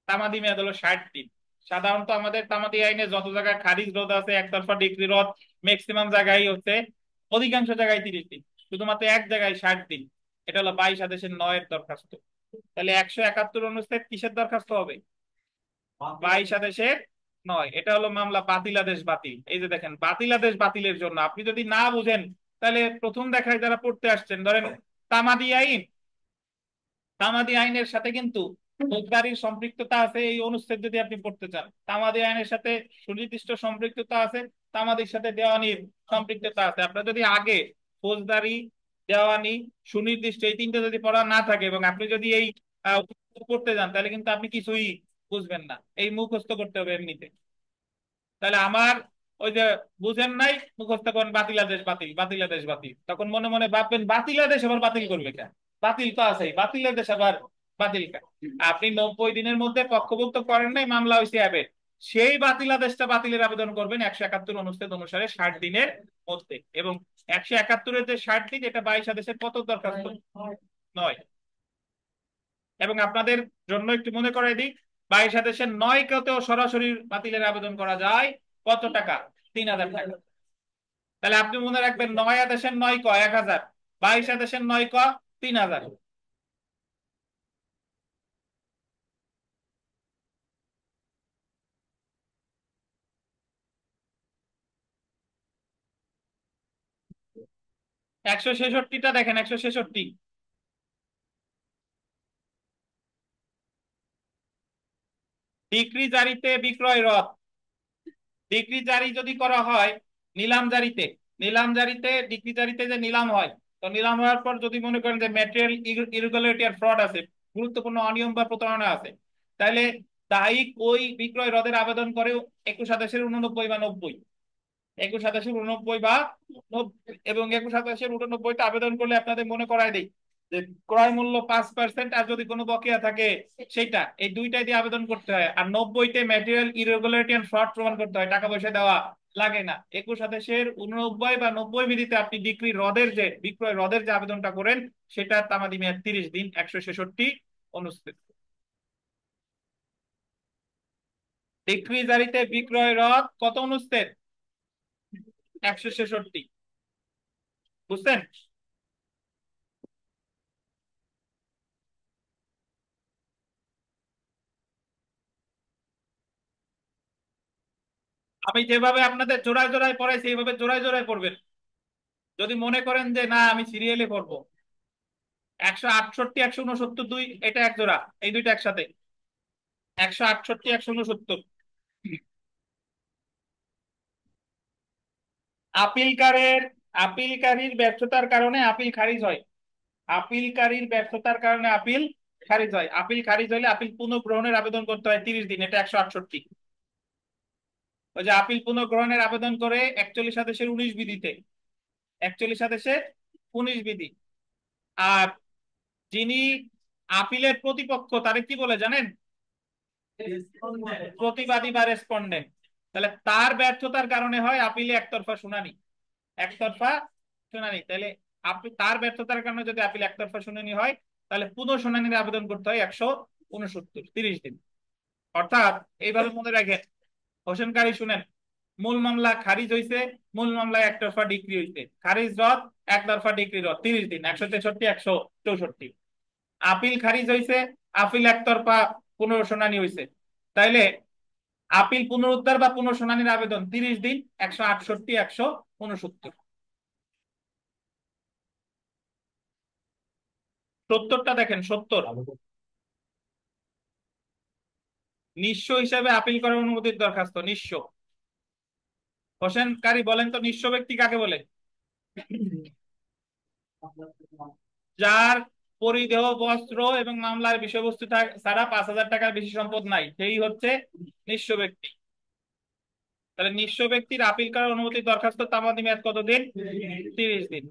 তামাদি মেয়াদ হলো 60 দিন। সাধারণত আমাদের তামাদি আইনে যত জায়গায় খারিজ রোধ আছে, একতরফা ডিক্রি রোধ, ম্যাক্সিমাম জায়গায় হচ্ছে, অধিকাংশ জায়গায় 30 দিন, শুধুমাত্র এক জায়গায় 60 দিন। এটা হলো 22 আদেশের 9-এর দরখাস্ত। তাহলে 171 অনুচ্ছেদ কিসের দরখাস্ত হবে? 22 আদেশের 9। এটা হলো মামলা বাতিল আদেশ বাতিল। এই যে দেখেন, বাতিল আদেশ বাতিলের জন্য আপনি যদি না বুঝেন, তাহলে প্রথম দেখায় যারা পড়তে আসছেন, ধরেন তামাদি আইন, তামাদি আইনের সাথে কিন্তু ফৌজদারির সম্পৃক্ততা আছে এই অনুচ্ছেদ যদি আপনি পড়তে চান। তামাদি আইনের সাথে সুনির্দিষ্ট সম্পৃক্ততা আছে, তামাদির সাথে দেওয়ানির সম্পৃক্ততা আছে। আপনার যদি আগে ফৌজদারি, দেওয়ানি, সুনির্দিষ্ট এই তিনটা যদি পড়া না থাকে, এবং আপনি যদি এই পড়তে যান, তাহলে কিন্তু আপনি কিছুই বুঝবেন না, এই মুখস্থ করতে হবে এমনিতে। তাহলে আমার ওই যে বুঝেন নাই, মুখস্থ করেন বাতিল আদেশ বাতিল, বাতিল আদেশ বাতিল, তখন মনে মনে ভাববেন বাতিল আদেশ আবার বাতিল করবে কেন? বাতিল তো আছেই, বাতিল আদেশ আবার বাতিল কেন? আপনি 90 দিনের মধ্যে পক্ষভুক্ত করেন নাই, মামলা হয়েছে অ্যাবেট, সেই বাতিল আদেশটা বাতিলের আবেদন করবেন 171 অনুচ্ছেদ অনুসারে 60 দিনের মধ্যে। এবং 171-এর যে 60 দিন, এটা 22 আদেশের কত দরখাস্ত? 9। এবং আপনাদের জন্য একটু মনে করাই দিই, 22 আদেশের 9-কেও সরাসরি বাতিলের আবেদন করা যায়। কত টাকা? 3000 টাকা। তাহলে আপনি মনে রাখবেন, 9 আদেশের 9 ক 1000, 22 আদেশের 9 ক 3000। 166টা দেখেন, 166, ডিক্রি জারিতে বিক্রয় রদ। ডিক্রি জারি যদি করা হয় নিলাম জারিতে, নিলাম জারিতে, ডিক্রি জারিতে যে নিলাম হয়, তো নিলাম হওয়ার পর যদি মনে করেন যে ম্যাটেরিয়াল ইরেগুলারিটি আর ফ্রড আছে, গুরুত্বপূর্ণ অনিয়ম বা প্রতারণা আছে, তাহলে দায়িক ওই বিক্রয় রদের আবেদন করে 21 আদেশের 89 বা 90। 21 আদেশের 89 বা 90, এবং 21 আদেশের 89তে আবেদন করলে আপনাদের মনে করায় দিই যে ক্রয় মূল্য 5%, আর যদি কোনো বকেয়া থাকে সেটা, এই দুইটাই দিয়ে আবেদন করতে হয়। আর 90তে ম্যাটেরিয়াল ইরেগুলারিটি এন্ড ফ্রড প্রমাণ করতে হয়, টাকা পয়সা দেওয়া লাগে না। 21 আদেশের 89 বা 90 বিধিতে আপনি ডিক্রি রদের যে বিক্রয় রদের যে আবেদনটা করেন, সেটা তামাদি মেয়াদ 30 দিন, 166 অনুচ্ছেদ। ডিক্রি জারিতে বিক্রয় রদ কত অনুচ্ছেদ? 166। বুঝছেন? আমি যেভাবে আপনাদের জোড়ায় জোড়ায় পড়াই সেইভাবে জোড়ায় জোড়ায় পড়বেন। যদি মনে করেন যে না আমি সিরিয়ালে পড়বো, 168 169 দুই, এটা এক জোড়া, এই দুইটা একসাথে 168 169। আপিলকারের আপিলকারীর ব্যর্থতার কারণে আপিল খারিজ হয়। আপিলকারীর ব্যর্থতার কারণে আপিল খারিজ হয়। আপিল খারিজ হলে আপিল পুনঃগ্রহণের আবেদন করতে হয় 30 দিন, এটা 168। ওই যে আপিল পুনঃগ্রহণের আবেদন করে 41 আদেশের 19 বিধিতে, 41 আদেশের 19 বিধি। আর যিনি আপিলের প্রতিপক্ষ তারে কি বলে জানেন? প্রতিবাদী বা রেসপন্ডেন্ট। তাহলে তার ব্যর্থতার কারণে হয় আপিলে একতরফা শুনানি, একতরফা শুনানি। তাহলে আপনি তার ব্যর্থতার কারণে যদি আপিল একতরফা শুনানি হয়, তাহলে পুনঃ শুনানির আবেদন করতে হয় 169, 30 দিন। অর্থাৎ এইভাবে মনে রাখেন, হোসেনকারী শুনেন, মূল মামলা খারিজ হয়েছে, মূল মামলায় একতরফা ডিক্রি হয়েছে, খারিজ রদ, একতরফা ডিক্রি রদ, 30 দিন, 163 164। আপিল খারিজ হয়েছে, আপিল একতরফা পুনঃশুনানি হয়েছে, তাইলে আপিল পুনরুদ্ধার বা পুনঃশুনানির আবেদন 30 দিন, 168 169। 70টা দেখেন, 70 নিঃস্ব হিসাবে আপিল করার অনুমতির দরখাস্ত। নিঃস্ব, হোসেনকারী বলেন তো নিঃস্ব ব্যক্তি কাকে বলে? যার পরিধেয় বস্ত্র এবং মামলার বিষয়বস্তু ছাড়া 5,000 টাকার বেশি সম্পদ নাই, সেই হচ্ছে নিঃস্ব ব্যক্তি। তাহলে নিঃস্ব ব্যক্তির আপিল করার অনুমতির দরখাস্ত তামাদি মেয়াদ কতদিন? 30 দিন।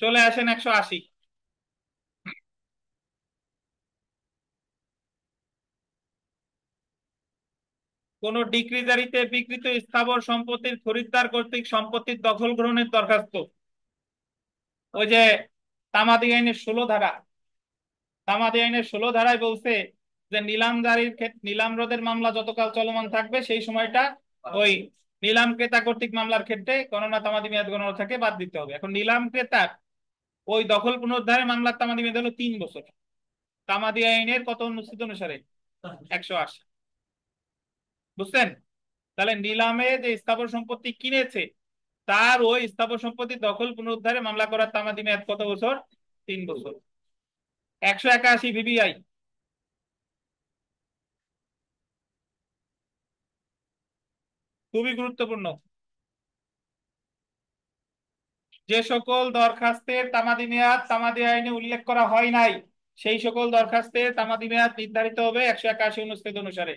চলে আসেন 180। কোন ডিক্রি জারিতে বিকৃত স্থাবর সম্পত্তির খরিদ্দার কর্তৃক সম্পত্তির দখল গ্রহণের দরখাস্ত। ওই যে তামাদি আইনের 16 ধারা, তামাদি আইনের 16 ধারায় বলছে যে নিলাম জারির ক্ষেত্রে, নিলাম রোধের মামলা যতকাল চলমান থাকবে সেই সময়টা ওই নিলাম ক্রেতা কর্তৃক মামলার ক্ষেত্রে গণনা তামাদি মেয়াদ গণনা থেকে বাদ দিতে হবে। এখন নিলাম ক্রেতার ওই দখল পুনরুদ্ধারের মামলার তামাদি মেয়াদ হলো 3 বছর, তামাদি আইনের কত অনুচ্ছেদ অনুসারে? 180। বুঝছেন? তাহলে নিলামে যে স্থাবর সম্পত্তি কিনেছে, তার ওই স্থাবর সম্পত্তি দখল পুনরুদ্ধারে মামলা করার তামাদি মেয়াদ কত বছর? 3 বছর। 181 ভিবিআই, খুবই গুরুত্বপূর্ণ। যে সকল দরখাস্তের তামাদি মেয়াদ তামাদি আইনে উল্লেখ করা হয় নাই, সেই সকল দরখাস্তের তামাদি মেয়াদ নির্ধারিত হবে 181 অনুচ্ছেদ অনুসারে।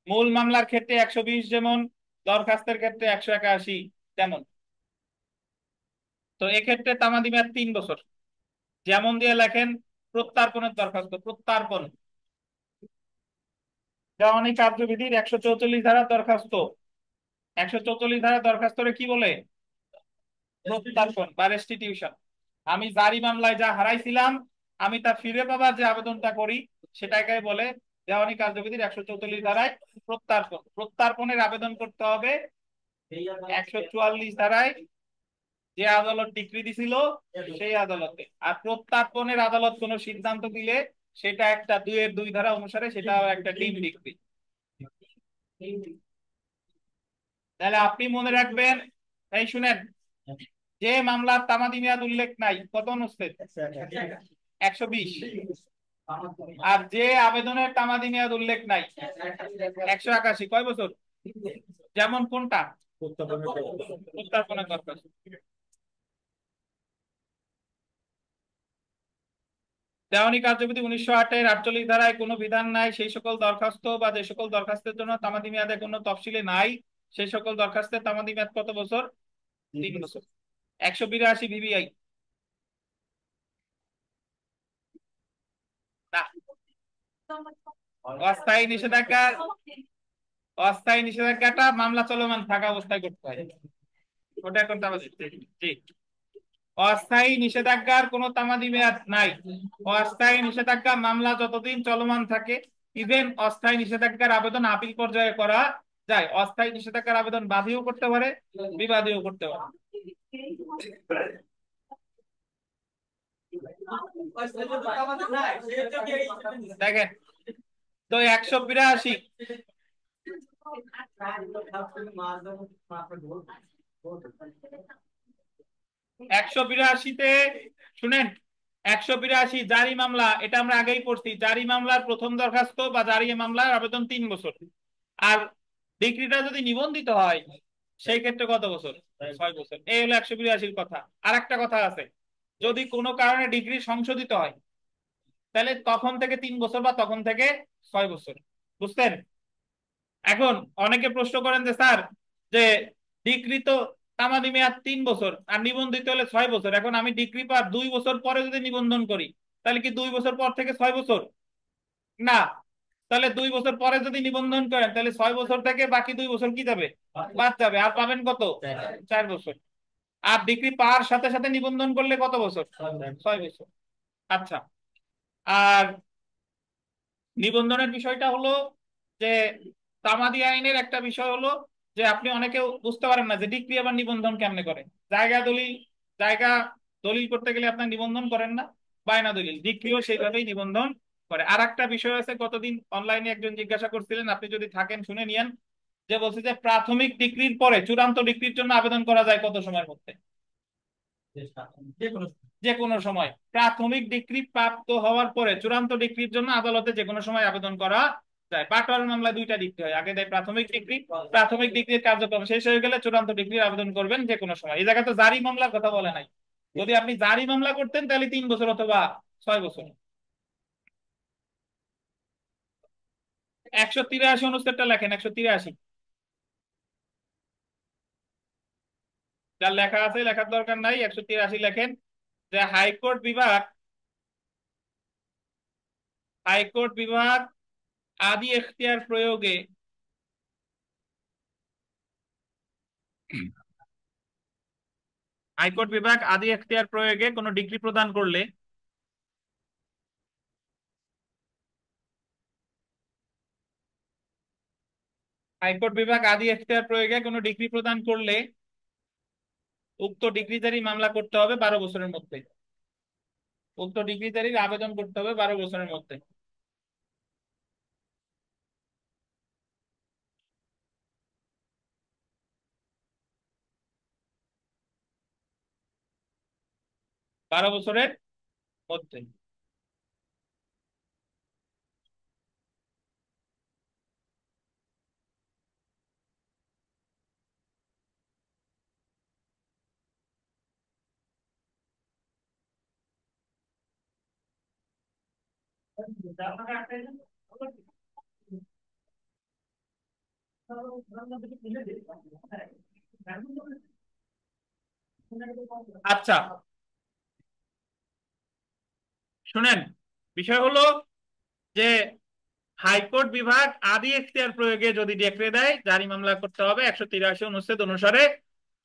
মূল মামলার ক্ষেত্রে 120 যেমন, দরখাস্তের ক্ষেত্রে 181 তেমন। তো এক্ষেত্রে তামাদি মেয়াদ 3 বছর। যেমন দিয়ে লেখেন, প্রত্যার্পণের দরখাস্ত, প্রত্যার্পণ দেওয়ানি কার্যবিধির 144 ধারার দরখাস্ত। 144 ধারার দরখাস্তরে কি বলে? প্রত্যার্পণ বা রেস্টিটিউশন। আমি জারি মামলায় যা হারাইছিলাম, আমি তা ফিরে পাবার যে আবেদনটা করি, সেটাকে বলে দেওয়ানি কার্যবিধির 144 ধারায় প্রত্যার্পণ। প্রত্যার্পণের আবেদন করতে হবে 144 ধারায় যে আদালত ডিক্রি দিছিল সেই আদালতে। আর প্রত্যার্পণের আদালত কোনো সিদ্ধান্ত দিলে সেটা একটা 2-2 ধারা অনুসারে সেটা একটা টিম ডিক্রি। তাহলে আপনি মনে রাখবেন, এই শুনেন, যে মামলার তামাদি মেয়াদ উল্লেখ নাই, কত অনুচ্ছেদ? 120। আর যে আবেদনের তামাদি মেয়াদ উল্লেখ নাই, 181। কয় বছর? যেমন কোনটা? প্রত্যার্পণের দরখাস্ত। দেওয়ানি কার্যবিধি 1908-এর 48 ধারায় কোনো বিধান নাই সেই সকল দরখাস্ত বা যে সকল দরখাস্তের জন্য তামাদি মেয়াদে কোনো তফসিলে নাই, সেই সকল দরখাস্তের তামাদি মেয়াদ কত বছর? 3 বছর। 182 ভিবিআই। না, অস্থায়ী নিষেধাজ্ঞা, অস্থায়ী নিষেধাজ্ঞাটা মামলা চলমান থাকা অবস্থায় করতে হয়, ওটা এখন তামাদি। জি, অস্থায়ী নিষেধাজ্ঞার কোনো তামাদি মেয়াদ নাই। অস্থায়ী নিষেধাজ্ঞা মামলা যতদিন চলমান থাকে, ইভেন অস্থায়ী নিষেধাজ্ঞার আবেদন আপিল পর্যায়ে করা যায়। অস্থায়ী নিষেধাজ্ঞার আবেদন বাদীও করতে পারে, বিবাদীও করতে পারে। দেখেন, তো 182, 182-তে শুনেন, 182 জারি মামলা, এটা আমরা আগেই পড়ছি, জারি মামলার প্রথম দরখাস্ত বা জারি মামলার আবেদন 3 বছর। আর ডিক্রিটা যদি নিবন্ধিত হয় সেই ক্ষেত্রে কত বছর? 6 বছর। এই হলো 182-র কথা। আর একটা কথা আছে, যদি কোনো কারণে ডিগ্রি সংশোধিত হয় তাহলে তখন থেকে 3 বছর বা তখন থেকে 6 বছর। বুঝছেন? এখন অনেকে প্রশ্ন করেন যে স্যার, যে ডিগ্রি তো তামাদি মেয়াদ 3 বছর আর নিবন্ধিত হলে 6 বছর, এখন আমি ডিগ্রি পার 2 বছর পরে যদি নিবন্ধন করি তাহলে কি 2 বছর পর থেকে 6 বছর? না। তাহলে 2 বছর পরে যদি নিবন্ধন করেন তাহলে 6 বছর থেকে বাকি 2 বছর কি যাবে? বাদ যাবে। আর পাবেন কত? 4 বছর। আর ডিগ্রি পাওয়ার সাথে সাথে নিবন্ধন করলে কত বছর? 6 বছর। আচ্ছা। আর নিবন্ধনের বিষয়টা হলো যে তামাদি আইনের একটা বিষয় হলো যে আপনি অনেকেও বুঝতে পারেন না যে ডিক্রি আবার নিবন্ধন কেমনে করে। জায়গা দলিল, জায়গা দলিল করতে গেলে আপনার নিবন্ধন করেন না, বায়না দলিল, ডিক্রিও সেইভাবেই নিবন্ধন করে। আর একটা বিষয় আছে, কতদিন অনলাইনে একজন জিজ্ঞাসা করছিলেন, আপনি যদি থাকেন শুনে নিয়েন, যে বলছে যে প্রাথমিক ডিগ্রির পরে চূড়ান্ত ডিগ্রির জন্য আবেদন করা যায় কত সময়ের মধ্যে? যে কোনো সময়। প্রাথমিক ডিগ্রি প্রাপ্ত হওয়ার পরে চূড়ান্ত ডিগ্রির জন্য আদালতে যে কোনো সময় আবেদন করা যায়। বাটোয়ারা মামলায় 2টা ডিগ্রি হয়, আগে দেয় প্রাথমিক ডিগ্রি, প্রাথমিক ডিগ্রির কার্যক্রম শেষ হয়ে গেলে চূড়ান্ত ডিগ্রির আবেদন করবেন যে কোনো সময়। এই জায়গায় তো জারি মামলার কথা বলে নাই। যদি আপনি জারি মামলা করতেন তাহলে 3 বছর অথবা 6 বছর। 183 অনুচ্ছেদটা লেখেন, 183 যার লেখা আছে, লেখার দরকার নাই, 183 লেখেন যে হাইকোর্ট বিভাগ আদি এখতিয়ার প্রয়োগে হাইকোর্ট বিভাগ আদি এখতিয়ার প্রয়োগে কোনো ডিগ্রি প্রদান করলে হাইকোর্ট বিভাগ আদি এখতিয়ার প্রয়োগে কোনো ডিগ্রি প্রদান করলে উক্ত ডিগ্রিধারী মামলা করতে হবে 12 বছরের মধ্যে। উক্ত ডিগ্রিধারীর আবেদন করতে হবে 12 বছরের মধ্যে। 12 বছরের মধ্যে। আচ্ছা, শুনেন, বিষয় হলো যে হাইকোর্ট বিভাগ আদি এখতিয়ার প্রয়োগে যদি ডেক্রে দেয় জারি মামলা করতে হবে 183 অনুচ্ছেদ অনুসারে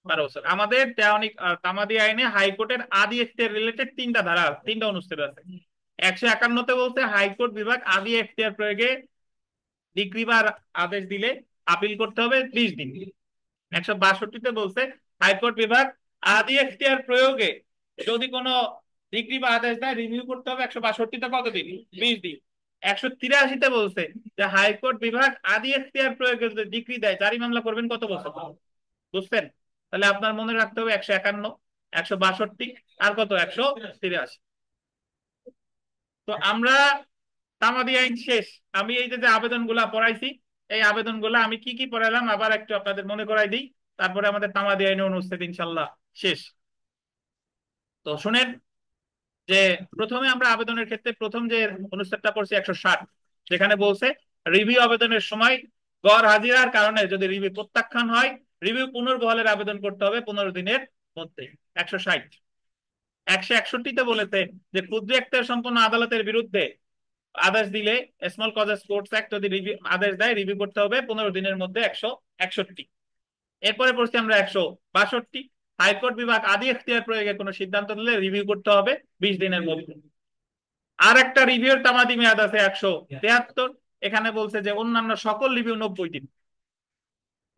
12 বছর। আমাদের দেওয়ানি তামাদি আইনে হাইকোর্টের আদি এখতিয়ার রিলেটেড 3টা ধারা, 3টা অনুচ্ছেদ আছে। 151-তে বলছে হাইকোর্ট বিভাগ আদি এখতিয়ার প্রয়োগে ডিগ্রি বা আদেশ দিলে আপিল করতে হবে 20 দিন। 162-তে বলছে হাইকোর্ট বিভাগ আদি এখতিয়ার প্রয়োগে যদি কোনো ডিগ্রি বা আদেশ দেয় রিভিউ করতে হবে 162-তে কতদিন? 20 দিন। 183-তে বলছে যে হাইকোর্ট বিভাগ আদি এখতিয়ার প্রয়োগে যদি ডিগ্রি দেয় জারি মামলা করবেন কত বছর? বুঝছেন? তাহলে আপনার মনে রাখতে হবে 151, 162 আর কত 183। তো আমরা তামাদি আইন শেষ। আমি এই যে আবেদন গুলা পড়াইছি, এই আবেদন গুলা আমি কি কি পড়াইলাম আবার একটু আপনাদের মনে করাই দিই, তারপরে আমাদের তামাদি আইনের অনুচ্ছেদ ইনশাল্লাহ শেষ। তো শুনেন যে প্রথমে আমরা আবেদনের ক্ষেত্রে প্রথম যে অনুচ্ছেদটা পড়ছি 160, সেখানে বলছে রিভিউ আবেদনের সময় গড় হাজিরার কারণে যদি রিভিউ প্রত্যাখ্যান হয় রিভিউ পুনর্বহালের আবেদন করতে হবে 15 দিনের মধ্যে। 160। 161-তে বলেছে যে ক্ষুদ্র এখতিয়ার সম্পন্ন আদালতের বিরুদ্ধে আদেশ দিলে স্মল কজেস কোর্টস অ্যাক্ট যদি রিভিউ আদেশ দেয় রিভিউ করতে হবে 15 দিনের মধ্যে। 161। এরপরে পড়ছি আমরা 162, হাইকোর্ট বিভাগ আদি এখতিয়ার প্রয়োগে কোনো সিদ্ধান্ত নিলে রিভিউ করতে হবে 20 দিনের মধ্যে। আর একটা রিভিউর তামাদি মেয়াদ আছে 173, এখানে বলছে যে অন্যান্য সকল রিভিউ 90 দিন।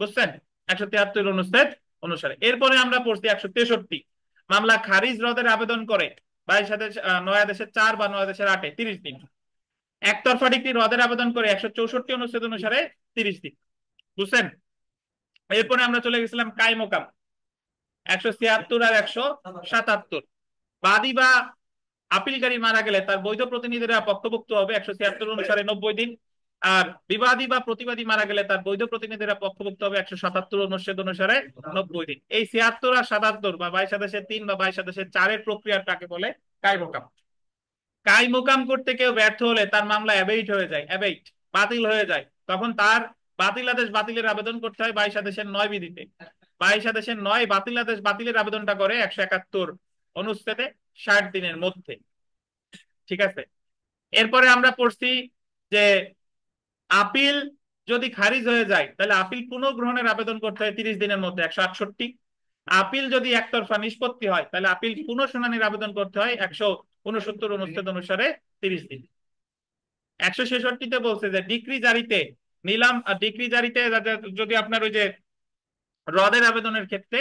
বুঝছেন? 173 অনুচ্ছেদ অনুসারে। এরপরে আমরা পড়ছি 163, মামলা খারিজ রদের আবেদন করে 22 9 আদেশের 4 বা 9 আদেশের 8-এ 30 দিন। একতরফা ডিগ্রি রদের আবেদন করে 164 অনুচ্ছেদ অনুসারে 30 দিন। বুঝছেন? এরপরে আমরা চলে গেছিলাম কায়মোকাম 176 আর 177। বাদী বা আপিলকারী মারা গেলে তার বৈধ প্রতিনিধিরা পক্ষভুক্ত হবে 176 অনুসারে 90 দিন। আর বিবাদী বা প্রতিবাদী মারা গেলে তার বৈধ প্রতিনিধিরা পক্ষভুক্ত হবে 177 অনুচ্ছেদ অনুসারে 90 দিন। এই 76 আর 77 বা 22/3 বা 22/4 প্রক্রিয়াটাকে বলে কায়মোকাম। কায়মোকাম করতে কেউ ব্যর্থ হলে তার মামলা অ্যাবেইট হয়ে যায়, অ্যাবেইট বাতিল হয়ে যায়। তখন তার বাতিল আদেশ বাতিলের আবেদন করতে হয় 22/9 বিধিতে। 22/9 বাতিল আদেশ বাতিলের আবেদনটা করে 171 অনুচ্ছেদে 60 দিনের মধ্যে। ঠিক আছে। এরপরে আমরা পড়ছি যে আপিল যদি খারিজ হয়ে যায় তাহলে আপিল পুনঃগ্রহণের আবেদন করতে হয় 30 দিনের মধ্যে 168। আপিল যদি একতরফা নিষ্পত্তি হয় তাহলে আপিল পুনঃশুনানির আবেদন করতে হয় 169 অনুচ্ছেদ অনুসারে 30 দিন। 166-তে বলছে যে ডিক্রি জারিতে নিলাম ডিক্রি জারিতে যদি আপনার ওই যে হ্রদের আবেদনের ক্ষেত্রে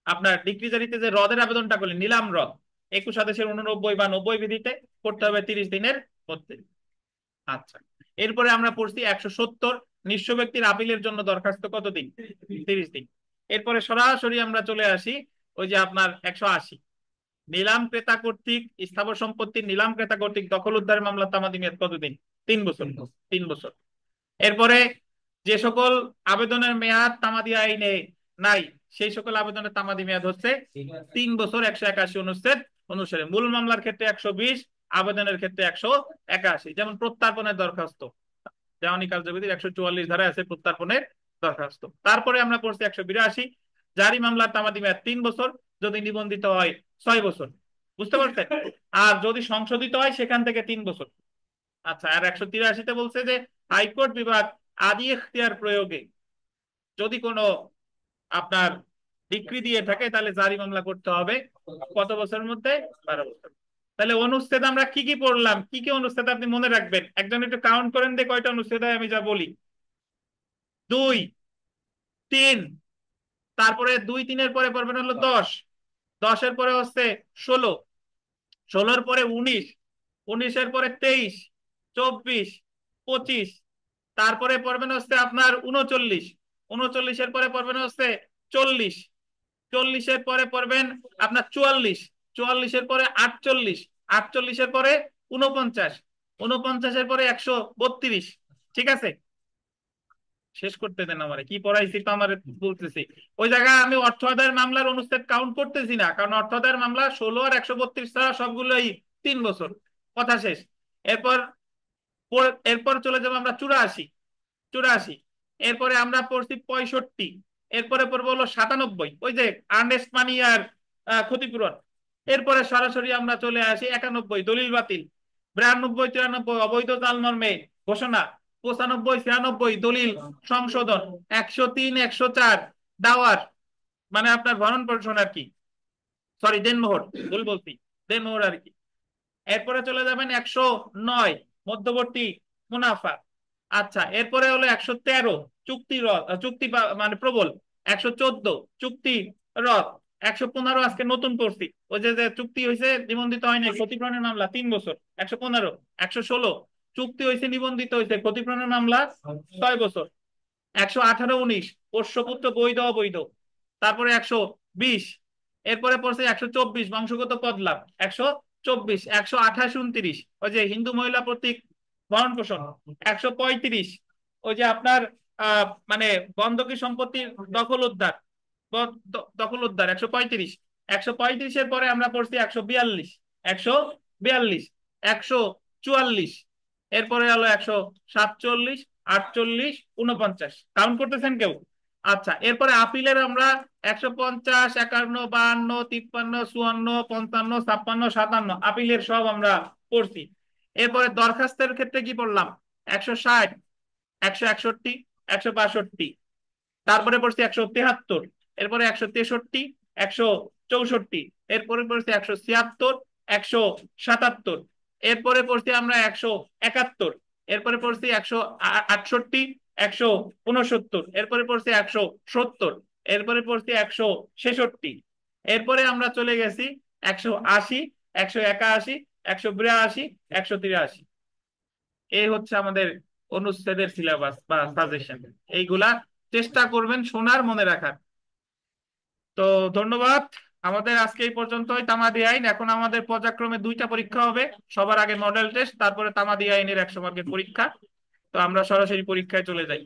আপনার ডিক্রি জারিতে যে হ্রদের আবেদনটা করলেন নিলাম হ্রদ 21 আদেশের 89 বা 90 বিধিতে করতে হবে 30 দিনের মধ্যে। আচ্ছা, এরপরে আমরা পড়ছি 170 নিঃস্ব ব্যক্তির আপিলের জন্য দরখাস্ত কতদিন? 30 দিন। এরপরে সরাসরি আমরা চলে আসি ওই যে আপনার 180 নিলাম ক্রেতা কর্তৃক স্থাবর সম্পত্তির নিলাম ক্রেতা কর্তৃক দখল উদ্ধারের মামলা তামাদি মেয়াদ কতদিন? 3 বছর। 3 বছর। এরপরে যে সকল আবেদনের মেয়াদ তামাদি আইনে নাই সেই সকল আবেদনের তামাদি মেয়াদ হচ্ছে 3 বছর 181 অনুচ্ছেদ অনুসারে। মূল মামলার ক্ষেত্রে 120, আবেদনের ক্ষেত্রে 181। যেমন প্রত্যার্পণের দরখাস্ত দেওয়ানি কার্যবিধির 144 ধারায় আছে প্রত্যার্পণের দরখাস্ত। তারপরে আমরা পড়ছি 182 জারি মামলার তামাদি মেয়াদ 3 বছর, যদি নিবন্ধিত হয় 6 বছর। বুঝতে পারছেন? আর যদি সংশোধিত হয় সেখান থেকে 3 বছর। আচ্ছা, আর 183-তে বলছে যে হাইকোর্ট বিভাগ আদি এখতিয়ার প্রয়োগে যদি কোনো আপনার ডিক্রি দিয়ে থাকে তাহলে জারি মামলা করতে হবে কত বছরের মধ্যে? 12 বছর। তাহলে অনুচ্ছেদ আমরা কি কি পড়লাম, কি কি অনুচ্ছেদ আপনি মনে রাখবেন? একজন একটু কাউন্ট করেন দে কয়টা অনুচ্ছেদ হয় আমি যা বলি। 2, 3, তারপরে 2, 3-এর পরে পড়বেন হলো 10, 10-এর পরে হচ্ছে 16, 16-এর পরে 19, 19-এর পরে 23, 24, 25, তারপরে পড়বেন হচ্ছে আপনার 39, 39-এর পরে পড়বেন হচ্ছে 40, 40-এর পরে পড়বেন আপনার 44, 44-এর পরে 48, 48-এর পরে 49, 49-এর পরে 132। ঠিক আছে, শেষ করতে দেন আমারে, কি পড়াইছি তো আমার বলতেছি। ওই জায়গায় আমি অর্থ আদায়ের মামলার অনুচ্ছেদ কাউন্ট করতেছি না, কারণ অর্থ আদায়ের মামলা 16 আর 132 ছাড়া সবগুলোই 3 বছর। কথা শেষ। এরপর এরপর চলে যাবো আমরা 84, 84। এরপরে আমরা পড়ছি 65। এরপরে পড়বো হলো 97, ওই যে আর্নেস্ট মানি আর ক্ষতিপূরণ। এরপরে সরাসরি আমরা চলে আসি 91 দলিল বাতিল। 92, 93 অবৈধ জাল মর্মে ঘোষণা। 95, 96 দলিল সংশোধন। 103, 104 দাওয়ার মানে আপনার ভরণ পোষণ আর কি, সরি দেনমোহর, ভুল বলছি, দেনমোহর আর কি। এরপরে চলে যাবেন 109 মধ্যবর্তী মুনাফা। আচ্ছা, এরপরে হলো 113 চুক্তি রদ, মানে প্রবল। 114 চুক্তি রদ। 115 আজকে নতুন করছি, ওই যে যে চুক্তি হয়েছে নিবন্ধিত হয়নি ক্ষতিপূরণের মামলা 3 বছর 115। 116 চুক্তি হয়েছে নিবন্ধিত হয়েছে ক্ষতিপূরণের মামলা 6 বছর। 118, 19 পোষ্যপুত্র বৈধ অবৈধ। তারপরে 120। এরপরে পড়ছে 124 বংশগত পদলাভ। 124, 128, 29 ওই যে হিন্দু মহিলা প্রতীক ভরণ পোষণ। 135 ওই যে আপনার মানে বন্ধকি সম্পত্তির দখল উদ্ধার, দখল উদ্ধার 135। 135-এর পরে আমরা পড়ছি 142, 142, 144। এরপরে হলো 147, 48, 49। কাউন্ট করতেছেন কেউ? আচ্ছা, এরপরে আপিলের আমরা 150, 51, 52, 53, 54, 55, 56, 57 আপিলের সব আমরা পড়ছি। এরপরে দরখাস্তের ক্ষেত্রে কি পড়লাম? 160, 161, 162। তারপরে পড়ছি 173। এরপরে 163, 164। এরপরে পড়ছি 176, 177। এরপরে পড়ছি আমরা 171। এরপরে পড়ছি 168, 169। এরপরে পড়ছি 170। এরপরে পড়ছি 166। এরপরে আমরা চলে গেছি 180, 181, 182, 183। এই হচ্ছে আমাদের অনুচ্ছেদের সিলেবাস বা সাজেশন। এইগুলা চেষ্টা করবেন শোনার, মনে রাখার। তো ধন্যবাদ। আমাদের আজকে এই পর্যন্তই তামাদি আইন। এখন আমাদের পর্যায়ক্রমে দুইটা পরীক্ষা হবে। সবার আগে মডেল টেস্ট, তারপরে তামাদি আইনের 100 মার্কের পরীক্ষা। তো আমরা সরাসরি পরীক্ষায় চলে যাই।